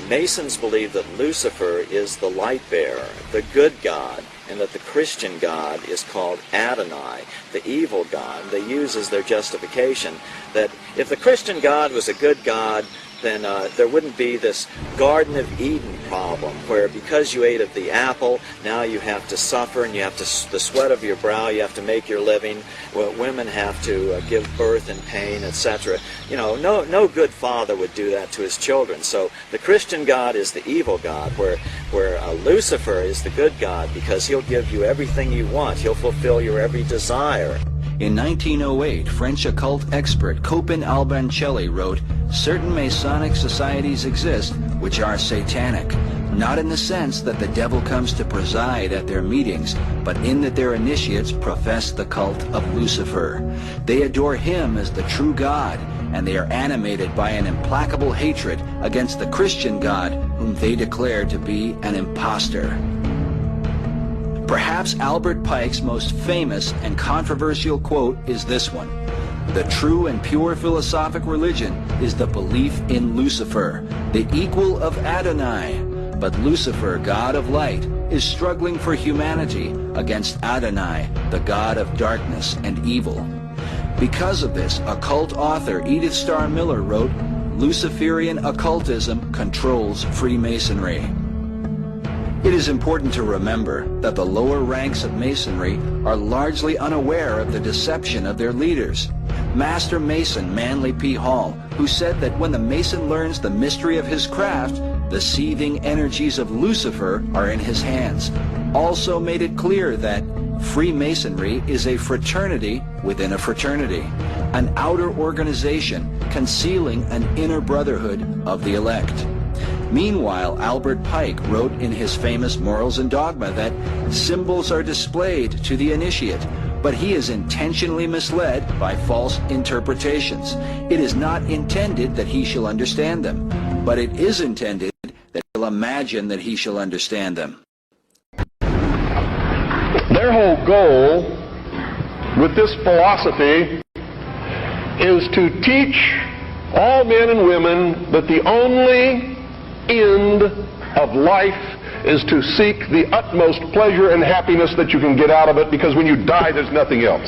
Masons believe that Lucifer is the light bearer, the good God, and that the Christian God is called Adonai, the evil God. They use as their justification that if the Christian God was a good God, then there wouldn't be this Garden of Eden problem where because you ate of the apple, now you have to suffer and you have to, the sweat of your brow, you have to make your living. Well, women have to give birth in pain, etc. No good father would do that to his children. So the Christian God is the evil God, where Lucifer is the good God because he'll give you everything you want. He'll fulfill your every desire. In 1908, French occult expert Copin Albancelli wrote, certain Masonic societies exist which are satanic, not in the sense that the devil comes to preside at their meetings, but in that their initiates profess the cult of Lucifer. They adore him as the true God, and they are animated by an implacable hatred against the Christian God, whom they declare to be an impostor. Perhaps Albert Pike's most famous and controversial quote is this one. The true and pure philosophic religion is the belief in Lucifer, the equal of Adonai. But Lucifer, God of light, is struggling for humanity against Adonai, the God of darkness and evil. Because of this, occult author Edith Starr Miller wrote, Luciferian occultism controls Freemasonry. It is important to remember that the lower ranks of Masonry are largely unaware of the deception of their leaders. Master Mason Manly P. Hall, who said that when the Mason learns the mystery of his craft, the seething energies of Lucifer are in his hands, also made it clear that Freemasonry is a fraternity within a fraternity, an outer organization concealing an inner brotherhood of the elect. Meanwhile, Albert Pike wrote in his famous Morals and Dogma that symbols are displayed to the initiate, but he is intentionally misled by false interpretations. It is not intended that he shall understand them, but it is intended that he'll imagine that he shall understand them. Their whole goal with this philosophy is to teach all men and women that the only end of life is to seek the utmost pleasure and happiness that you can get out of it, because when you die there's nothing else.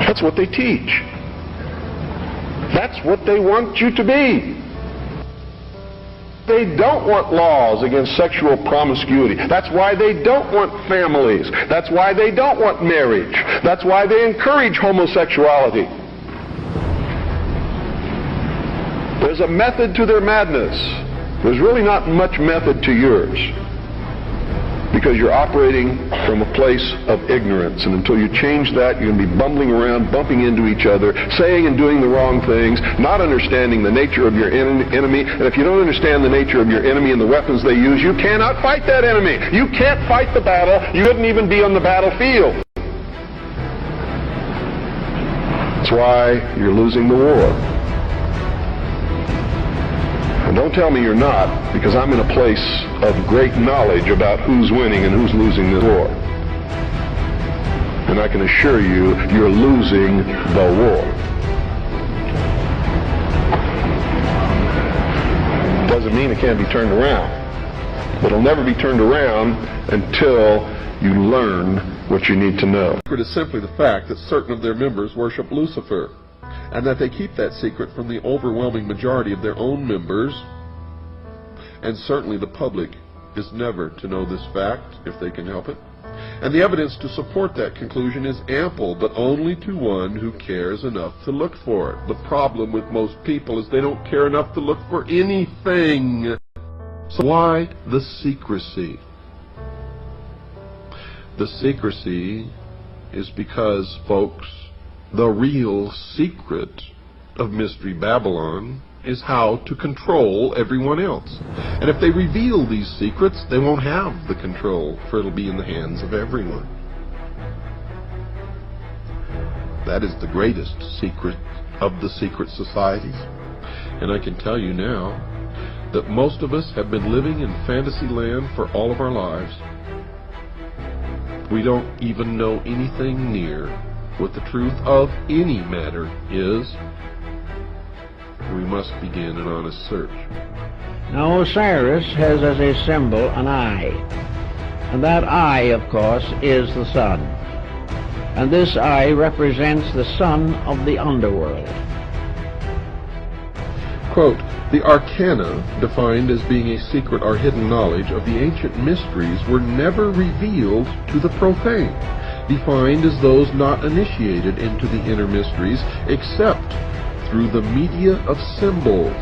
That's what they teach. That's what they want you to be. They don't want laws against sexual promiscuity. That's why they don't want families. That's why they don't want marriage. That's why they encourage homosexuality. There's a method to their madness. There's really not much method to yours. because you're operating from a place of ignorance. And until you change that, you're going to be bumbling around, bumping into each other, saying and doing the wrong things, not understanding the nature of your enemy. And if you don't understand the nature of your enemy and the weapons they use, you cannot fight that enemy. You can't fight the battle. You couldn't even be on the battlefield. That's why you're losing the war. And don't tell me you're not, because I'm in a place of great knowledge about who's winning and who's losing this war. And I can assure you, you're losing the war. Doesn't mean it can't be turned around. But it'll never be turned around until you learn what you need to know. The secret is simply the fact that certain of their members worship Lucifer, and that they keep that secret from the overwhelming majority of their own members, and certainly the public is never to know this fact if they can help it. And the evidence to support that conclusion is ample, but only to one who cares enough to look for it. The problem with most people is they don't care enough to look for anything. So why the secrecy? The secrecy is because, folks, the real secret of Mystery Babylon is how to control everyone else. And if they reveal these secrets, they won't have the control, for it'll be in the hands of everyone. That is the greatest secret of the secret societies. And I can tell you now that most of us have been living in fantasy land for all of our lives. We don't even know anything near what the truth of any matter is. We must begin an honest search. Now Osiris has as a symbol an eye, and that eye, of course, is the sun. And this eye represents the son of the underworld. Quote, the arcana, defined as being a secret or hidden knowledge of the ancient mysteries, were never revealed to the profane, defined as those not initiated into the inner mysteries, except through the media of symbols.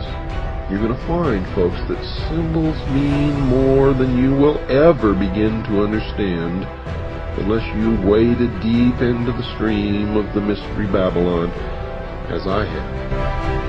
You're going to find, folks, that symbols mean more than you will ever begin to understand unless you waded deep into the stream of the Mystery Babylon, as I have.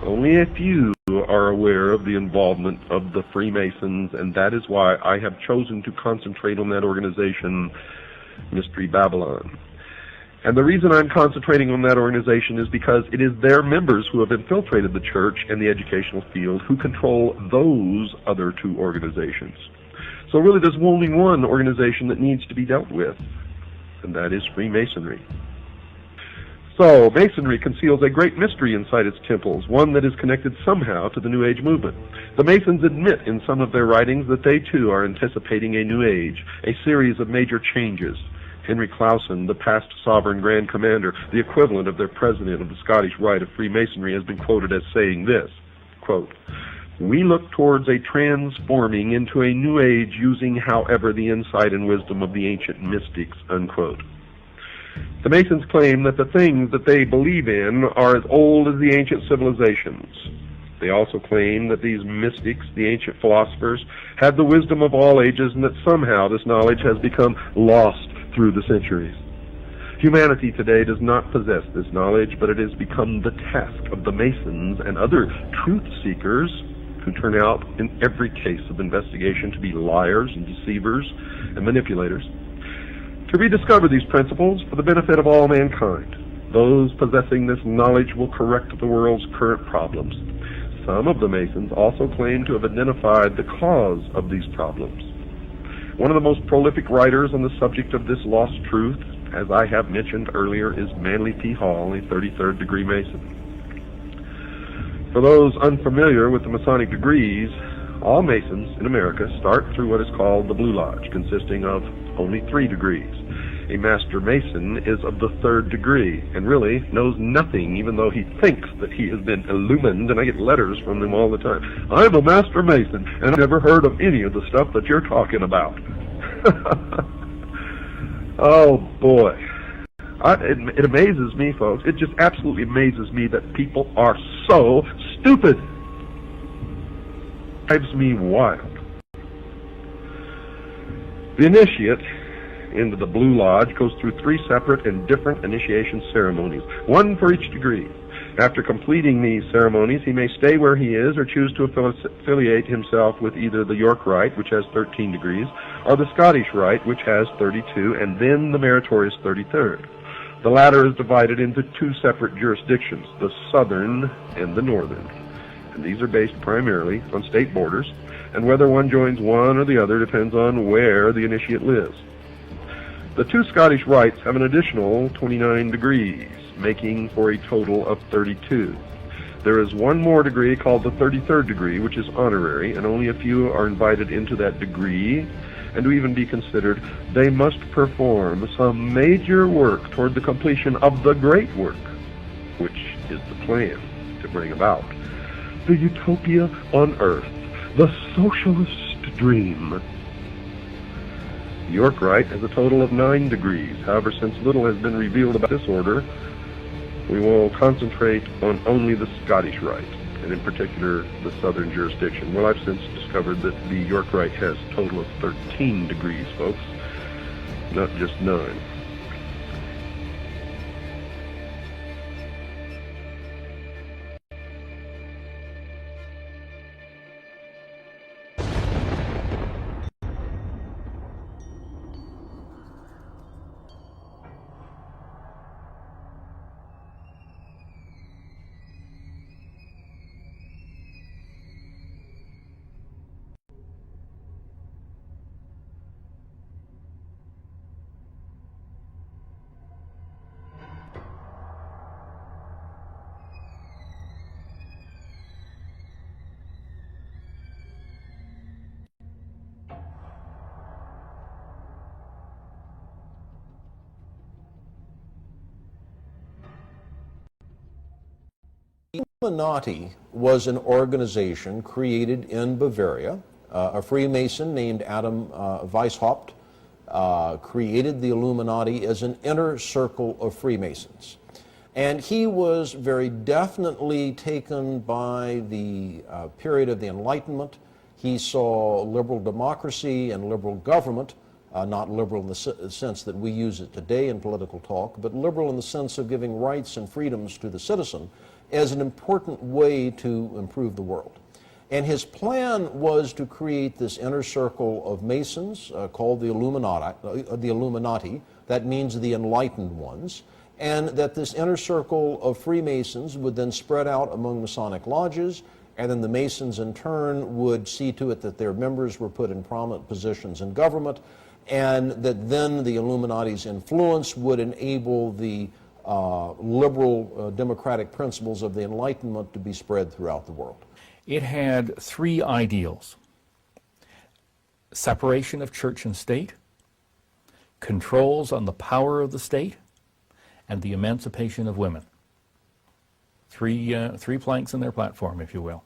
Only a few are aware of the involvement of the Freemasons, and that is why I have chosen to concentrate on that organization, Mystery Babylon. And the reason I'm concentrating on that organization is because it is their members who have infiltrated the church and the educational field who control those other two organizations. So really there's only one organization that needs to be dealt with, and that is Freemasonry. So, Masonry conceals a great mystery inside its temples, one that is connected somehow to the New Age movement. The Masons admit in some of their writings that they too are anticipating a New Age, a series of major changes. Henry Clausen, the past sovereign Grand Commander, the equivalent of their president of the Scottish Rite of Freemasonry, has been quoted as saying this, quote, "We look towards a transforming into a new age using, however, the insight and wisdom of the ancient mystics," unquote. The Masons claim that the things that they believe in are as old as the ancient civilizations. They also claim that these mystics, the ancient philosophers, had the wisdom of all ages and that somehow this knowledge has become lost through the centuries. Humanity today does not possess this knowledge, but it has become the task of the Masons and other truth seekers who turn out in every case of investigation to be liars and deceivers and manipulators, to rediscover these principles for the benefit of all mankind. Those possessing this knowledge will correct the world's current problems. Some of the Masons also claim to have identified the cause of these problems. One of the most prolific writers on the subject of this lost truth, as I have mentioned earlier, is Manly P. Hall, a 33rd degree Mason. For those unfamiliar with the Masonic degrees, all Masons in America start through what is called the Blue Lodge, consisting of only 3 degrees. A Master Mason is of the 3rd degree and really knows nothing, even though he thinks that he has been illumined, and I get letters from them all the time. "I'm a Master Mason, and I've never heard of any of the stuff that you're talking about." Oh, boy. It amazes me, folks. It just absolutely amazes me that people are so stupid. It drives me wild. The initiate into the Blue Lodge goes through 3 separate and different initiation ceremonies, one for each degree. After completing these ceremonies, he may stay where he is or choose to affiliate himself with either the York Rite, which has 13 degrees, or the Scottish Rite, which has 32, and then the meritorious 33rd. The latter is divided into 2 separate jurisdictions, the southern and the northern. And these are based primarily on state borders, and whether one joins one or the other depends on where the initiate lives. The 2 Scottish rites have an additional 29 degrees, making for a total of 32. There is one more degree called the 33rd degree, which is honorary, and only a few are invited into that degree, and to even be considered, they must perform some major work toward the completion of the great work, which is the plan to bring about the utopia on earth, the socialist dream. The York Rite has a total of 9 degrees. However, since little has been revealed about this order, we will concentrate on only the Scottish Rite, and in particular the southern jurisdiction. Well, I've since discovered that the York Rite has a total of 13 degrees, folks, not just 9. Killuminati was an organization created in Bavaria. A Freemason named Adam Weishaupt created the Illuminati as an inner circle of Freemasons. And he was very definitely taken by the period of the Enlightenment. He saw liberal democracy and liberal government, not liberal in the sense that we use it today in political talk, but liberal in the sense of giving rights and freedoms to the citizen, as an important way to improve the world. And his plan was to create this inner circle of Masons called the Illuminati, that means the enlightened ones, and that this inner circle of Freemasons would then spread out among Masonic lodges, and then the Masons in turn would see to it that their members were put in prominent positions in government, and that then the Illuminati's influence would enable the liberal democratic principles of the Enlightenment to be spread throughout the world. It had 3 ideals: separation of church and state, controls on the power of the state, and the emancipation of women. Three planks in their platform, if you will.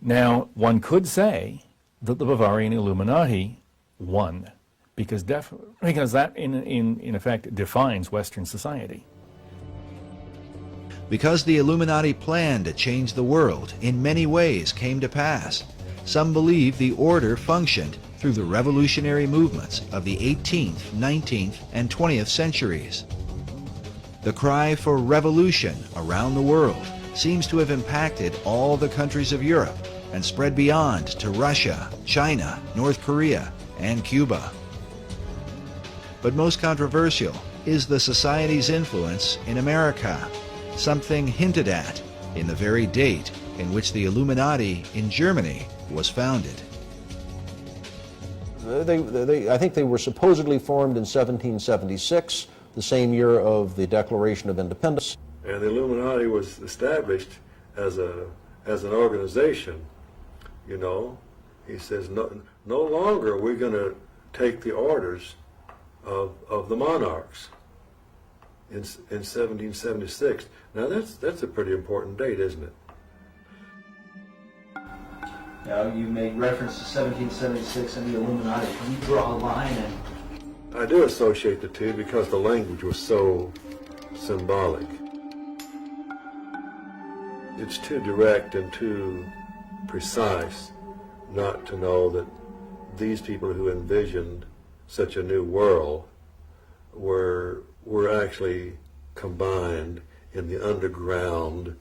Now, one could say that the Bavarian Illuminati won, because that, in effect, defines Western society. Because the Illuminati plan to change the world in many ways came to pass, some believe the order functioned through the revolutionary movements of the 18th, 19th, and 20th centuries. The cry for revolution around the world seems to have impacted all the countries of Europe and spread beyond to Russia, China, North Korea, and Cuba. But most controversial is the society's influence in America, something hinted at in the very date in which the Illuminati in Germany was founded. I think they were supposedly formed in 1776, the same year of the Declaration of Independence. And the Illuminati was established as an organization, you know. He says, no longer are we going to take the orders of the monarchs in 1776. Now that's a pretty important date, isn't it? Now, you made reference to 1776 and the Illuminati. Can you draw a line? I do associate the two because the language was so symbolic. It's too direct and too precise not to know that these people who envisioned such a new world were actually combined in the underground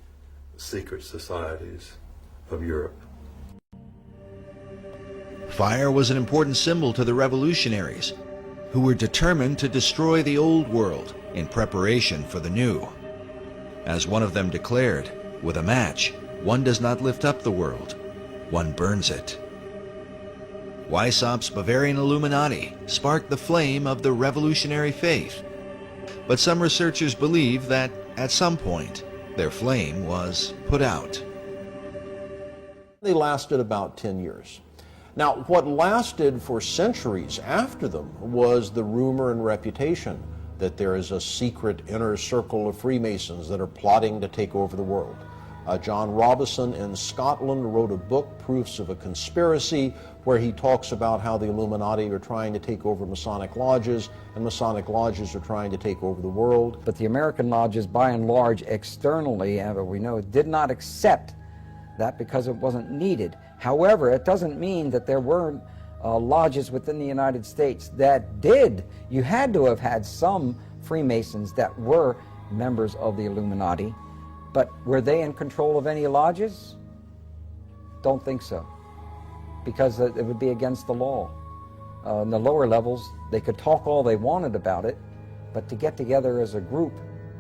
secret societies of Europe. Fire was an important symbol to the revolutionaries, who were determined to destroy the old world in preparation for the new. As one of them declared, with a match, one does not lift up the world, one burns it. Weishaupt's Bavarian Illuminati sparked the flame of the revolutionary faith, but some researchers believe that, at some point, their flame was put out. They lasted about 10 years. Now, what lasted for centuries after them was the rumor and reputation that there is a secret inner circle of Freemasons that are plotting to take over the world. John Robison in Scotland wrote a book, Proofs of a Conspiracy, where he talks about how the Illuminati are trying to take over Masonic lodges, and Masonic lodges are trying to take over the world. But the American lodges, by and large, externally, we know, did not accept that because it wasn't needed. However, it doesn't mean that there weren't lodges within the United States that did. You had to have had some Freemasons that were members of the Illuminati, but were they in control of any lodges? Don't think so, because it would be against the law. In the lower levels, they could talk all they wanted about it, but to get together as a group,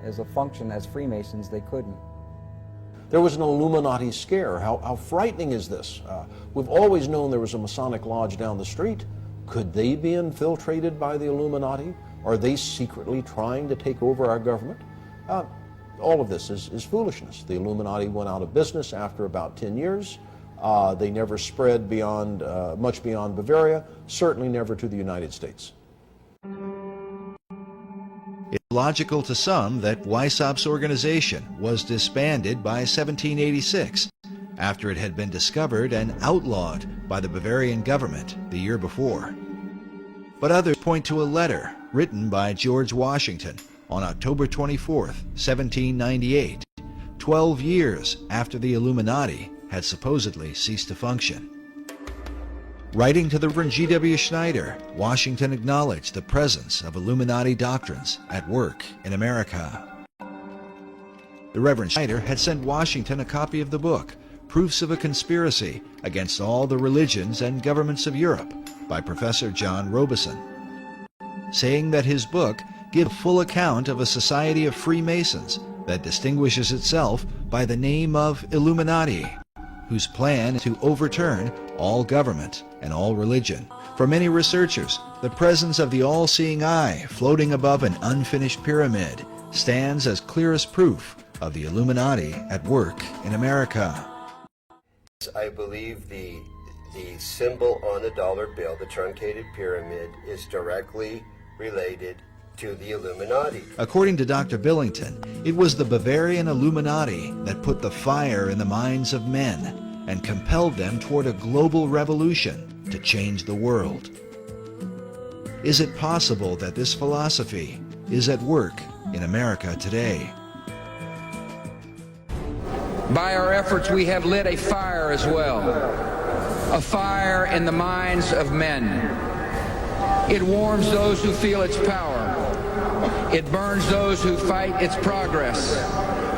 as a function, as Freemasons, they couldn't. There was an Illuminati scare. How frightening is this? We've always known there was a Masonic lodge down the street. Could they be infiltrated by the Illuminati? Are they secretly trying to take over our government? All of this is foolishness. The Illuminati went out of business after about 10 years. They never spread beyond, much beyond Bavaria, certainly never to the United States. It's logical to some that Weishaupt's organization was disbanded by 1786, after it had been discovered and outlawed by the Bavarian government the year before. But others point to a letter written by George Washington on October 24, 1798, 12 years after the Illuminati had supposedly ceased to function. Writing to the Reverend G.W. Schneider, Washington acknowledged the presence of Illuminati doctrines at work in America. The Reverend Schneider had sent Washington a copy of the book, Proofs of a Conspiracy Against All the Religions and Governments of Europe, by Professor John Robison, saying that his book gives a full account of a society of Freemasons that distinguishes itself by the name of Illuminati, whose plan is to overturn all government and all religion. For many researchers, the presence of the all-seeing eye floating above an unfinished pyramid stands as clearest proof of the Illuminati at work in America. I believe the symbol on the dollar bill, the truncated pyramid, is directly related to the Illuminati. According to Dr. Billington, it was the Bavarian Illuminati that put the fire in the minds of men and compelled them toward a global revolution to change the world. Is it possible that this philosophy is at work in America today? By our efforts, we have lit a fire as well, a fire in the minds of men. It warms those who feel its power. It burns those who fight its progress.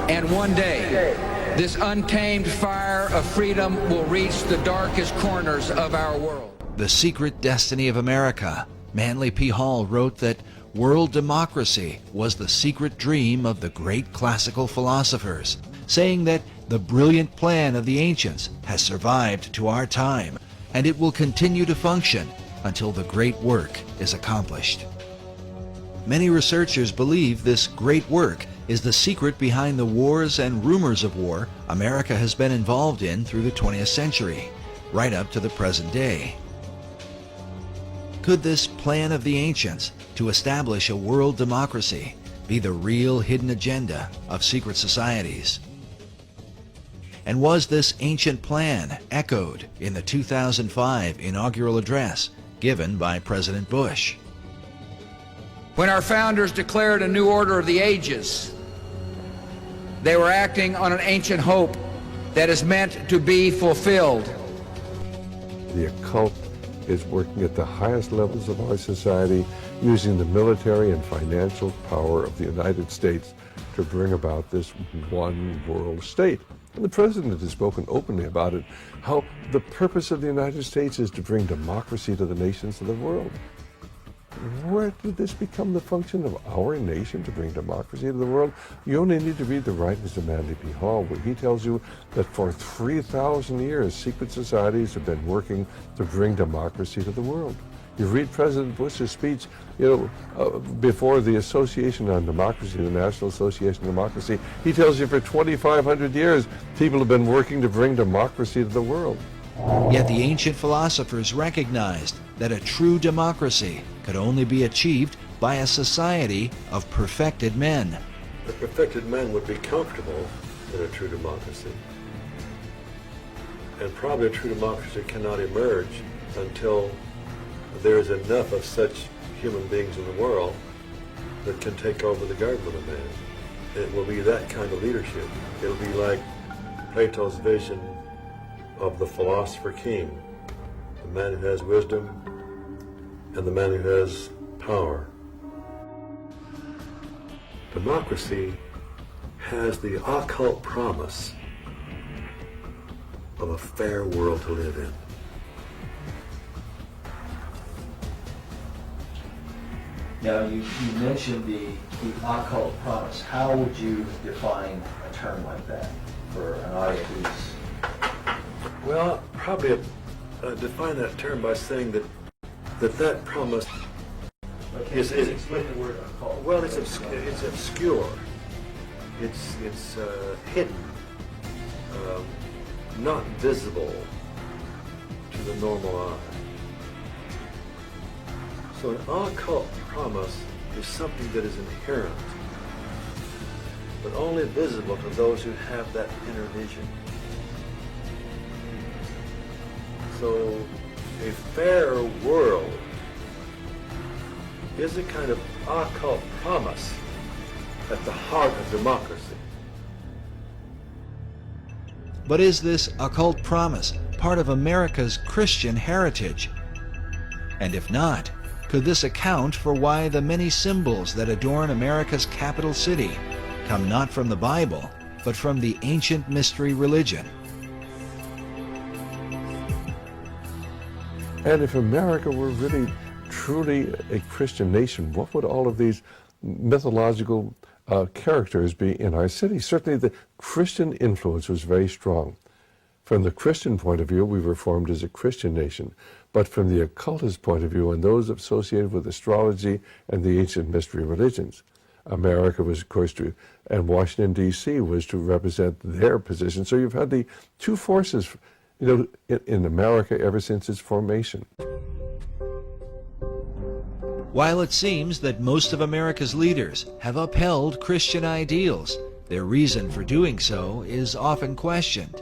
And one day, this untamed fire of freedom will reach the darkest corners of our world. The Secret Destiny of America. Manly P. Hall wrote that world democracy was the secret dream of the great classical philosophers, saying that the brilliant plan of the ancients has survived to our time, and it will continue to function until the great work is accomplished. Many researchers believe this great work is the secret behind the wars and rumors of war America has been involved in through the 20th century, right up to the present day. Could this plan of the ancients to establish a world democracy be the real hidden agenda of secret societies? And was this ancient plan echoed in the 2005 inaugural address given by President Bush? When our founders declared a new order of the ages, they were acting on an ancient hope that is meant to be fulfilled. The occult is working at the highest levels of our society, using the military and financial power of the United States to bring about this one world state. And the president has spoken openly about it, how the purpose of the United States is to bring democracy to the nations of the world. Where did this become the function of our nation, to bring democracy to the world? You only need to read the writings of Manly P. Hall, where he tells you that for 3,000 years, secret societies have been working to bring democracy to the world. You read President Bush's speech, before the Association on Democracy, the National Association of Democracy. He tells you for 2,500 years, people have been working to bring democracy to the world. Yet the ancient philosophers recognized that a true democracy could only be achieved by a society of perfected men. The perfected men would be comfortable in a true democracy. And probably a true democracy cannot emerge until there is enough of such human beings in the world that can take over the government of man. It will be that kind of leadership. It'll be like Plato's vision of the philosopher king, the man who has wisdom and the man who has power. Democracy has the occult promise of a fair world to live in. Now, you mentioned the occult promise. How would you define a term like that for an audience who's... Well, probably define that term by saying that promise is explain the word occult. Well, it's obscure. It's hidden, not visible to the normal eye. So an occult promise is something that is inherent, but only visible to those who have that inner vision. So a fair world is a kind of occult promise at the heart of democracy. But is this occult promise part of America's Christian heritage? And if not, could this account for why the many symbols that adorn America's capital city come not from the Bible, but from the ancient mystery religion? And if America were really, truly a Christian nation, what would all of these mythological characters be in our city? Certainly the Christian influence was very strong. From the Christian point of view, we were formed as a Christian nation. But from the occultist point of view, and those associated with astrology and the ancient mystery religions, America was, of course, and Washington, D.C. was to represent their position. So you've had the two forces, in America ever since its formation. While it seems that most of America's leaders have upheld Christian ideals, their reason for doing so is often questioned.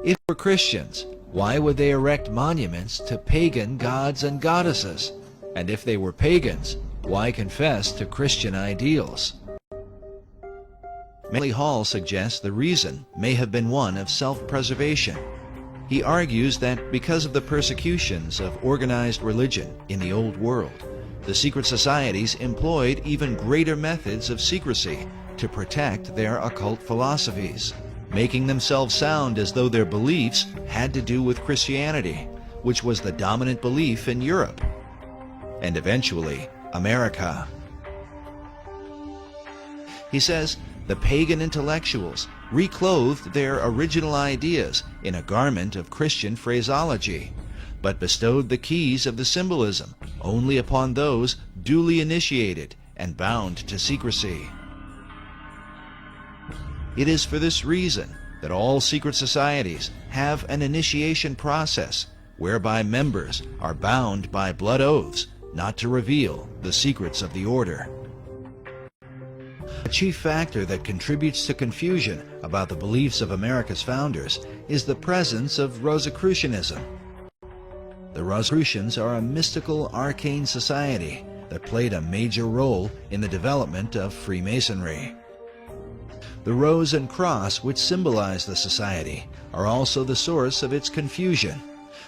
If they were Christians, why would they erect monuments to pagan gods and goddesses? And if they were pagans, why confess to Christian ideals? Manly Hall suggests the reason may have been one of self-preservation. He argues that because of the persecutions of organized religion in the Old World, the secret societies employed even greater methods of secrecy to protect their occult philosophies, making themselves sound as though their beliefs had to do with Christianity, which was the dominant belief in Europe, and eventually America. He says the pagan intellectuals reclothed their original ideas in a garment of Christian phraseology, but bestowed the keys of the symbolism only upon those duly initiated and bound to secrecy. It is for this reason that all secret societies have an initiation process whereby members are bound by blood oaths not to reveal the secrets of the order. A chief factor that contributes to confusion about the beliefs of America's founders is the presence of Rosicrucianism. The Rosicrucians are a mystical, arcane society that played a major role in the development of Freemasonry. The rose and cross, which symbolize the society, are also the source of its confusion.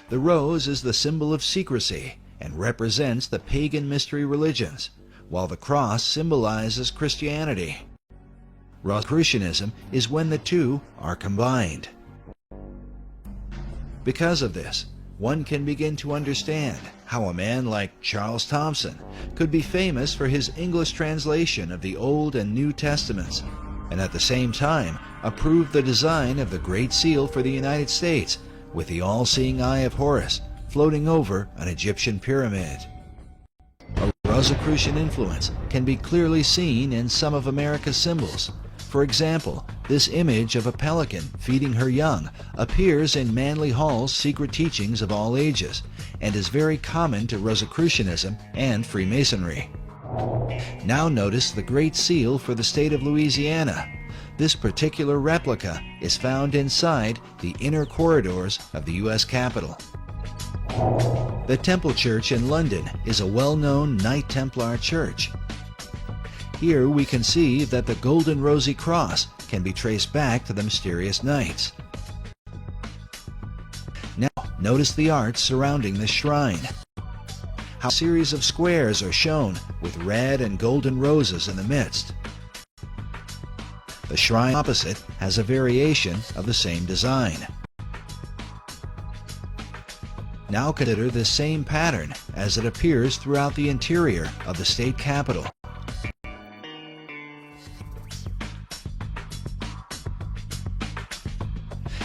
The rose is the symbol of secrecy and represents the pagan mystery religions, while the cross symbolizes Christianity. Rosicrucianism is when the two are combined. Because of this, one can begin to understand how a man like Charles Thompson could be famous for his English translation of the Old and New Testaments, and at the same time approved the design of the Great Seal for the United States with the all-seeing eye of Horus floating over an Egyptian pyramid. A Rosicrucian influence can be clearly seen in some of America's symbols. For example, this image of a pelican feeding her young appears in Manly Hall's Secret Teachings of All Ages and is very common to Rosicrucianism and Freemasonry. Now notice the Great Seal for the state of Louisiana. This particular replica is found inside the inner corridors of the U.S. Capitol. The Temple Church in London is a well-known Knight Templar church. Here we can see that the Golden Rosy Cross can be traced back to the mysterious knights. Now, notice the art surrounding the shrine. How a series of squares are shown with red and golden roses in the midst. The shrine opposite has a variation of the same design. Now consider this same pattern as it appears throughout the interior of the state capitol.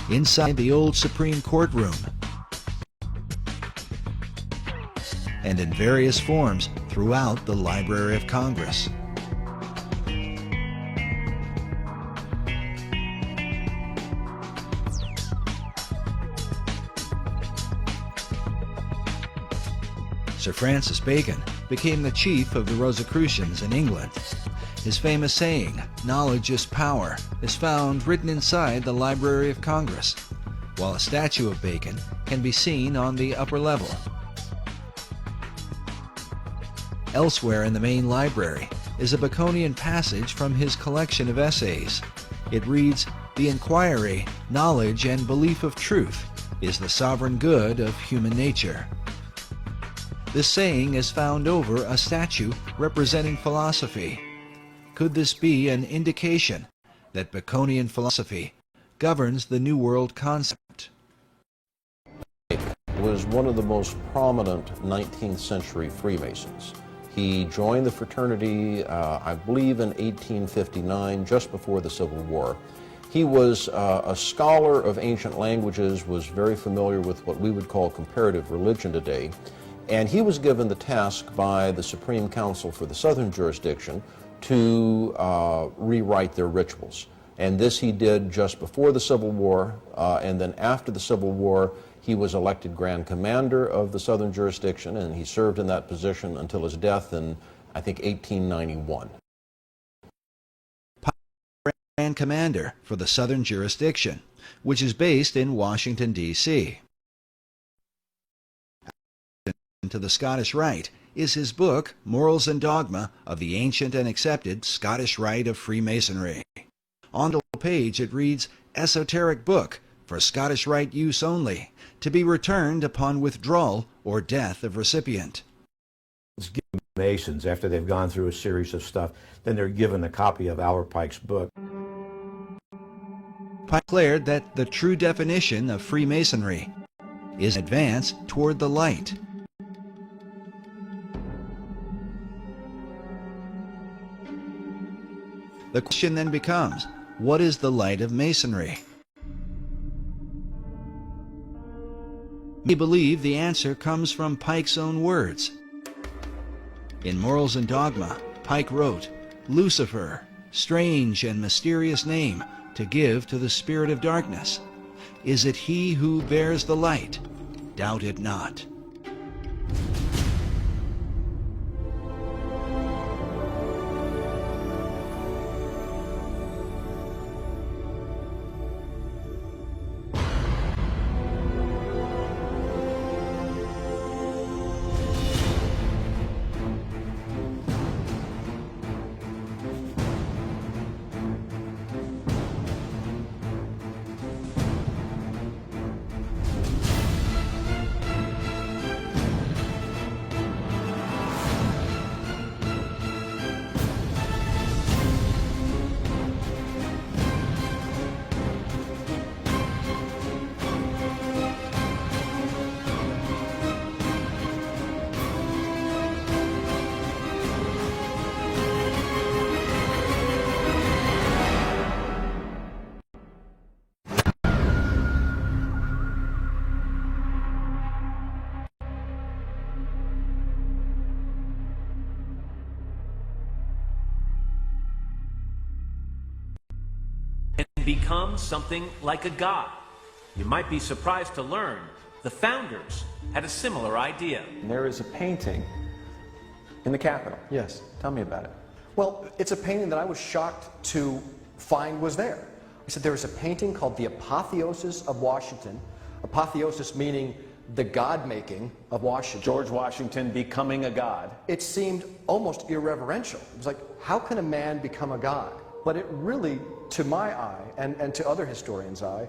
Inside the old Supreme Court room, and in various forms throughout the Library of Congress. Sir Francis Bacon became the chief of the Rosicrucians in England. His famous saying, "Knowledge is power," is found written inside the Library of Congress, while a statue of Bacon can be seen on the upper level. Elsewhere in the main library is a Baconian passage from his collection of essays. It reads, "The inquiry, knowledge, and belief of truth is the sovereign good of human nature." This saying is found over a statue representing philosophy. Could this be an indication that Baconian philosophy governs the New World concept? Was one of the most prominent 19th century Freemasons. He joined the fraternity, I believe, in 1859, just before the Civil War. He was a scholar of ancient languages, was very familiar with what we would call comparative religion today, and he was given the task by the Supreme Council for the Southern Jurisdiction to rewrite their rituals. And this he did just before the Civil War, and then after the Civil War, He was elected Grand Commander of the Southern Jurisdiction, and he served in that position until his death in, I think, 1891. Grand Commander for the Southern Jurisdiction, which is based in Washington, D.C. To the Scottish Rite is his book, Morals and Dogma of the Ancient and Accepted Scottish Rite of Freemasonry. On the page it reads, Esoteric Book for Scottish Rite use only, to be returned upon withdrawal or death of recipient. It's given Masons after they've gone through a series of stuff, then they're given a copy of Our Pike's book. Pike declared that the true definition of Freemasonry is an advance toward the light. The question then becomes, what is the light of Masonry? We believe the answer comes from Pike's own words. In Morals and Dogma, Pike wrote, Lucifer, strange and mysterious name to give to the spirit of darkness. Is it he who bears the light? Doubt it not. Become something like a god. You might be surprised to learn the founders had a similar idea. There is a painting in the Capitol. Yes. Tell me about it. Well, it's a painting that I was shocked to find was there. I said there is a painting called The Apotheosis of Washington. Apotheosis meaning the God-making of Washington. George Washington becoming a god. It seemed almost irreverential. It was like, how can a man become a god? But it really, to my eye, and to other historians' eye,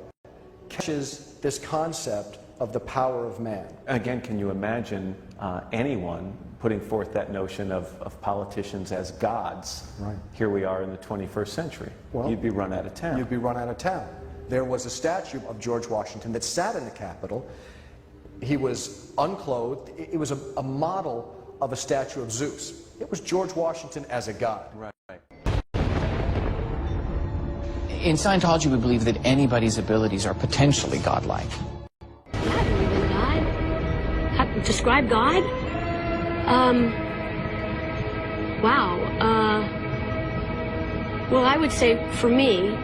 catches this concept of the power of man. Again, can you imagine anyone putting forth that notion of politicians as gods? Right. Here we are in the 21st century. Well, you'd be run out of town. You'd be run out of town. There was a statue of George Washington that sat in the Capitol. He was unclothed. It was a model of a statue of Zeus. It was George Washington as a god. Right. In Scientology, we believe that anybody's abilities are potentially godlike. I believe in God. How, describe God? Wow. Well, I would say for me,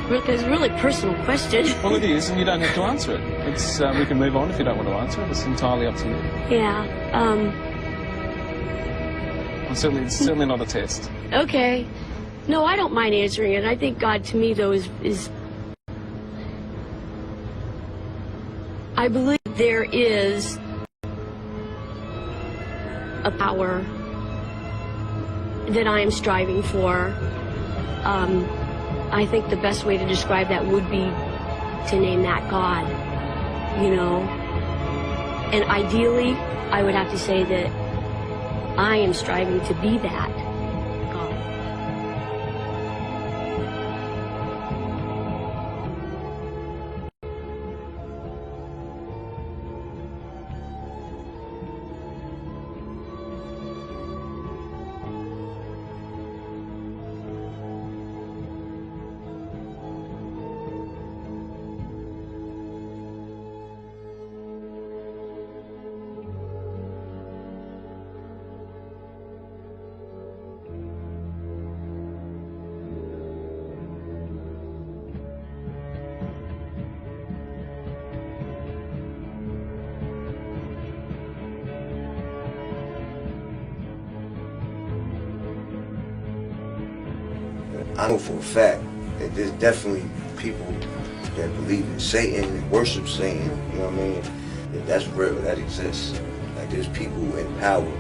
it's a really personal question. Well, it is, and you don't have to answer it. It's we can move on if you don't want to answer it. It's entirely up to you. Yeah. It's certainly not a test. Okay. No, I don't mind answering it. I think God, to me, though, is I believe there is a power that I am striving for. I think the best way to describe that would be to name that God, you know. And ideally, I would have to say that I am striving to be that. I know for a fact that there's definitely people that believe in Satan and worship Satan, you know what I mean? That's real, that exists. Like there's people in power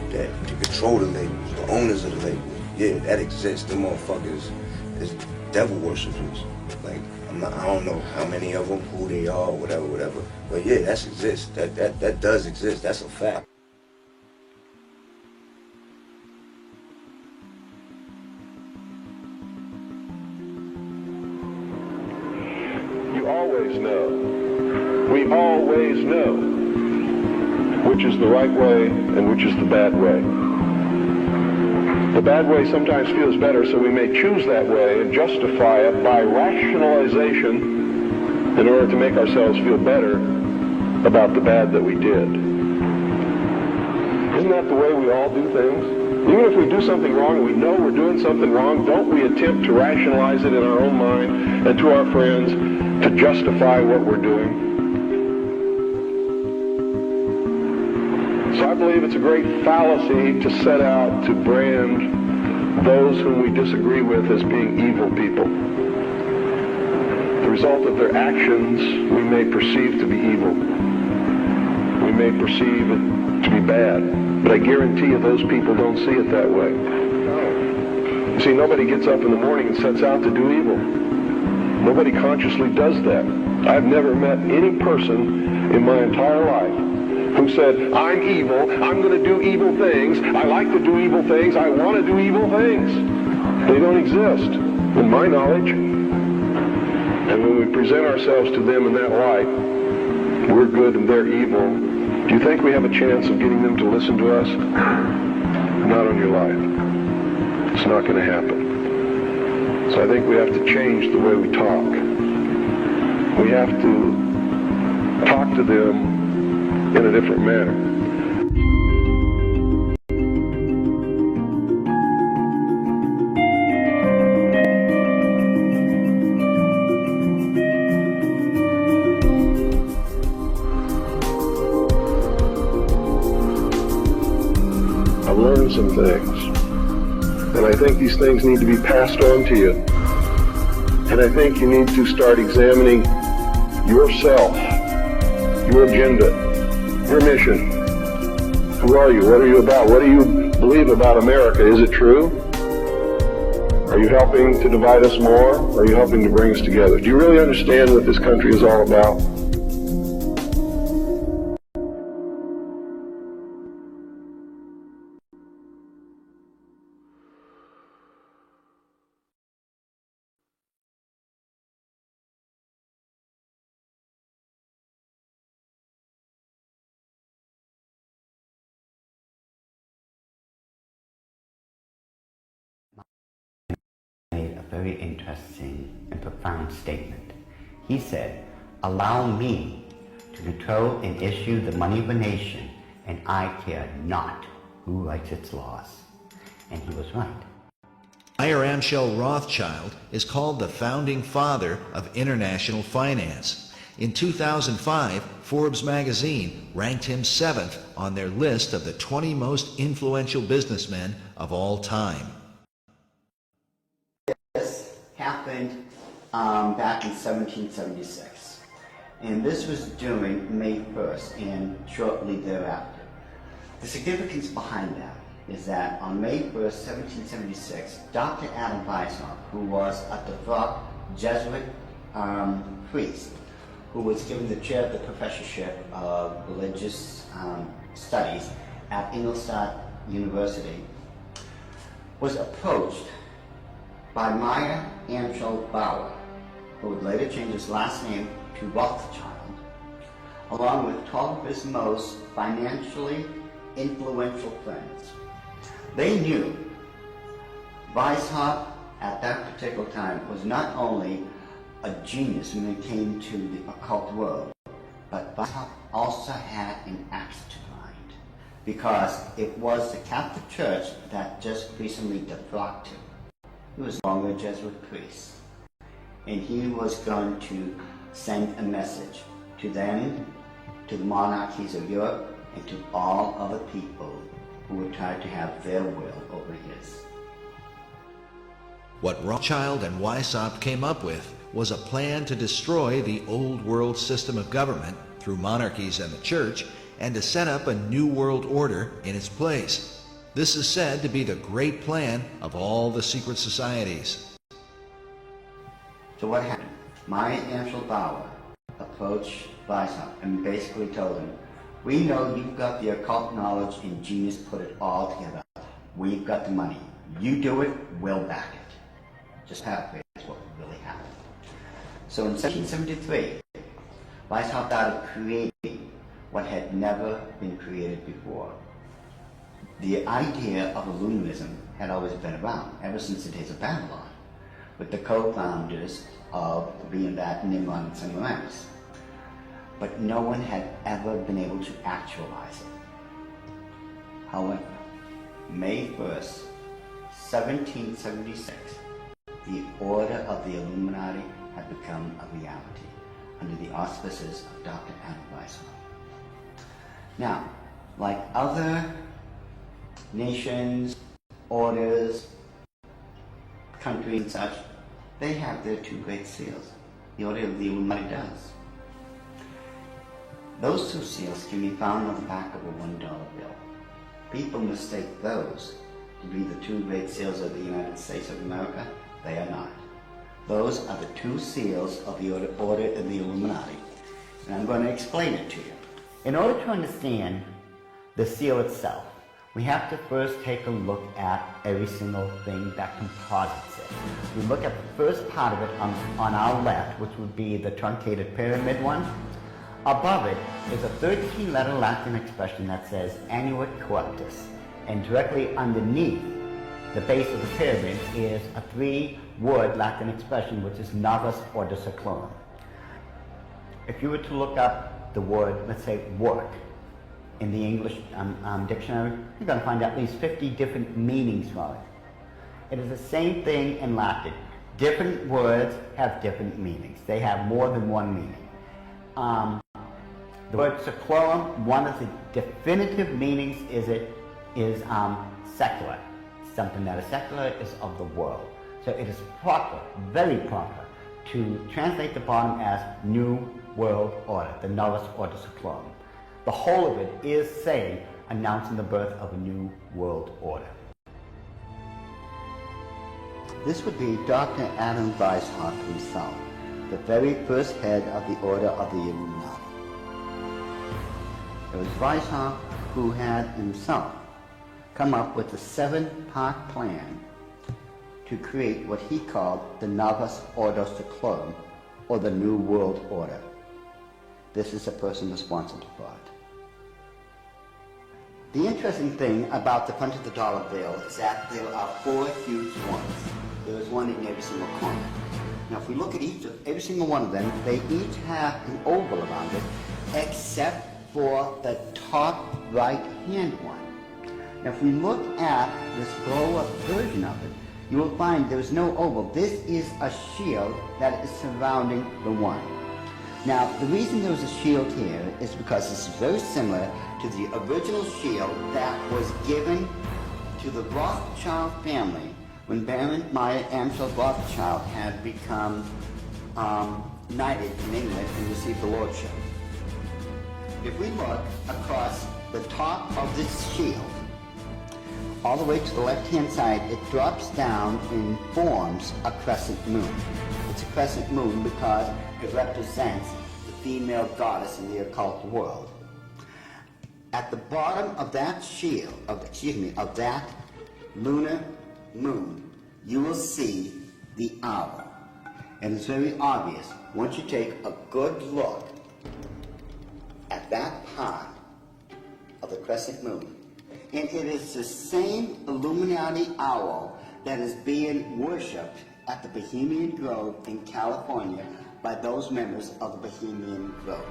that to control the labels, the owners of the labels. Yeah, that exists. The motherfuckers is devil worshippers. Like I don't know how many of them, who they are, whatever. But yeah, that exists. That does exist. That's a fact. You always know. We always know which is the right way and which is the bad way. The bad way sometimes feels better, so we may choose that way and justify it by rationalization in order to make ourselves feel better about the bad that we did. Isn't that the way we all do things? Even if we do something wrong and we know we're doing something wrong, don't we attempt to rationalize it in our own mind and to our friends to justify what we're doing? So I believe it's a great fallacy to set out to brand those whom we disagree with as being evil people. The result of their actions we may perceive to be evil. We may perceive it to be bad. But I guarantee you those people don't see it that way. You see, nobody gets up in the morning and sets out to do evil. Nobody consciously does that. I've never met any person in my entire life who said, I'm evil, I'm going to do evil things, I like to do evil things, I want to do evil things. They don't exist, in my knowledge. And when we present ourselves to them in that light, we're good and they're evil, do you think we have a chance of getting them to listen to us? Not on your life. It's not going to happen. So I think we have to change the way we talk. We have to talk to them in a different manner. I've learned some things, and I think these things need to be passed on to you. And I think you need to start examining yourself, your agenda, your mission. Who are you? What are you about? What do you believe about America? Is it true? Are you helping to divide us more? Or are you helping to bring us together? Do you really understand what this country is all about? Made a very interesting and profound statement. He said, allow me to control and issue the money of a nation, and I care not who writes its laws. And he was right. Meyer Amschel Rothschild is called the founding father of international finance. In 2005, Forbes magazine ranked him 7th on their list of the 20 most influential businessmen of all time. This happened back in 1776, and this was during May 1st and shortly thereafter. The significance behind that is that on May 1st, 1776, Dr. Adam Weishaupt, who was a devout Jesuit priest, who was given the chair of the professorship of religious studies at Ingolstadt University, was approached by Meyer Amschel Bauer, who would later change his last name to Rothschild, along with 12 of his most financially influential friends. They knew Weishaupt at that particular time was not only a genius when it came to the occult world, but Weishaupt also had an axe to grind, because it was the Catholic Church that just recently defrocked him. He was no longer a Jesuit priest, and he was going to send a message to them, to the monarchies of Europe, and to all other people who would try to have their will over his. What Rothschild and Weishaupt came up with was a plan to destroy the old world system of government through monarchies and the church, and to set up a new world order in its place. This is said to be the great plan of all the secret societies. So what happened? Maya Angelou approached Weishaupt and basically told him, we know you've got the occult knowledge and genius, put it all together. We've got the money. You do it, we'll back it. Just paraphrase what really happened. So in 1773, Weishaupt started creating what had never been created before. The idea of Illuminism had always been around, ever since the days of Babylon, with the co-founders of being that Nimrod and Semiramis. But no one had ever been able to actualize it. However, May 1st, 1776, the Order of the Illuminati had become a reality under the auspices of Dr. Adam Weishaupt. Now, like other nations, orders, countries and such, they have their two great seals. The Order of the Illuminati does. Those two seals can be found on the back of a $1 bill. People mistake those to be the two great seals of the United States of America. They are not. Those are the two seals of the Order of the Illuminati. And I'm going to explain it to you. In order to understand the seal itself, we have to first take a look at every single thing that composites it. We look at the first part of it on our left, which would be the truncated pyramid one. Above it is a 13-letter Latin expression that says Annuit Corruptus, and directly underneath the base of the pyramid is a 3-word Latin expression which is Novus Ordo Seclorum. If you were to look up the word, let's say, work, in the English dictionary, you're going to find at least 50 different meanings for it. It is the same thing in Latin. Different words have different meanings. They have more than one meaning. The word seclorum, one of the definitive meanings is secular. Something that is secular is of the world. So it is proper, very proper, to translate the bottom as New World Order, the Novus Ordo Seclorum. The whole of it is saying, announcing the birth of a new world order. This would be Dr. Adam Weishaupt himself, the very first head of the Order of the Illuminati. It was Weishaupt who had himself come up with a 7-part plan to create what he called the Novus Ordo Seclorum, or the New World Order. This is the person responsible for it. The interesting thing about the front of the dollar bill is that there are 4 huge ones. There is one in every single corner. Now if we look at every single one of them, they each have an oval around it, except for the top right-hand one. Now if we look at this blow-up version of it, you will find there's no oval. This is a shield that is surrounding the one. Now, the reason there's a shield here is because this is very similar to the original shield that was given to the Rothschild family when Baron Maya Angelou Rothschild had become knighted in England and received the lordship. If we look across the top of this shield, all the way to the left-hand side, it drops down and forms a crescent moon. It's a crescent moon because it represents the female goddess in the occult world. At the bottom of that shield, of that lunar moon, you will see the owl. And it's very obvious, once you take a good look at that part of the crescent moon, and it is the same Illuminati owl that is being worshipped at the Bohemian Grove in California by those members of the Bohemian Grove,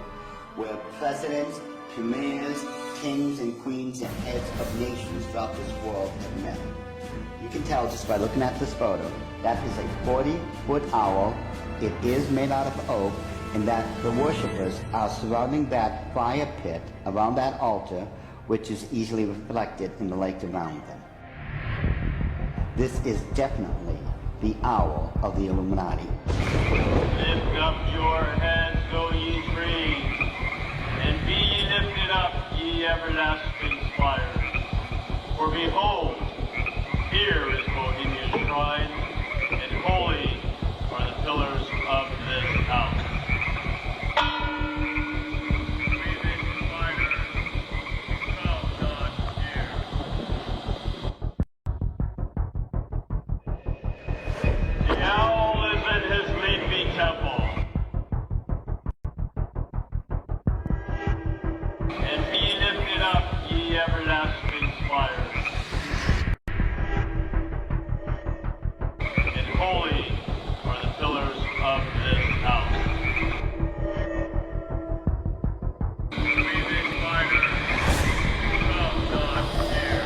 where presidents, premiers, kings and queens and heads of nations throughout this world have met. You can tell just by looking at this photo, that is a 40-foot owl. It is made out of oak, and that the worshippers are surrounding that fire pit around that altar, which is easily reflected in the lake around them. This is definitely the hour of the Illuminati. Lift up your heads, O ye trees, and be ye lifted up, ye everlasting spires. For behold, here is Bohemia's shrine, and holy are the pillars of this house. The owl is in his leafy temple, and be lifted up, ye everlasting spires. And holy are the pillars of this house. Breathing fire from God's air.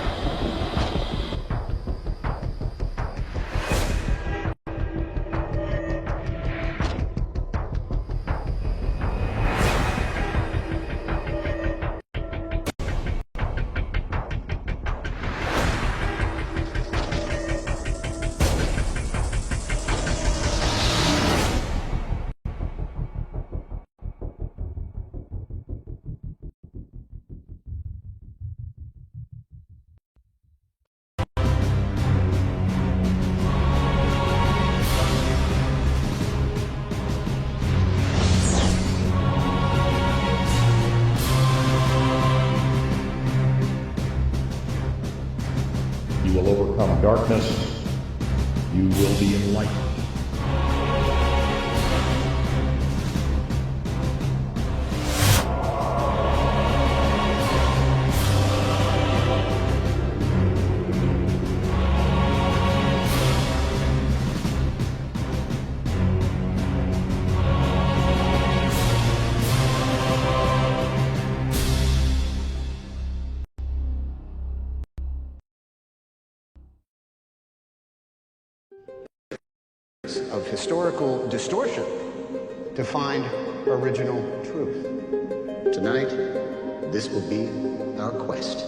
You will overcome darkness. You will be enlightened. Of historical distortion to find original truth. Tonight, this will be our quest.